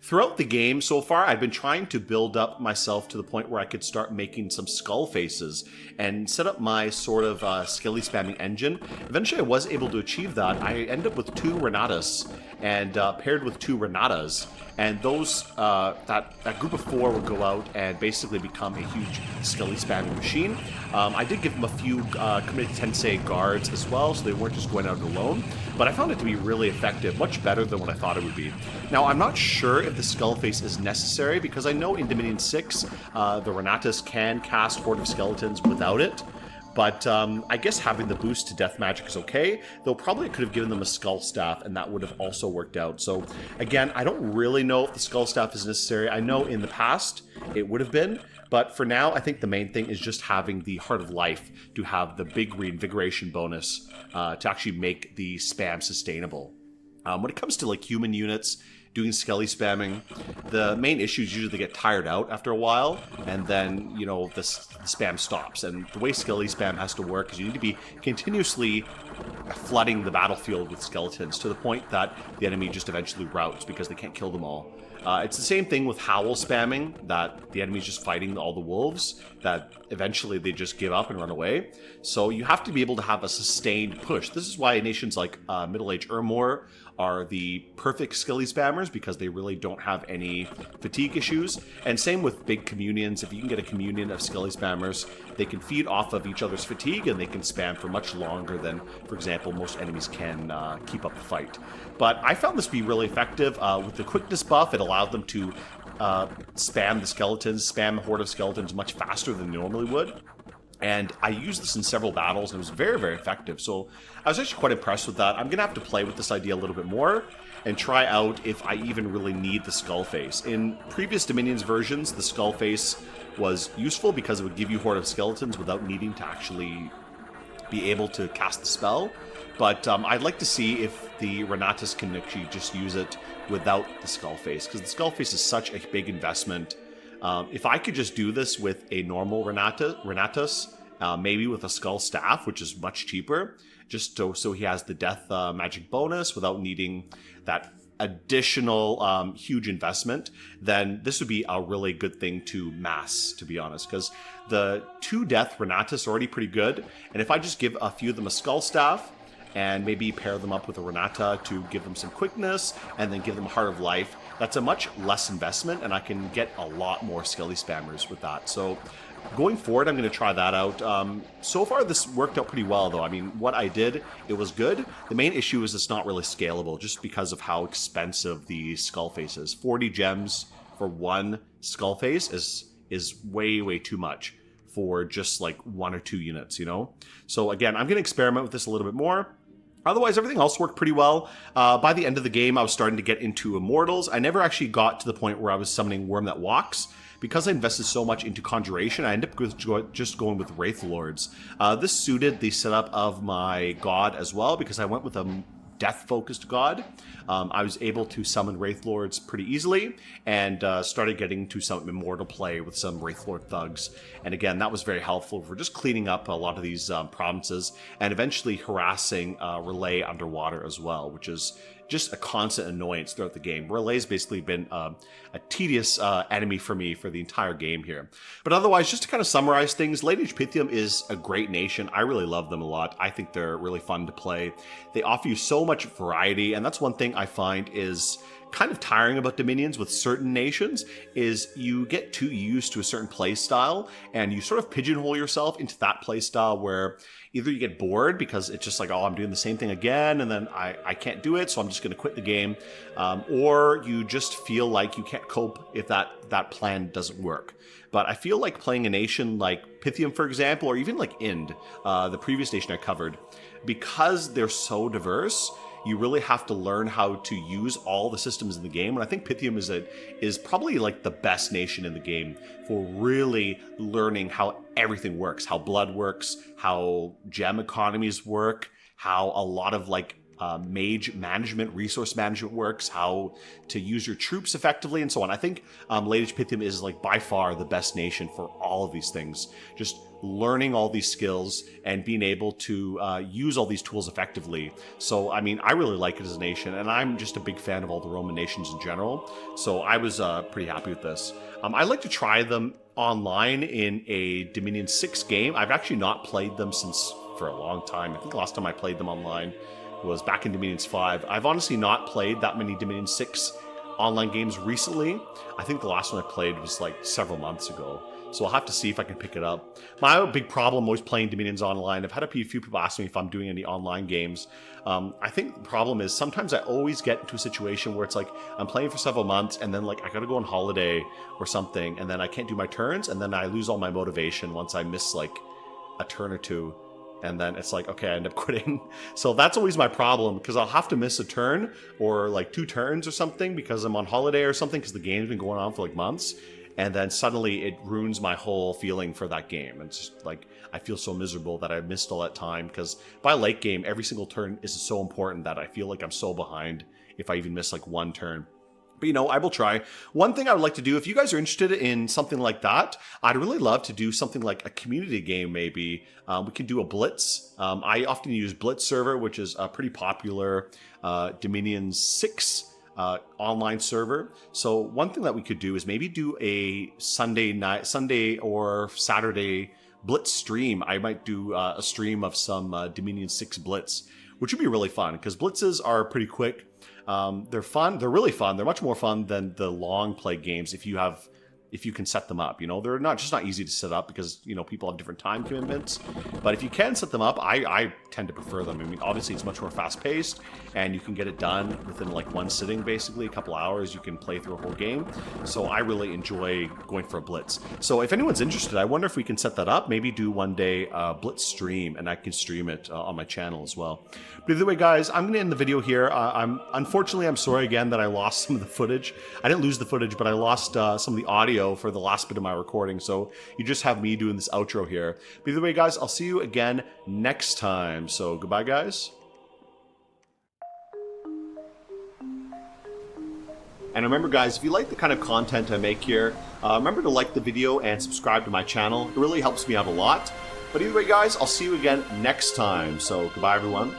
Throughout the game so far, I've been trying to build up myself to the point where I could start making some skull faces and set up my sort of skelly spamming engine. Eventually I was able to achieve that. I ended up with 2 Renatas and paired with 2 Renatas, and those that group of 4 would go out and basically become a huge skelly spamming machine. I did give them a few Committed Tensei guards as well, so they weren't just going out alone, but I found it to be really effective, much better than what I thought it would be. Now, I'm not sure if the Skullface is necessary, because I know in Dominion 6, the Renatas can cast Horde of Skeletons without it, but I guess having the boost to death magic is okay, though probably I could have given them a Skull Staff, and that would have also worked out. So, again, I don't really know if the Skull Staff is necessary. I know in the past it would have been, but for now, I think the main thing is just having the Heart of Life to have the big reinvigoration bonus to actually make the spam sustainable. When it comes to like human units doing skelly spamming, the main issue is usually they get tired out after a while, and then, you know, the spam stops. And the way skelly spam has to work is you need to be continuously flooding the battlefield with skeletons to the point that the enemy just eventually routs because they can't kill them all. It's the same thing with howl spamming, that the enemy's just fighting all the wolves, that eventually they just give up and run away. So you have to be able to have a sustained push. This is why nations like Middle-Age Urmor are the perfect skelly spammers, because they really don't have any fatigue issues. And same with big communions. If you can get a communion of skelly spammers, they can feed off of each other's fatigue and they can spam for much longer than, for example, most enemies can keep up the fight. But I found this to be really effective. With the quickness buff, it allowed them to spam the skeletons, spam a horde of skeletons much faster than they normally would. And I used this in several battles, and it was very, very effective. So I was actually quite impressed with that. I'm going to have to play with this idea a little bit more and try out if I even really need the skull face. In previous Dominions versions, the skull face was useful because it would give you Horde of Skeletons without needing to actually be able to cast the spell. But I'd like to see if the Renatas can actually just use it without the skull face, because the skull face is such a big investment. If I could just do this with a normal Renatus, maybe with a skull staff, which is much cheaper, just so he has the death magic bonus without needing that additional huge investment, then this would be a really good thing to mass, to be honest, because the 2 death Renatus are already pretty good, and if I just give a few of them a skull staff, and maybe pair them up with a Renata to give them some quickness, and then give them a Heart of Life, that's a much less investment, and I can get a lot more skelly spammers with that. So going forward, I'm going to try that out. So far, this worked out pretty well, though. I mean, what I did, it was good. The main issue is it's not really scalable, just because of how expensive the skull face is. 40 gems for 1 skull face is way, way too much for just like 1 or 2 units, you know? So again, I'm going to experiment with this a little bit more. Otherwise, everything else worked pretty well. By the end of the game, I was starting to get into Immortals. I never actually got to the point where I was summoning Worm That Walks. Because I invested so much into Conjuration, I ended up just going with Wraith Lords. This suited the setup of my god as well, because I went with a death-focused god. I was able to summon Wraith Lords pretty easily, and started getting to some Immortal play with some Wraith Lord thugs. And again, that was very helpful for just cleaning up a lot of these provinces, and eventually harassing Relay underwater as well, which is just a constant annoyance throughout the game. Relay's basically been a tedious enemy for me for the entire game here. But otherwise, just to kind of summarize things, Lineage Pythium is a great nation. I really love them a lot. I think they're really fun to play. They offer you so much variety, and that's one thing I find is kind of tiring about Dominions with certain nations, is you get too used to a certain play style, and you sort of pigeonhole yourself into that play style where either you get bored because it's just like, oh, I'm doing the same thing again, and then I can't do it, so I'm just going to quit the game, or you just feel like you can't cope if that plan doesn't work. But I feel like playing a nation like Pythium, for example, or even like Ind, the previous nation I covered, because they're so diverse, you really have to learn how to use all the systems in the game. And I think Pythium is probably like the best nation in the game for really learning how everything works, how blood works, how gem economies work, how a lot of like mage management, resource management works, how to use your troops effectively, and so on. I think Lineage Pythium is like by far the best nation for all of these things. Just learning all these skills and being able to use all these tools effectively. So, I mean, I really like it as a nation, and I'm just a big fan of all the Roman nations in general. So I was pretty happy with this. I'd like to try them online in a Dominion 6 game. I've actually not played them for a long time. I think the last time I played them online was back in Dominions 5. I've honestly not played that many Dominion 6 online games recently. I think the last one I played was like several months ago. So I'll have to see if I can pick it up. My big problem always playing Dominions online, I've had a few people ask me if I'm doing any online games. I think the problem is sometimes I always get into a situation where it's like I'm playing for several months and then like I gotta go on holiday or something, and then I can't do my turns, and then I lose all my motivation once I miss like a turn or two. And then it's like, okay, I end up quitting. So that's always my problem, because I'll have to miss a turn or like 2 turns or something because I'm on holiday or something, because the game's been going on for like months. And then suddenly it ruins my whole feeling for that game. It's just like, I feel so miserable that I missed all that time, because by late game, every single turn is so important that I feel like I'm so behind if I even miss like 1 turn. But, you know, I will try. One thing I would like to do, if you guys are interested in something like that, I'd really love to do something like a community game, maybe. We can do a Blitz. I often use Blitz server, which is a pretty popular Dominion 6 online server. So one thing that we could do is maybe do a Sunday or Saturday Blitz stream. I might do a stream of some Dominion 6 Blitz, which would be really fun, because Blitzes are pretty quick. They're fun. They're really fun. They're much more fun than the long play games if you can set them up. You know, they're not easy to set up because, you know, people have different time commitments. But if you can set them up, I tend to prefer them. I mean, obviously it's much more fast paced, and you can get it done within like 1 sitting, basically a couple hours. You can play through a whole game. So I really enjoy going for a Blitz. So if anyone's interested, I wonder if we can set that up. Maybe do one day a Blitz stream, and I can stream it on my channel as well. But either way, guys, I'm going to end the video here. Unfortunately, I'm sorry again that I lost some of the footage. I didn't lose the footage, but I lost some of the audio for the last bit of my recording. So you just have me doing this outro here. But either way, guys, I'll see you again next time. So goodbye, guys. And remember, guys, if you like the kind of content I make here, remember to like the video and subscribe to my channel. It really helps me out a lot. But either way, guys, I'll see you again next time. So goodbye, everyone.